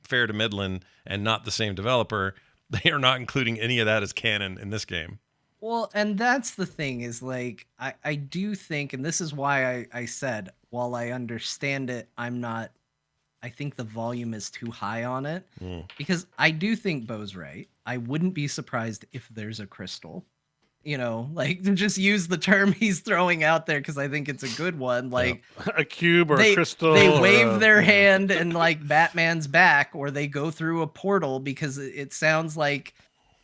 fair to Midland and not the same developer. They are not including any of that as canon in this game. Well, and that's the thing is like I do think, and this is why I said while I understand it, I think the volume is too high on it because I do think Bo's right. I wouldn't be surprised if there's a crystal, like to just use the term he's throwing out there because I think it's a good one. Like A cube or a crystal. they or wave their hand and like Batman's back, or they go through a portal because it sounds like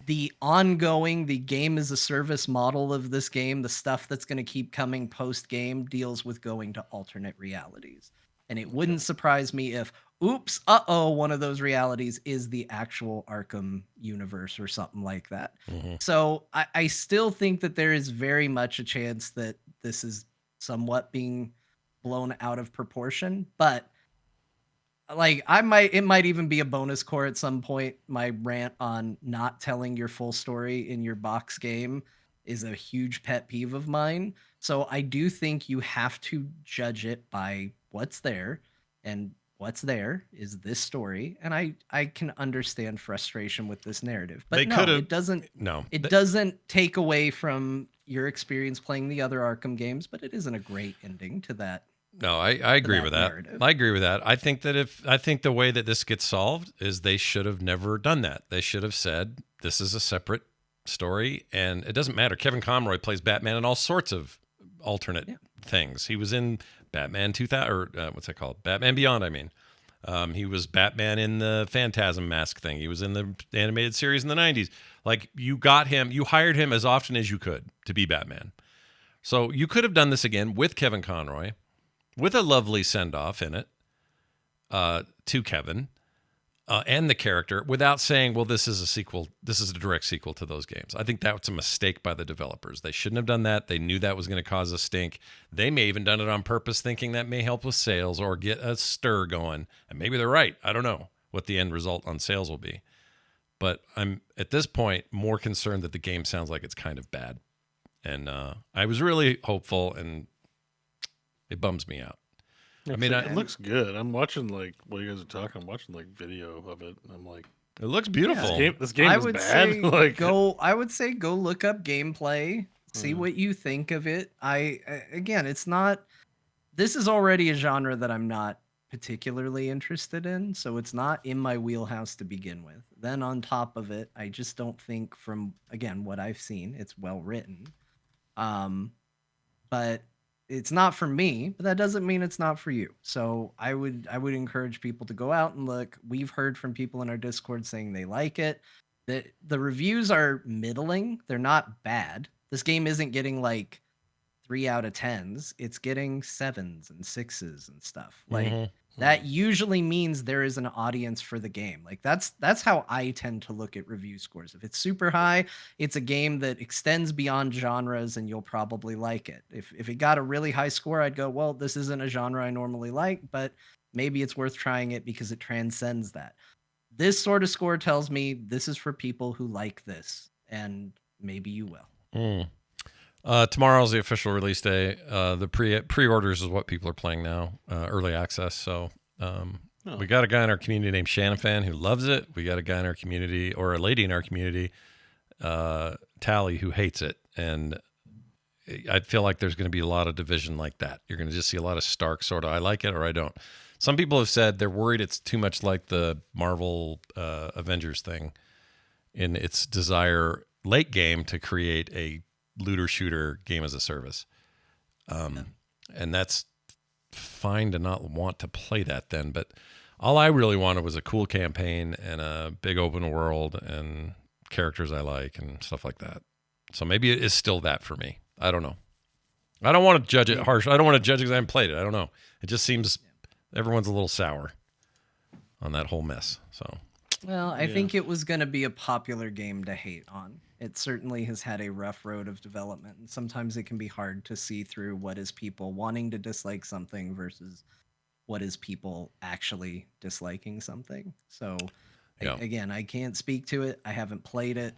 the game as a service model of this game, the stuff that's going to keep coming post game deals with going to alternate realities. And it wouldn't surprise me if, one of those realities is the actual Arkham universe or something like that. Mm-hmm. So I still think that there is very much a chance that this is somewhat being blown out of proportion, but like it might even be a bonus core at some point. My rant on not telling your full story in your box game is a huge pet peeve of mine. So I do think you have to judge it by what's there, and what's there is this story. And I can understand frustration with this narrative, but it doesn't take away from your experience playing the other Arkham games, but it isn't a great ending to that. No, I agree with that. narrative. I agree with that. I think the way that this gets solved is they should have never done that. They should have said this is a separate story, and it doesn't matter. Kevin Conroy plays Batman in all sorts of alternate things. He was in Batman 2000, or what's that called? Batman Beyond. I mean, he was Batman in the Phantasm Mask thing. He was in the animated series in the 90s. Like you hired him as often as you could to be Batman. So you could have done this again with Kevin Conroy, with a lovely send-off in it to Kevin and the character, without saying, well, this is a sequel. This is a direct sequel to those games. I think that's a mistake by the developers. They shouldn't have done that. They knew that was going to cause a stink. They may even done it on purpose, thinking that may help with sales or get a stir going. And maybe they're right. I don't know what the end result on sales will be. But I'm, at this point, more concerned that the game sounds like it's kind of bad. And I was really hopeful, and it bums me out. I mean, it looks good. I'm watching like while you guys are talking. I'm watching like video of it, and I'm like, it looks beautiful. This game I is would bad. say I would say go look up gameplay, see what you think of it. It's not. This is already a genre that I'm not particularly interested in, so it's not in my wheelhouse to begin with. Then on top of it, I just don't think from what I've seen, it's well written. But it's not for me, but that doesn't mean it's not for you. So I would encourage people to go out and look. We've heard from people in our Discord saying they like it. The reviews are middling. They're not bad. This game isn't getting like 3 out of 10s. It's getting 7s and 6s and stuff. Like that usually means there is an audience for the game. Like that's how I tend to look at review scores. If it's super high, it's a game that extends beyond genres and you'll probably like it. If it got a really high score, I'd go, well, this isn't a genre I normally like, but maybe it's worth trying it because it transcends that. This sort of score tells me this is for people who like this, and maybe you will. Tomorrow's the official release day. The pre-orders is what people are playing now, early access. So we got a guy in our community named Shanafan who loves it. We got a guy in our community, or a lady in our community, Tally, who hates it. And I feel like there's going to be a lot of division like that. You're going to just see a lot of stark sort of, I like it or I don't. Some people have said they're worried it's too much like the Marvel Avengers thing in its desire late game to create a looter shooter game as a service. And that's fine to not want to play that then. But all I really wanted was a cool campaign and a big open world and characters I like and stuff like that. So maybe it is still that for me. I don't know. I don't want to judge it harsh. I don't want to judge it because I haven't played it. I don't know. It just seems everyone's a little sour on that whole mess. So, well, I think it was going to be a popular game to hate on. It certainly has had a rough road of development, and sometimes it can be hard to see through what is people wanting to dislike something versus what is people actually disliking something. So, again, I can't speak to it. I haven't played it.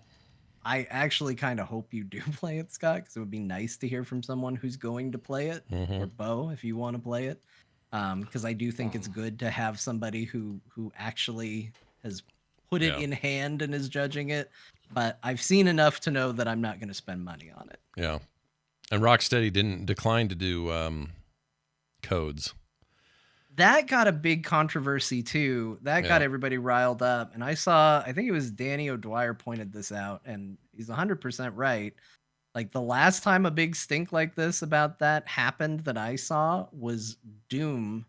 I actually kind of hope you do play it, Scott, because it would be nice to hear from someone who's going to play it, or Bo, if you want to play it. Because I do think it's good to have somebody who actually has put it in hand and is judging it. But I've seen enough to know that I'm not going to spend money on it. Yeah. And Rocksteady didn't decline to do codes. That got a big controversy too. That got everybody riled up. And I think it was Danny O'Dwyer pointed this out, and he's 100% right. Like the last time a big stink like this about that happened that I saw was Doom,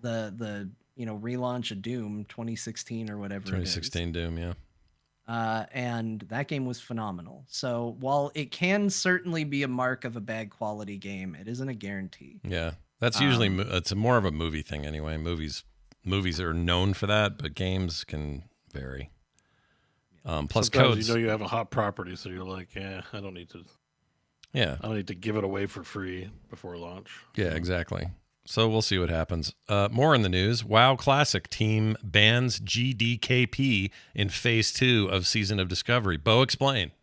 the relaunch of Doom 2016 or whatever. 2016 Doom, yeah. And that game was phenomenal. So while it can certainly be a mark of a bad quality game, it isn't a guarantee. Yeah. That's usually it's more of a movie thing anyway. Movies are known for that, but games can vary. Plus codes, you have a hot property, so you're like, I don't need to. Yeah, I don't need to give it away for free before launch. Yeah, exactly. So we'll see what happens. More in the news. WoW Classic team bans GDKP in Phase 2 of Season of Discovery. Bo, explain.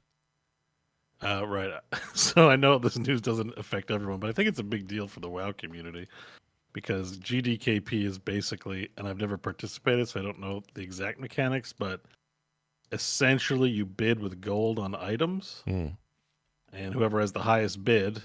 Right. So I know this news doesn't affect everyone, but I think it's a big deal for the WoW community because GDKP is basically, and I've never participated, so I don't know the exact mechanics, but essentially you bid with gold on items, and whoever has the highest bid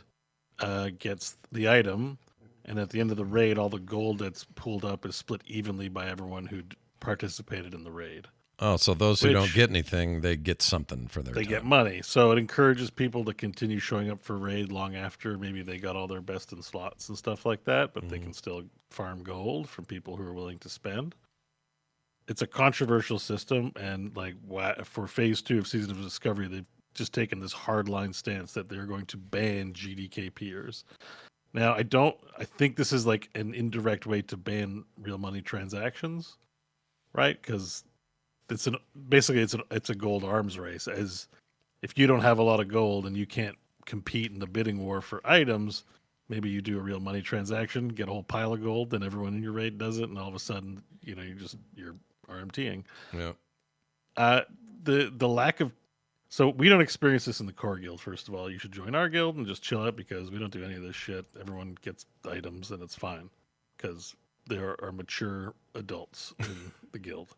gets the item, and at the end of the raid, all the gold that's pulled up is split evenly by everyone who participated in the raid. Oh, so those who don't get anything, they get something for their time. They get money. So it encourages people to continue showing up for raid long after maybe they got all their best in slots and stuff like that, but they can still farm gold from people who are willing to spend. It's a controversial system, and like for Phase 2 of Season of Discovery, they've just taken this hardline stance that they're going to ban GDKPers. Now, I think this is like an indirect way to ban real money transactions, right? Because it's a gold arms race. As if you don't have a lot of gold and you can't compete in the bidding war for items, maybe you do a real money transaction, get a whole pile of gold, then everyone in your raid does it, and all of a sudden, you're RMTing. Yeah. The lack of, so we don't experience this in the core guild. First of all, you should join our guild and just chill out because we don't do any of this shit. Everyone gets items and it's fine because there are mature adults in the guild.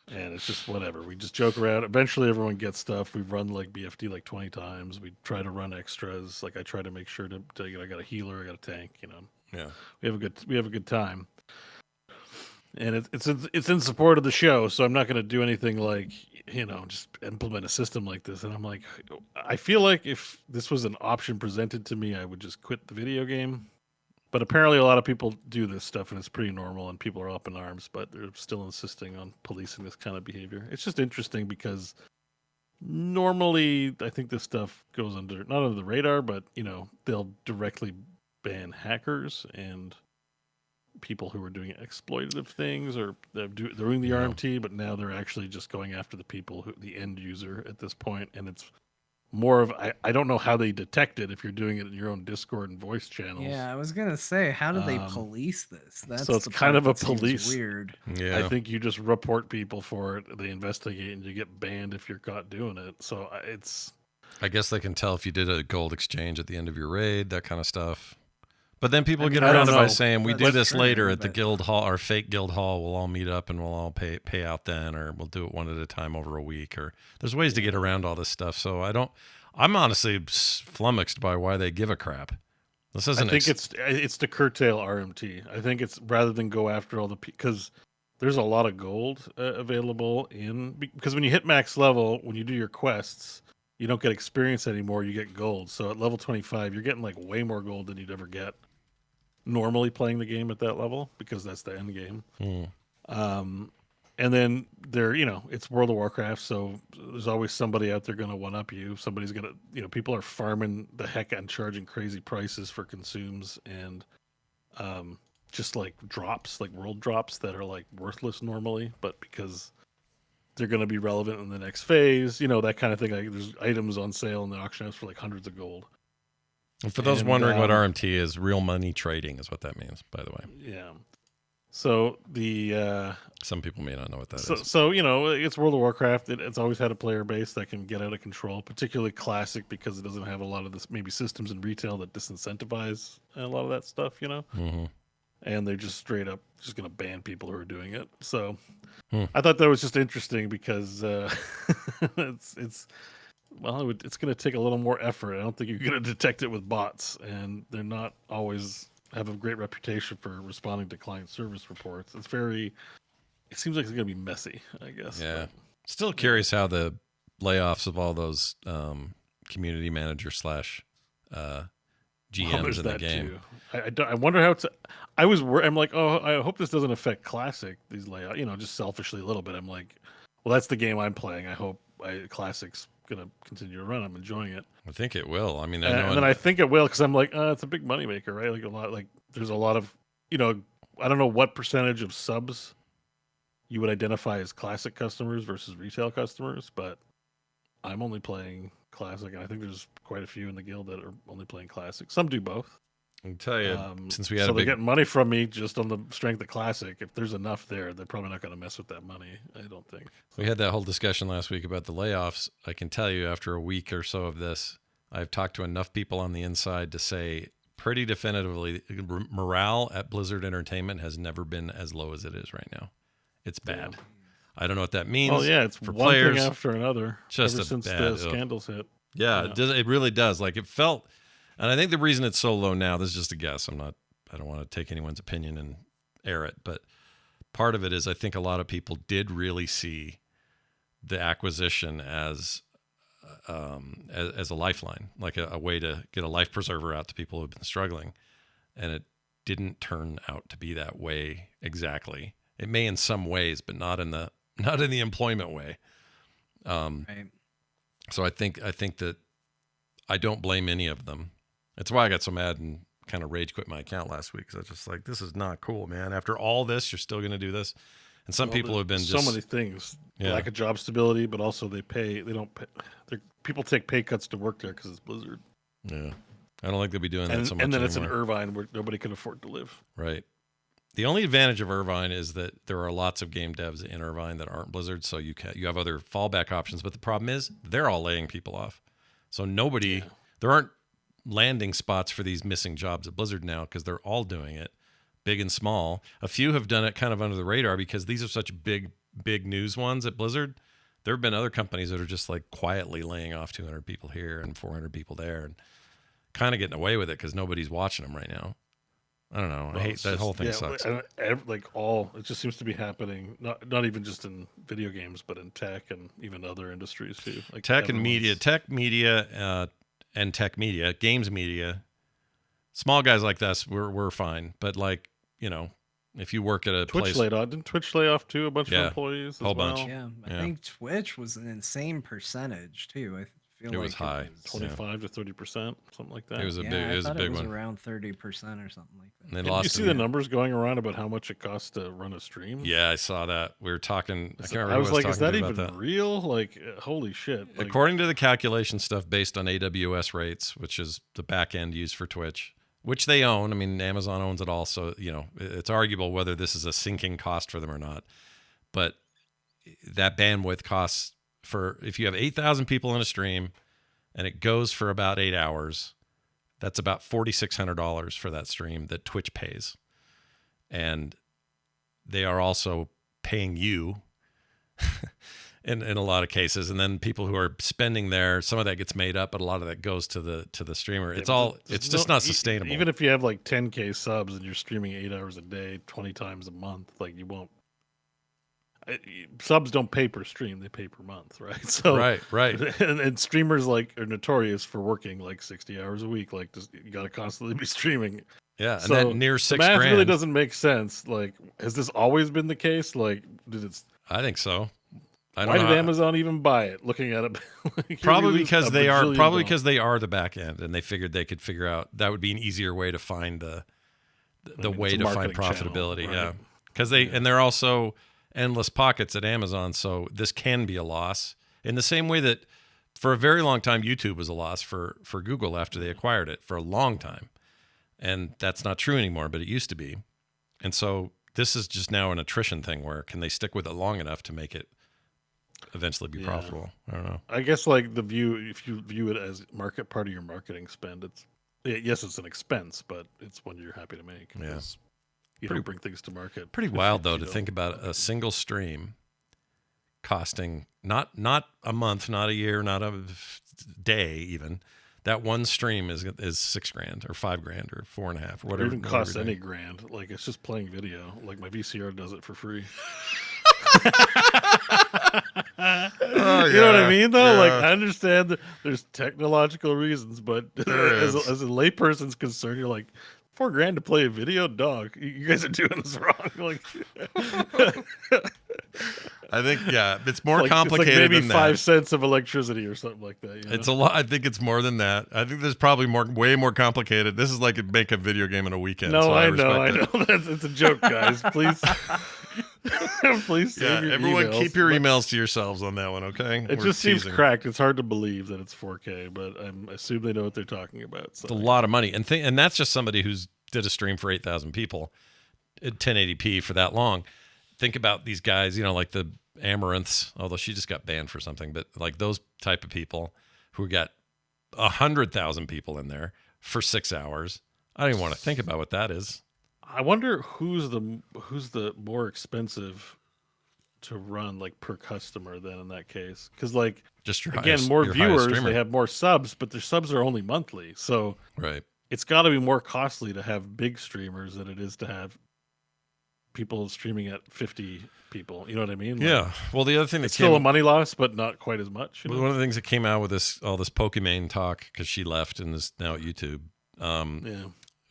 And it's just whatever. We just joke around. Eventually, everyone gets stuff. We've run like BFD like 20 times. We try to run extras. Like I try to make sure to I got a healer, I got a tank. Yeah. We have a good time. And it's in support of the show. So I'm not going to do anything like just implement a system like this. And I'm like, I feel like if this was an option presented to me, I would just quit the video game. But apparently a lot of people do this stuff and it's pretty normal and people are up in arms, but they're still insisting on policing this kind of behavior. It's just interesting because normally I think this stuff goes not under the radar, but they'll directly ban hackers and people who are doing exploitative things or they're doing the RMT, but now they're actually just going after the people, the end user at this point, and it's more of I don't know how they detect it if you're doing it in your own Discord and voice channels. Yeah, I was gonna say, how do they police this? So it's kind of a police. Weird. Yeah. I think you just report people for it. They investigate, and you get banned if you're caught doing it. So I guess they can tell if you did a gold exchange at the end of your raid, that kind of stuff. But then people get around it by saying, we do this later at the guild hall, our fake guild hall. We'll all meet up and we'll all pay out then, or we'll do it one at a time over a week. Or there's ways to get around all this stuff. So I'm honestly flummoxed by why they give a crap. This isn't. I think it's to curtail RMT. I think it's rather than go after all because there's a lot of gold available because when you hit max level, when you do your quests, you don't get experience anymore. You get gold. So at level 25, you're getting like way more gold than you'd ever get normally playing the game at that level, because that's the end game. And then it's World of Warcraft, so there's always somebody out there going to one up you. Somebody's going to, people are farming the heck out and charging crazy prices for consumes and just like drops, like world drops that are like worthless normally, but because they're going to be relevant in the next phase, that kind of thing. Like there's items on sale in the auction house for like hundreds of gold. And for those wondering what RMT is, real money trading is what that means, by the way. Yeah. So some people may not know what that is. So it's World of Warcraft. It's always had a player base that can get out of control, particularly Classic, because it doesn't have a lot of this maybe systems in retail that disincentivize a lot of that stuff, And they're just straight up just going to ban people who are doing it. So I thought that was just interesting because it's going to take a little more effort. I don't think you're going to detect it with bots, and they're not always have a great reputation for responding to client service reports. It seems like it's going to be messy, I guess. Yeah. But, still curious how the layoffs of all those community managers / GMs in the game. I wonder how it's. I'm like, I hope this doesn't affect Classic. These layouts, just selfishly a little bit. I'm like, well, that's the game I'm playing. I hope Classic's gonna continue to run. I'm enjoying it. I think it will. I mean, I think it will because I'm like, it's a big moneymaker, right? Like there's a lot of, I don't know what percentage of subs you would identify as Classic customers versus retail customers, but I'm only playing Classic, and I think there's quite a few in the guild that are only playing Classic. Some do both. I can tell you, since we had they're getting money from me just on the strength of Classic. If there's enough there, they're probably not going to mess with that money, I don't think. We had that whole discussion last week about the layoffs. I can tell you, after a week or so of this, I've talked to enough people on the inside to say pretty definitively, morale at Blizzard Entertainment has never been as low as it is right now. It's bad. Yeah. I don't know what that means. Oh yeah, it's for one players thing after another. Just ever since the scandals hit. Yeah, it really does. Like it felt, and I think the reason it's so low now, this is just a guess. I don't want to take anyone's opinion and air it, but part of it is I think a lot of people did really see the acquisition as a lifeline, like a way to get a life preserver out to people who've been struggling, and it didn't turn out to be that way exactly. It may in some ways, but not in the employment way. Right. So I think that I don't blame any of them. That's why I got so mad and kind of rage quit my account last week, because I was just like, this is not cool, man. After all this, you're still going to do this. And some people have been so many things. Yeah. Lack of job stability, but also they don't pay. People take pay cuts to work there because it's Blizzard. Yeah. I don't think they'll be doing that so much And then anymore. It's in Irvine where nobody can afford to live. Right. The only advantage of Irvine is that there are lots of game devs in Irvine that aren't Blizzard, so you have other fallback options. But the problem is they're all laying people off. So there aren't landing spots for these missing jobs at Blizzard now because they're all doing it, big and small. A few have done it kind of under the radar because these are such big news ones at Blizzard. There have been other companies that are just like quietly laying off 200 people here and 400 people there and kind of getting away with it because nobody's watching them right now. I don't know. I hate that whole thing. Sucks. It just seems to be happening. Not even just in video games, but in tech and even other industries too. Like tech and media, and tech media, games media. Small guys like us, we're fine. But like if you work at a Twitch place, didn't Twitch lay off too a bunch of employees? Whole bunch. Yeah, I think Twitch was an insane percentage too. I feel it was high, 25 to 30%, something like that. It was a big one. Around 30% or something like that. And Did you see the numbers going around about how much it costs to run a stream? Yeah, I saw that. We were talking. I can't remember. I was like, is that even that. real? Like, holy shit! Like, according to the calculation stuff based on AWS rates, which is the back end used for Twitch, which they own. I mean, Amazon owns it all, so it's arguable whether this is a sinking cost for them or not. But that bandwidth costs if you have 8,000 people in a stream, and it goes for about 8 hours, that's about $4,600 for that stream that Twitch pays. And they are also paying you in a lot of cases. And then people who are spending there, some of that gets made up, but a lot of that goes to the streamer. It's just not sustainable. Even if you have like 10K subs and you're streaming 8 hours a day, 20 times a month, like you won't. subs don't pay per stream; they pay per month, right? So right. And streamers like are notorious for working like 60 hours a week. Like, just you got to constantly be streaming. Yeah, and So that near the math $6,000 really doesn't make sense. Like, has this always been the case? Like, I think so. I why don't know. did Amazon even buy it? Looking at it, like, Probably because they are $1 the back end, and they figured they could figure out that would be an easier way to find the way to find profitability. Channel, right? Yeah, because they're also endless pockets at Amazon, so this can be a loss in the same way that for a very long time YouTube was a loss for Google after they acquired it for a long time, and that's not true anymore, but it used to be, and so this is just now an attrition thing where can they stick with it long enough to make it eventually be profitable? I don't know. I guess like if you view it as part of your marketing spend, yes, it's an expense, but it's one you're happy to make. Yeah. You don't bring things to market. Pretty wild though to think about a single stream costing not a month, not a year, not a day even. That one stream is $6,000 or $5,000 or $4,500 or whatever. It even costs any grand. Like, it's just playing video. Like, my VCR does it for free. You know what I mean, though? Yeah. Like, I understand that there's technological reasons, but as a layperson's concerned, you're like, $4,000 to play a video, dog. You guys are doing this wrong. Like, I think it's more complicated. It's like maybe than 5 cents of electricity or something like that. You know? It's a lot. I think it's more than that. I think there's probably way more complicated. This is like make a video game in a weekend. No, so I know. It's a joke, guys. Please, please. Save your everyone, emails. keep your emails to yourselves on that one, okay? It just seems cracked. It's hard to believe that it's 4K, but I assume they know what they're talking about. So. It's a lot of money, and that's just somebody who's did a stream for 8,000 people at 1080p for that long. Think about these guys, like the Amaranths, although she just got banned for something, but like those type of people who got 100,000 people in there for 6 hours. I don't even want to think about what that is. I wonder who's the more expensive to run, like, per customer then in that case, because like just more viewers, they have more subs, but their subs are only monthly, so right. It's got to be more costly to have big streamers than it is to have people streaming at 50 people. You know what I mean? Like, yeah. Well, the other thing it's still a money loss, but not quite as much. One of the things that came out with all this Pokemon talk, because she left and is now at YouTube.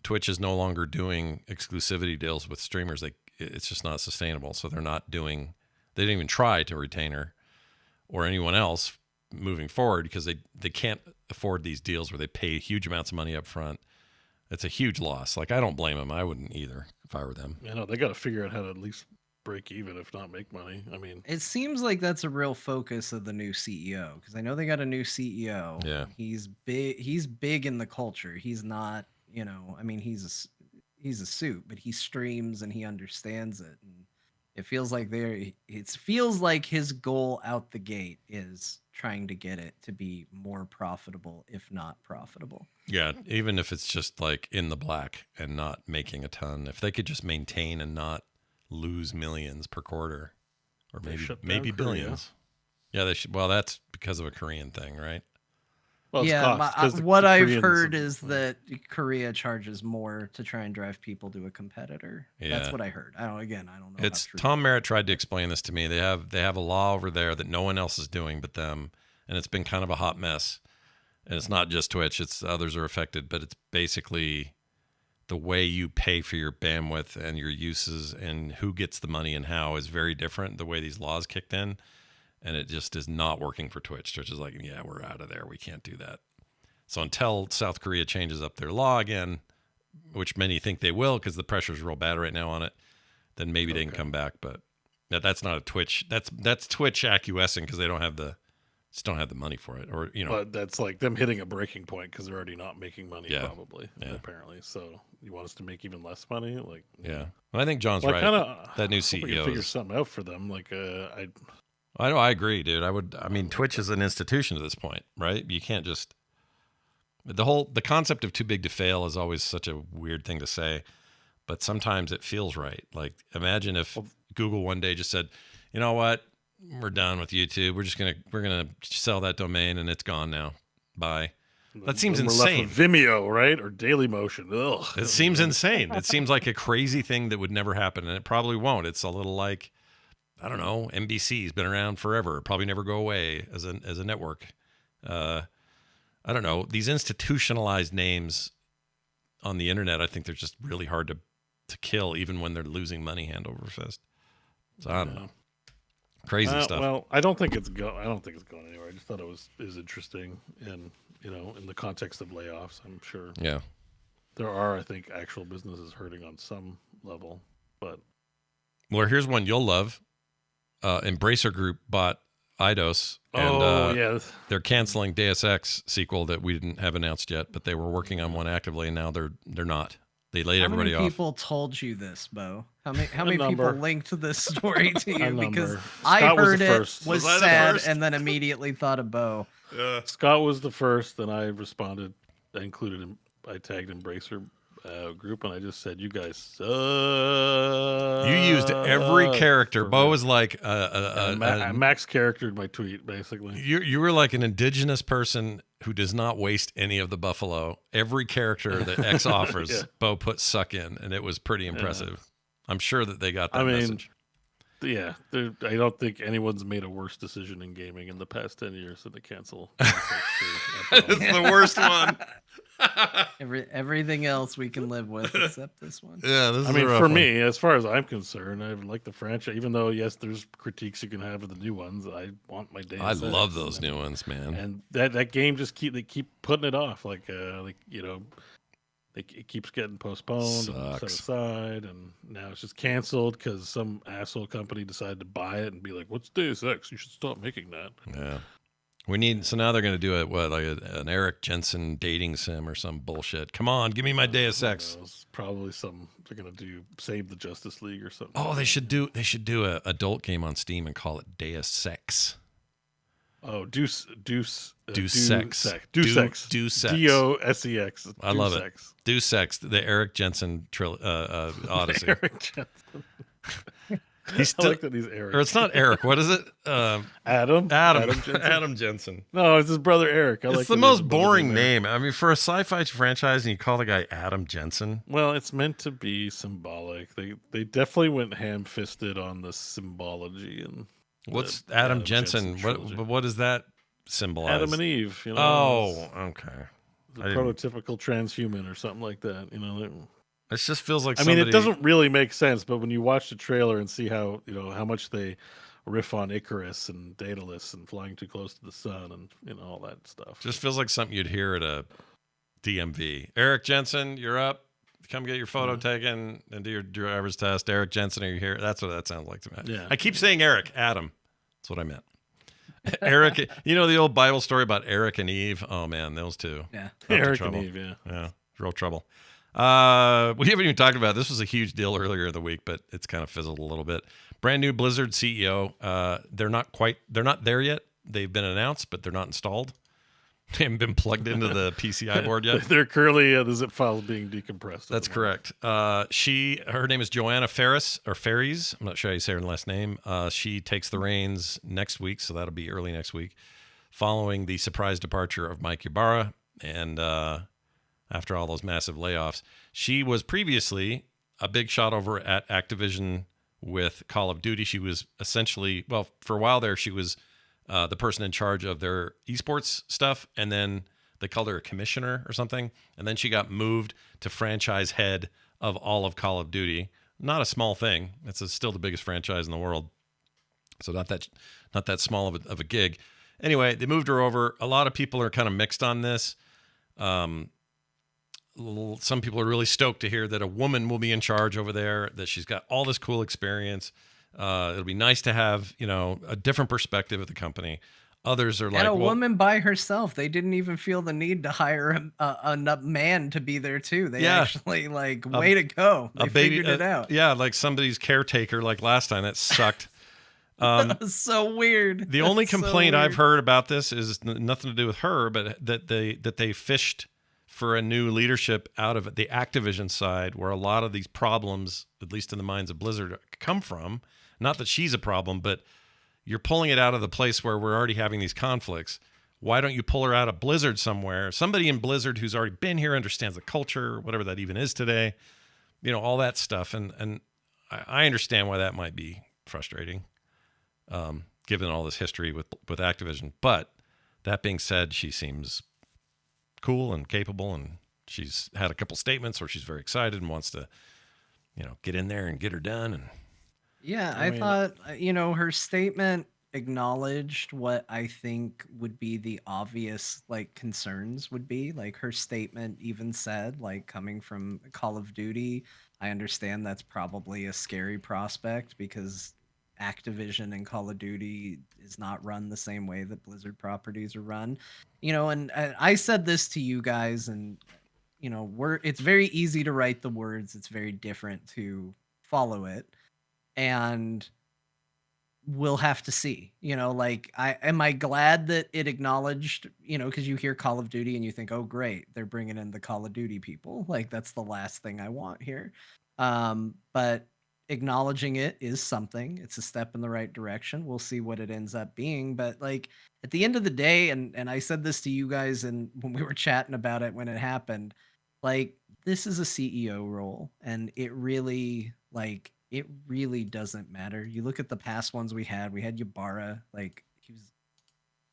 Twitch is no longer doing exclusivity deals with streamers. It's just not sustainable. So they're not doing. They didn't even try to retain her or anyone else moving forward because they can't afford these deals where they pay huge amounts of money up front. It's a huge loss. Like, I don't blame them. I wouldn't either if I were them. I know they got to figure out how to at least break even, if not make money. I mean, it seems like that's a real focus of the new CEO, because I know they got a new CEO. Yeah, he's big. He's big in the culture. He's not, I mean, he's a suit, but he streams and he understands it. And it feels like his goal out the gate is trying to get it to be more profitable, if not profitable. Yeah, even if it's just like in the black and not making a ton. If they could just maintain and not lose millions per quarter, or maybe billions. Yeah, they should. Well, that's because of a Korean thing, right? Well, what I've heard is that Korea charges more to try and drive people to a competitor. Yeah. That's what I heard. I don't know. It's Tom Merritt tried to explain this to me. They have a law over there that no one else is doing but them, and it's been kind of a hot mess. And it's not just Twitch; it's others are affected. But it's basically the way you pay for your bandwidth and your uses and who gets the money and how is very different. The way these laws kicked in. And it just is not working for Twitch. Twitch is like, yeah, we're out of there. We can't do that. So until South Korea changes up their law again, which many think they will because the pressure's real bad right now on it, then maybe they can come back. But that's not a Twitch. That's Twitch acquiescing because they don't have the money for it, or But that's like them hitting a breaking point because they're already not making money, probably. Yeah. Apparently. So you want us to make even less money, like yeah. Well, I think John's right. That new CEO figure something out for them, like I know. I agree, dude. I mean, Twitch is an institution at this point, right? You can't just the concept of too big to fail is always such a weird thing to say, but sometimes it feels right. Like, imagine if Google one day just said, you know what, we're done with YouTube. We're gonna sell that domain and it's gone now. Bye. That seems insane. Left with Vimeo, right, or Dailymotion. Ugh. It seems insane. It seems like a crazy thing that would never happen, and it probably won't. It's a little like, I don't know, NBC's been around forever, probably never go away as a network. I don't know, these institutionalized names on the internet, I think they're just really hard to kill, even when they're losing money hand over fist. So I don't know. Crazy stuff. Well, I don't think it's going anywhere. I just thought it is interesting, and in the context of layoffs, I'm sure. Yeah. There are, I think, actual businesses hurting on some level, but. Well, here's one you'll love. Embracer Group bought Eidos, and they're canceling Deus Ex sequel that we didn't have announced yet, but they were working on one actively, and now they're not. They laid everybody off. How many people told you this, Bo? How many people linked this story to you? Because I heard was sad and then immediately thought of Bo. Scott was the first, and I responded. I tagged Embracer Group, and I just said, "You guys suck." You used every character. Bo was like Max charactered my tweet, basically. You were like an indigenous person who does not waste any of the buffalo. Every character that X offers, Bo put suck in, and it was pretty impressive. I'm sure that they got that message. Yeah, I don't think anyone's made a worse decision in gaming in the past 10 years than to cancel. It's the worst one. Everything else we can live with except this one. Yeah, this is for me, as far as I'm concerned, I like the franchise. Even though yes, there's critiques you can have of the new ones, I want my Deus Ex. I love those new ones, man. And that game just they keep putting it off, it keeps getting postponed and set aside, and now it's just canceled because some asshole company decided to buy it and be like, "What's Deus Ex? You should stop making that." Yeah. So now they're going to do an Eric Jensen dating sim or some bullshit. Come on, give me my Deus Ex. Probably some they're going to do Save the Justice League or something. Oh, they should do an adult game on Steam and call it Deus Ex. Oh, Deus Ex. DOSEX. I love it. Deus Ex, the Eric Jensen Odyssey. Eric Jensen. He's still, I like that he's Eric. Or it's not Eric. What is it? Adam Jensen. Adam Jensen. No, it's his brother Eric. It's the most boring name. I mean, for a sci-fi franchise, and you call the guy Adam Jensen. Well, it's meant to be symbolic. They definitely went ham-fisted on the symbology and. What's Adam Jensen? What does that symbolize? Adam and Eve. Oh, okay. The prototypical transhuman or something like that. It just feels like. I mean, it doesn't really make sense, but when you watch the trailer and see how how much they riff on Icarus and Daedalus and flying too close to the sun and all that stuff, just feels like something you'd hear at a DMV. Eric Jensen, you're up. Come get your photo taken and do your driver's test. Eric Jensen, are you here? That's what that sounds like to me. Yeah. I keep saying Eric. Adam. That's what I meant. Eric, the old Bible story about Eric and Eve? Oh, man, those two. Yeah. Eric and Eve, Yeah, real trouble. We haven't even talked about it. This was a huge deal earlier in the week, but it's kind of fizzled a little bit. Brand new Blizzard CEO. They're not there yet. They've been announced, but they're not installed. They haven't been plugged into the PCI board yet. They're currently the zip files being decompressed. That's correct. Her name is Joanna Ferris or Ferries. I'm not sure how you say her last name. She takes the reins next week, so that'll be early next week, following the surprise departure of Mike Ybarra, and after all those massive layoffs. She was previously a big shot over at Activision with Call of Duty. She was essentially, for a while there, she was the person in charge of their esports stuff, and then they called her a commissioner or something, and then she got moved to franchise head of all of Call of Duty. Not a small thing. It's still the biggest franchise in the world, so not that small of a gig. Anyway, they moved her over. A lot of people are kind of mixed on this. Some people are really stoked to hear that a woman will be in charge over there, that she's got all this cool experience. It'll be nice to have, a different perspective of the company. Others are like, and a woman by herself. They didn't even feel the need to hire a man to be there too. They actually way to go. They figured it out. Yeah, like somebody's caretaker, like last time. That sucked. That was so weird. The only complaint I've heard about this is nothing to do with her, but that they fished for a new leadership out of the Activision side, where a lot of these problems, at least in the minds of Blizzard, come from. Not that she's a problem, but you're pulling it out of the place where we're already having these conflicts. Why don't you pull her out of Blizzard somewhere? Somebody in Blizzard who's already been here, understands the culture, whatever that even is today, all that stuff. And I understand why that might be frustrating. given all this history with Activision. But that being said, she seems cool and capable, and she's had a couple statements where she's very excited and wants to, get in there and get her done. And yeah, I thought, her statement acknowledged what I think would be the obvious concerns would be. Like her statement even said, coming from Call of Duty, I understand that's probably a scary prospect because Activision and Call of Duty is not run the same way that Blizzard properties are run. And I said this to you guys, and it's very easy to write the words, it's very different to follow it. And we'll have to see. Am I glad that it acknowledged, because you hear Call of Duty and you think, oh great, they're bringing in the Call of Duty people. That's the last thing I want here. But acknowledging it is something. It's a step in the right direction. We'll see what it ends up being. But at the end of the day, and I said this to you guys and when we were chatting about it when it happened, this is a CEO role, and it really doesn't matter. You look at the past ones we had Ybarra, he was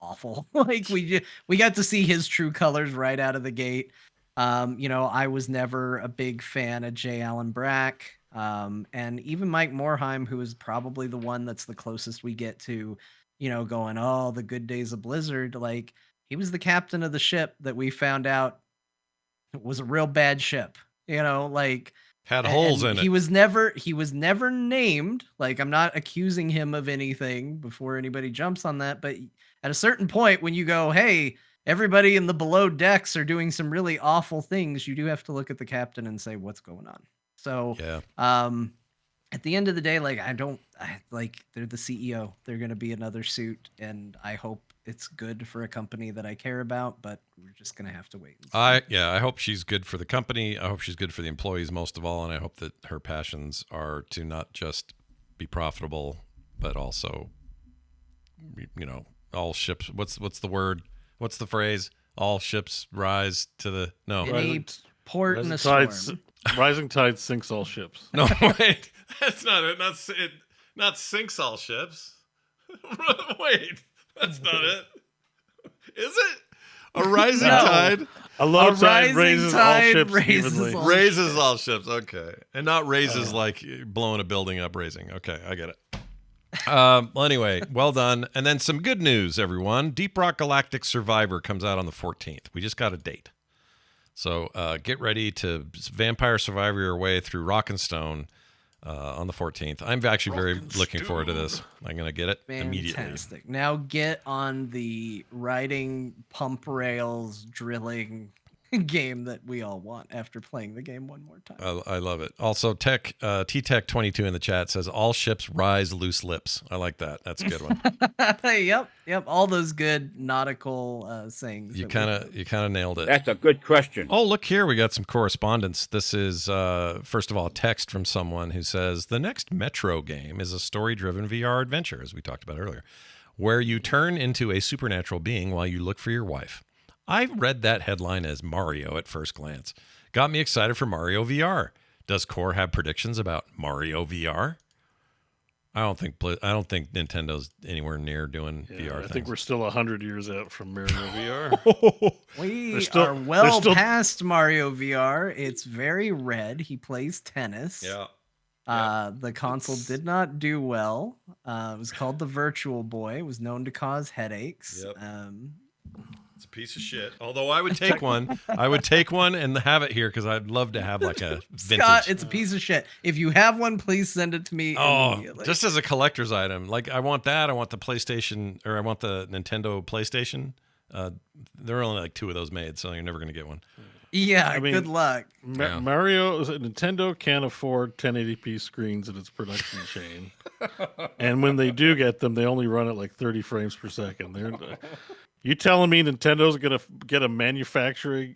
awful. We got to see his true colors right out of the gate. I was never a big fan of J. Allen Brack. And even Mike Morheim, who is probably the one that's the closest we get to, going, oh, the good days of Blizzard. He was the captain of the ship that we found out was a real bad ship, had holes in it. He was never named. I'm not accusing him of anything before anybody jumps on that. But at a certain point, when you go, hey, everybody in the below decks are doing some really awful things, you do have to look at the captain and say, what's going on? So, yeah. At the end of the day, they're the CEO. They're going to be another suit, and I hope it's good for a company that I care about, but we're just going to have to wait. I hope she's good for the company. I hope she's good for the employees most of all, and I hope that her passions are to not just be profitable, but also, all ships. What's the word? What's the phrase? All ships rise to the any port in a storm. Rising tide sinks all ships. No, wait, that's not it. Not sinks all ships. Wait, that's not it. Is it? A rising tide? A low tide raises all ships evenly. Raises all ships. Okay, and not raises like blowing a building up. Raising. Okay, I get it. Well, anyway, well done. And then some good news, everyone. Deep Rock Galactic Survivor comes out on the 14th. We just got a date. So get ready to Vampire Survivor your way through Rock and Stone on the 14th. I'm actually very looking forward to this. I'm going to get it immediately. Fantastic. Now get on the riding pump rails drilling game that we all want after playing the game one more time. I love it. Also, T-Tech22 in the chat says, all ships rise loose lips. I like that. That's a good one. Yep. All those good nautical sayings. You kind of nailed it. That's a good question. Oh, look here. We got some correspondence. This is, first of all, a text from someone who says, the next Metro game is a story-driven VR adventure, as we talked about earlier, where you turn into a supernatural being while you look for your wife. I read that headline as Mario at first glance. Got me excited for Mario VR. Does Core have predictions about Mario VR? I don't think Nintendo's anywhere near doing VR things. I think we're still 100 years out from Mario VR. We are well past Mario VR. It's very red. He plays tennis. Yeah. The console did not do well. It was called the Virtual Boy. It was known to cause headaches. Yep. It's a piece of shit. Although I would take one. I would take one and have it here because I'd love to have like a vintage. Scott, it's a piece of shit. If you have one, please send it to me immediately. Just as a collector's item. Like I want that. I want the PlayStation, or I want the Nintendo PlayStation. There are only like 2 of those made, so you're never going to get one. Yeah, good luck. Nintendo can't afford 1080p screens in its production chain. And when they do get them, they only run at like 30 frames per second. You telling me Nintendo's going to get a manufacturing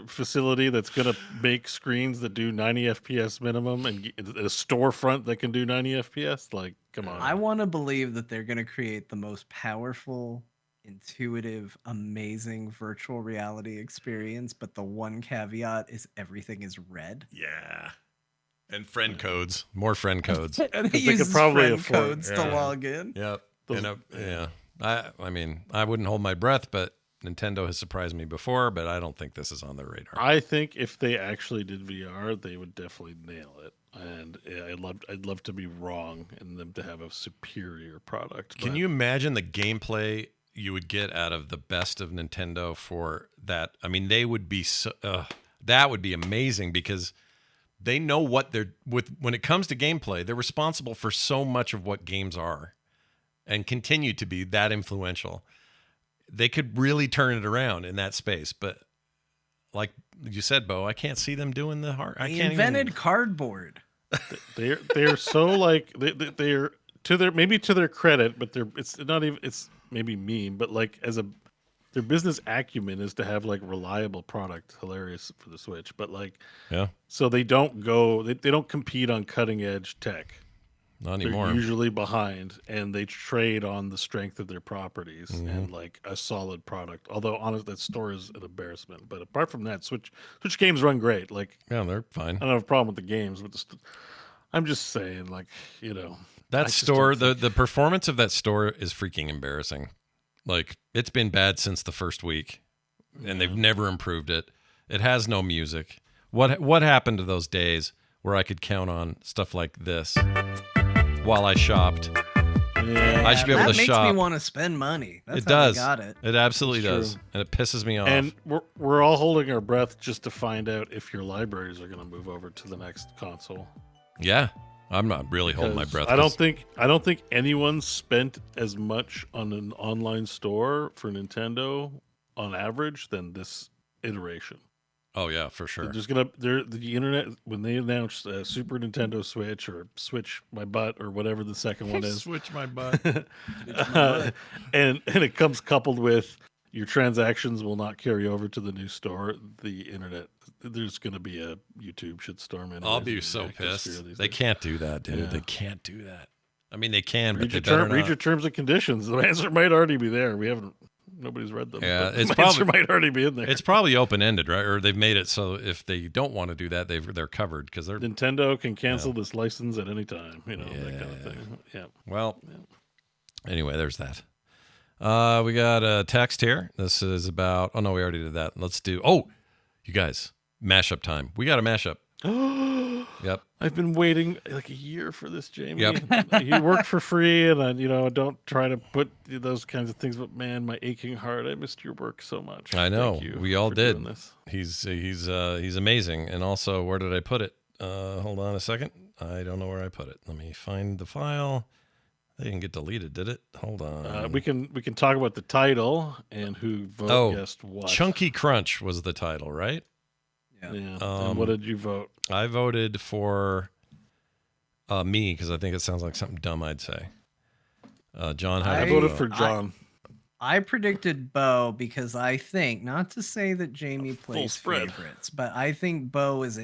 facility that's going to make screens that do 90 FPS minimum and a storefront that can do 90 FPS? Like, come on. I want to believe that they're going to create the most powerful, intuitive, amazing virtual reality experience, but the one caveat is everything is red. Yeah. And friend codes, more friend codes. And he They could uses probably friend afford- codes to log in. Yep. Yeah. I mean, I wouldn't hold my breath, but Nintendo has surprised me before, but I don't think this is on their radar. I think if they actually did VR, they would definitely nail it. And I'd love to be wrong and them to have a superior product. Can you imagine the gameplay you would get out of the best of Nintendo for that? I mean, they would be that would be amazing because they know what they're with when it comes to gameplay. They're responsible for so much of what games are and continue to be that influential. They could really turn it around in that space, but like you said, Bo, I can't see them doing the hard. They invented cardboard. They're so like they're to their credit, but it's not even, it's maybe mean, but like their business acumen is to have like reliable product. Hilarious for the Switch, but like, yeah. So they don't compete on cutting edge tech. Not anymore. They're usually behind, and they trade on the strength of their properties and like a solid product. Although honestly, that store is an embarrassment. But apart from that, Switch games run great. Like, yeah, they're fine. I don't have a problem with the games, but I'm just saying, like, that store, the performance of that store is freaking embarrassing. Like, it's been bad since the first week, and they've never improved it. It has no music. What happened to those days where I could count on stuff like this while I shopped? Yeah, I should be able to shop. That makes me want to spend money. That's it how does. they got it. It absolutely It's does, true. and it pisses me off. And we're all holding our breath just to find out if your libraries are going to move over to the next console. Yeah, I'm not really holding my breath. I don't think anyone spent as much on an online store for Nintendo on average than this iteration. Oh yeah, for sure. The internet, when they announced Super Nintendo Switch or Switch My Butt or whatever the second one is, Switch my butt. and it comes coupled with your transactions will not carry over to the new store. The internet, there's going to be a YouTube shitstorm. Anyways. I'll be so pissed. They can't do that, dude. Yeah. They can't do that. I mean, they can, but read they better read not. your terms and conditions. The answer might already be there. Nobody's read them. Yeah, but it's the probably answer might already be in there. It's probably open ended, right? Or they've made it so if they don't want to do that, they're covered because they're Nintendo can cancel this license at any time. That kind of thing. Yeah. Well, anyway, there's that. We got a text here. This is about. Oh no, we already did that. Let's do. Oh, you guys, mashup time. We got a mashup. Yep. I've been waiting like a year for this, Jamie. Yep. You work for free, and I don't try to put those kinds of things. But man, my aching heart, I missed your work so much. I know. Thank you We all for did. doing this. He's amazing. And also, where did I put it? Hold on a second. I don't know where I put it. Let me find the file. They didn't get deleted, did it? Hold on. We can talk about the title and who guessed what. Chunky Crunch was the title, right? Yeah. And what did you vote? I voted for me because I think it sounds like something dumb I'd say. John, how I did you voted vote? for John. I predicted Bo because I think, not to say that Jamie plays spread. favorites, but I think Bo is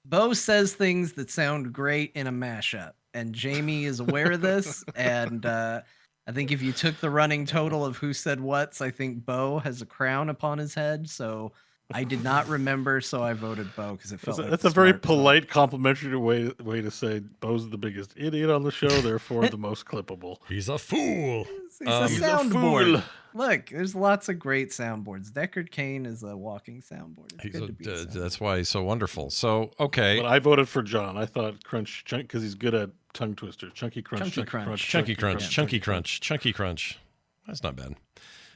Bo says things that sound great in a mashup, and Jamie is aware of this. And I think if you took the running total of who said what's, I think Bo has a crown upon his head. So I did not remember, so I voted Bo because it felt That's like a very smart polite, complimentary way to say Bo's the biggest idiot on the show, therefore the most clippable. He's a fool. It's a He's a soundboard. fool. Look, there's lots of great soundboards. Deckard Cain is a walking soundboard. It's good to be a soundboard. That's why he's so wonderful. So, okay. But I voted for John. I thought Crunch because he's good at tongue twister. Chunky Crunch. Chunky Crunch. Chunky Crunch. Chunky Crunch. Chunky Crunch. That's not bad.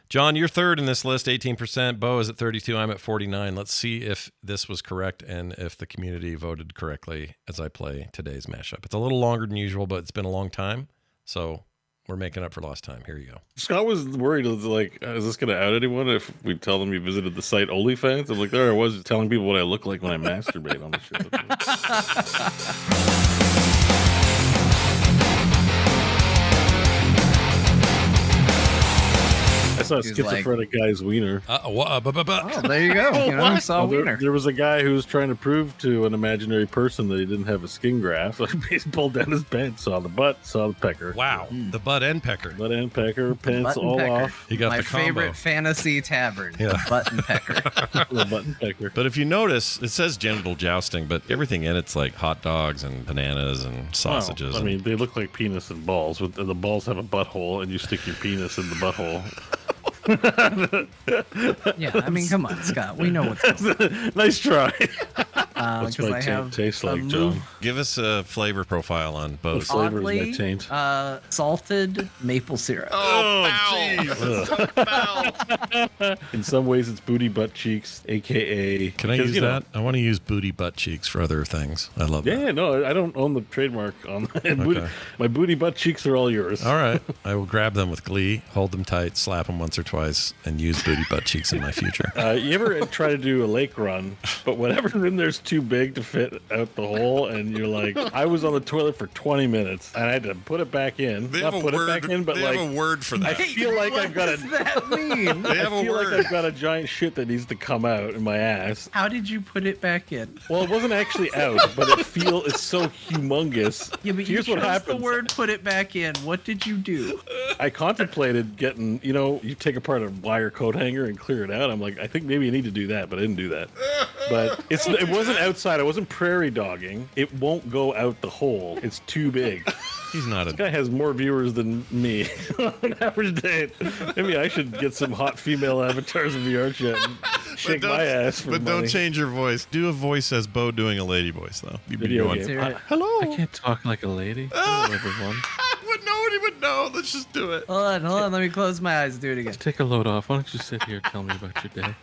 John, you're third in this list, 18%. Bo is at 32. I'm at 49. Let's see if this was correct and if the community voted correctly as I play today's mashup. It's a little longer than usual, but it's been a long time. So we're making up for lost time. Here you go. Scott was worried, like, is this going to out anyone if we tell them you visited the site OnlyFans? I'm like, there I was telling people what I look like when I masturbate on the show. saw a He was like, schizophrenic guy's wiener. oh, there you go. You know, saw wiener. There was a guy who was trying to prove to an imaginary person that he didn't have a skin graft. So he pulled down his pants, saw the butt, saw the pecker. Wow, the butt and pecker. Butt and pecker, pants Button all pecker. off. He got My the combo. favorite fantasy tavern, Yeah. the Button Pecker. The button pecker. But if you notice, it says genital jousting, but everything in it's like hot dogs and bananas and sausages. Well, I mean, they look like penis and balls. But the balls have a butthole, and you stick your penis in the butthole. Yeah, I mean, come on, Scott. We know what's going on. Nice try. Because my I taint have taste a like, move- John? Give us a flavor profile on both. What flavor is Oddly, my taint? salted maple syrup. In some ways, it's booty butt cheeks, aka. Can I use that? I want to use booty butt cheeks for other things. I love that. Yeah, no, I don't own the trademark on that. My booty butt cheeks are all yours. All right. I will grab them with glee, hold them tight, slap them once or twice, and use booty butt cheeks in my future. You ever try to do a lake run, but whatever's in there's too big to fit out the hole, and you're like, I was on the toilet for 20 minutes, and I had to put it back in. Not put it back in, but they like, have a word for I that. feel like What I've got does a. that mean? They have I a feel word. like I've got a giant shit that needs to come out in my ass. How did you put it back in? Well, it wasn't actually out, but it's so humongous. Yeah, but Here's you what chose happens. the word "put it back in." What did you do? I contemplated getting, you take apart a wire coat hanger and clear it out. I'm like, I think maybe you need to do that, but I didn't do that. But it wasn't outside. I wasn't prairie dogging. It won't go out the hole. It's too big. He's not This guy has more viewers than me on an average day. Maybe I should get some hot female avatars of VR chat and shake my ass for But money. don't change your voice. Do a voice as Bo doing a lady voice, though. You'd be Video going, game. Hear it. hello. I can't talk like a lady. Hello, everyone. But nobody would know. Let's just do it. Hold on. Let me close my eyes. Do it again. Take a load off. Why don't you sit here and tell me about your day?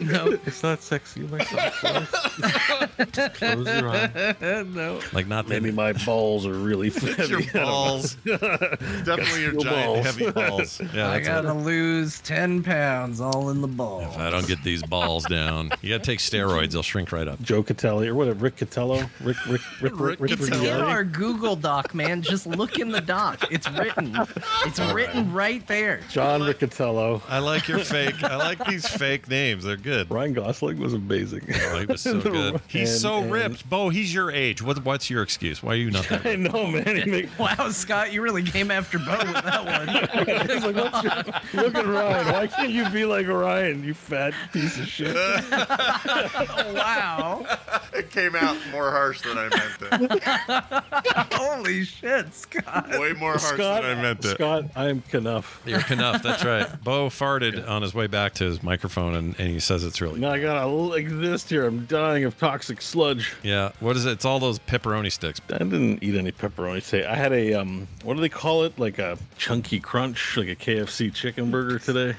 No. It's not sexy, my soft voice. Just close your eyes. No. Like not Maybe my balls are really heavy. your balls. Definitely your steel giant balls. heavy balls. Yeah, I that's gotta it. lose 10 pounds all in the ball. If I don't get these balls down, you gotta take steroids. They'll shrink right up. Joe Catelli or whatever, Rick Catello, Rick It's in Riccatelli. our Google Doc, man. Just look in the doc. It's written. It's written right there. John Riccatello. I like your fake. I like these fake names. They're good. Ryan Gosling was amazing. Oh, he was so good. He's so ripped. Bo, he's your age. What's your excuse? Why are you not that? I know, man. He make, Wow, Scott, you really came after Bo with that one. he's like, look at Ryan. Why can't you be like Ryan, you fat piece of shit? Wow. It came out more harsh than I meant it. Holy shit, Scott. Way more harsh Scott, than I meant it. Scott, I am Knuff. You're Knuff. That's right. Bo farted on his way back to his microphone, and he says it's really. Now I gotta exist here. I'm dying of toxic sludge. Yeah. What is it? It's all those pepperoni sticks. I didn't eat any pepperoni today. I had a what do they call it? Like a chunky crunch, like a KFC chicken burger today.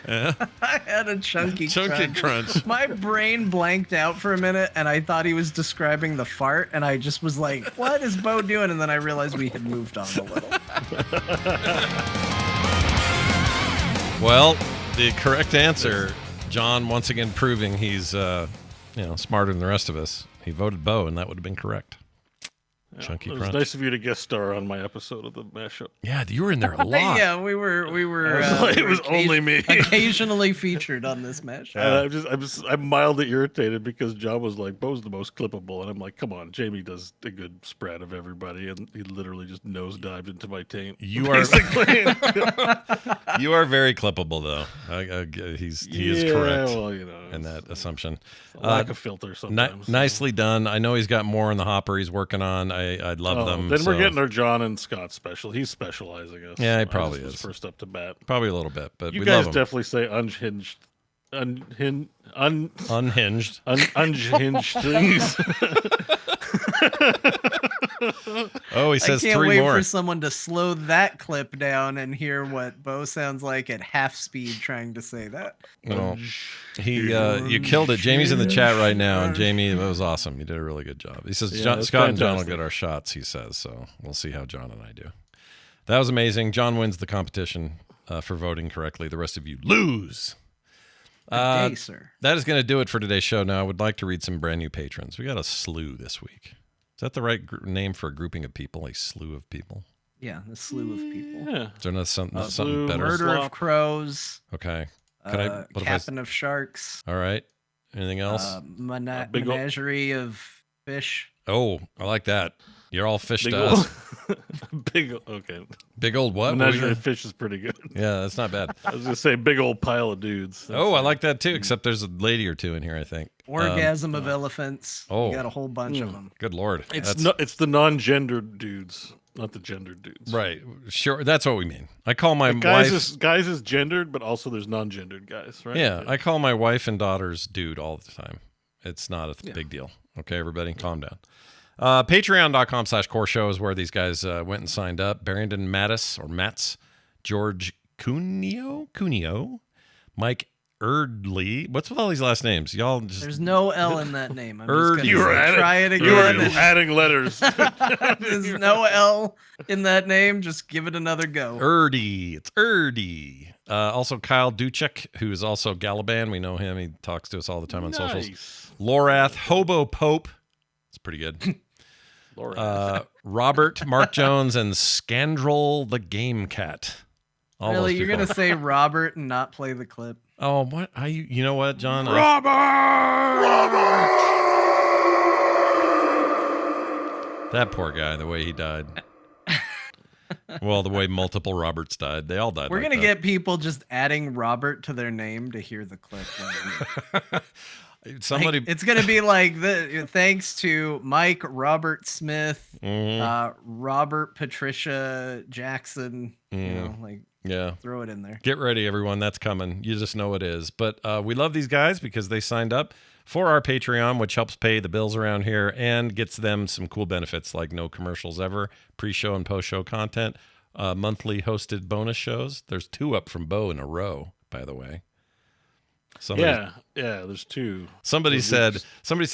I had a chunky crunch. My brain blanked out for a minute, and I thought he was describing the fart, and I just was like, what is Bo doing? And then I realized we had moved on a little. Well, the correct answer, John once again proving he's smarter than the rest of us. He voted Bo, and that would have been correct. Chunky It was crunch. nice of you to guest star on my episode of the mashup. Yeah, you were in there a lot. Yeah, we were. It was only me. Occasionally featured on this match. And I'm mildly irritated because John was like, Bo's the most clippable. And I'm like, come on, Jamie does a good spread of everybody. And he literally just nosedived into my taint. You are you are very clippable, though. He is correct Well, in that assumption. Lack of filter sometimes. Nicely done. I know he's got more in the hopper he's working on. I love them. Then we're so- getting our John and Scott special. He's specializing us. Yeah, he I probably just was is. first up to bat. Probably a little bit, but You we guys love him. definitely say unhinged. Unhinged. Unhinged things. Oh, he I says can't three wait more. for someone to slow that clip down and hear what Bo sounds like at half speed trying to say that. No. You killed it. Jamie's in the chat right now, and Jamie, that was awesome. You did a really good job. He says Yeah, that's Scott and John will fantastic. get our shots. He says so. We'll see how John and I do. That was amazing. John wins the competition for voting correctly. The rest of you lose. Good day, sir. That is going to do it for today's show. Now, I would like to read some brand new patrons. We got a slew this week. Is that the right name for a grouping of people? A slew of people? Yeah, the slew of people. Yeah. Is there not something Slew, better? Murder of Slop. crows. Okay. Could what if Captain of sharks. All right. Anything else? big ol- Menagerie of fish. Oh, I like that. You're all fish Big to old, us. okay. Big old what? Menagerie of fish is pretty good. Yeah, that's not bad. I was gonna say big old pile of dudes. Oh, I like that too. Except there's a lady or two in here, I think. Orgasm of elephants. Oh. You got a whole bunch of them. Good lord. It's the non-gendered dudes, not the gendered dudes. Right. Sure. That's what we mean. I call my Guys wife. guys is gendered, but also there's non-gendered guys, right? Yeah, I call my wife and daughters dude all the time. It's not a big deal. Okay, everybody, calm down. Patreon.com/core show is where these guys went and signed up. Barrington Mattis, George Cuneo, Mike Erdley. What's with all these last names? Y'all just. There's no L in that name. I'm Erd- just You gonna were say, try it again. You were and- adding letters. There's no L in that name. Just give it another go. Erdy. It's Erdy. Also, Kyle Duchek, who is also Galaban. We know him. He talks to us all the time on socials. Nice. Lorath, Hobo Pope. It's pretty good. Robert, Mark Jones, and Scandrel the Game Cat. All Really, those you're people. gonna say Robert and not play the clip? Oh, what? You know what, John? That poor guy, the way he died. Well, the way multiple Roberts died. They all died. We're like gonna that. get people just adding Robert to their name to hear the clip. Somebody. It's gonna be like thanks to Mike Robert Smith, Mhm. Robert Patricia Jackson. You know, like Yeah. throw it in there. Get ready, everyone. That's coming. You just know it is. But we love these guys because they signed up for our Patreon, which helps pay the bills around here and gets them some cool benefits like no commercials ever, pre-show and post-show content, monthly hosted bonus shows. There's 2 up from Bo in a row, by the way. Yeah, there's 2. Somebody said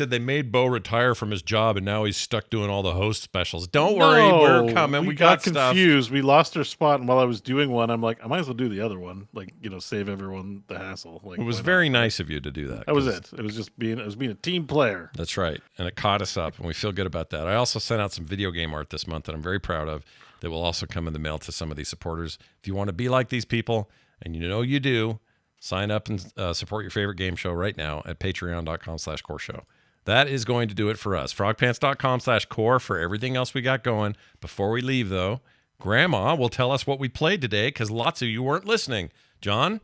they made Bo retire from his job and now he's stuck doing all the host specials. Don't worry, we're coming. We got stuff. confused. We lost our spot, and while I was doing one, I'm like, I might as well do the other one. Like, save everyone the hassle. Like, It was why not? very nice of you to do that. That was 'cause- it. It was just being a team player. That's right. And it caught us up, and we feel good about that. I also sent out some video game art this month that I'm very proud of that will also come in the mail to some of these supporters. If you want to be like these people, and you know you do, sign up and support your favorite game show right now at patreon.com/core show. That is going to do it for us. frogpants.com/core for everything else we got going. Before we leave, though, Grandma will tell us what we played today because lots of you weren't listening. John,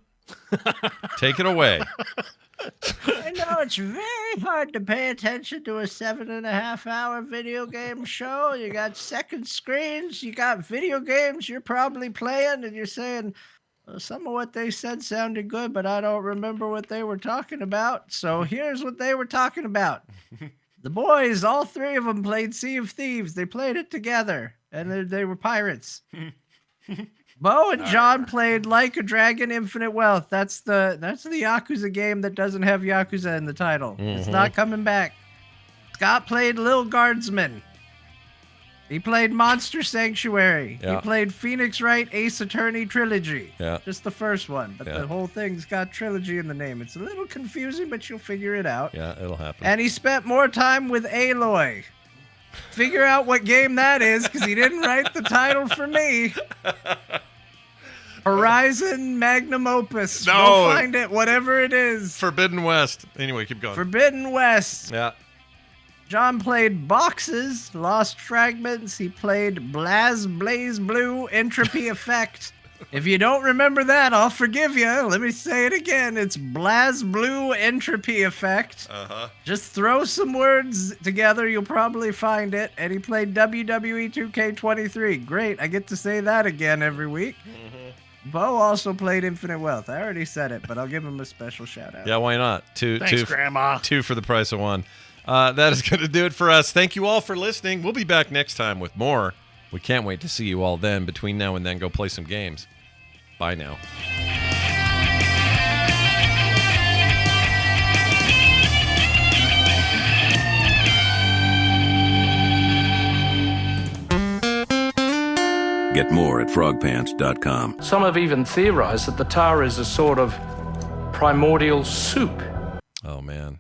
take it away. I know it's very hard to pay attention to a 7.5-hour video game show. You got second screens, you got video games you're probably playing, and you're saying, some of what they said sounded good, but I don't remember what they were talking about. So here's what they were talking about. The boys, all 3 of them played Sea of Thieves. They played it together, and they were pirates. Bo and John played Like a Dragon Infinite Wealth. That's the Yakuza game that doesn't have Yakuza in the title. It's not coming back. Scott played Lil Guardsman. He played Monster Sanctuary. Yeah. He played Phoenix Wright Ace Attorney Trilogy. Yeah. Just the first one, but the whole thing's got trilogy in the name. It's a little confusing, but you'll figure it out. Yeah, it'll happen. And he spent more time with Aloy. Figure out what game that is, because he didn't write the title for me. Horizon Magnum Opus. No. Go find it, whatever it is. Forbidden West. Anyway, keep going. Forbidden West. Yeah. John played Boxes, Lost Fragments. He played Blaze Blue, Entropy Effect. If you don't remember that, I'll forgive you. Let me say it again. It's Blaze Blue, Entropy Effect. Just throw some words together. You'll probably find it. And he played WWE 2K23. Great. I get to say that again every week. Bo also played Infinite Wealth. I already said it, but I'll give him a special shout out. Yeah, why not? Thanks, Grandma. 2 for the price of 1. That is going to do it for us. Thank you all for listening. We'll be back next time with more. We can't wait to see you all then. Between now and then, go play some games. Bye now. Get more at frogpants.com. Some have even theorized that the tower is a sort of primordial soup. Oh, man.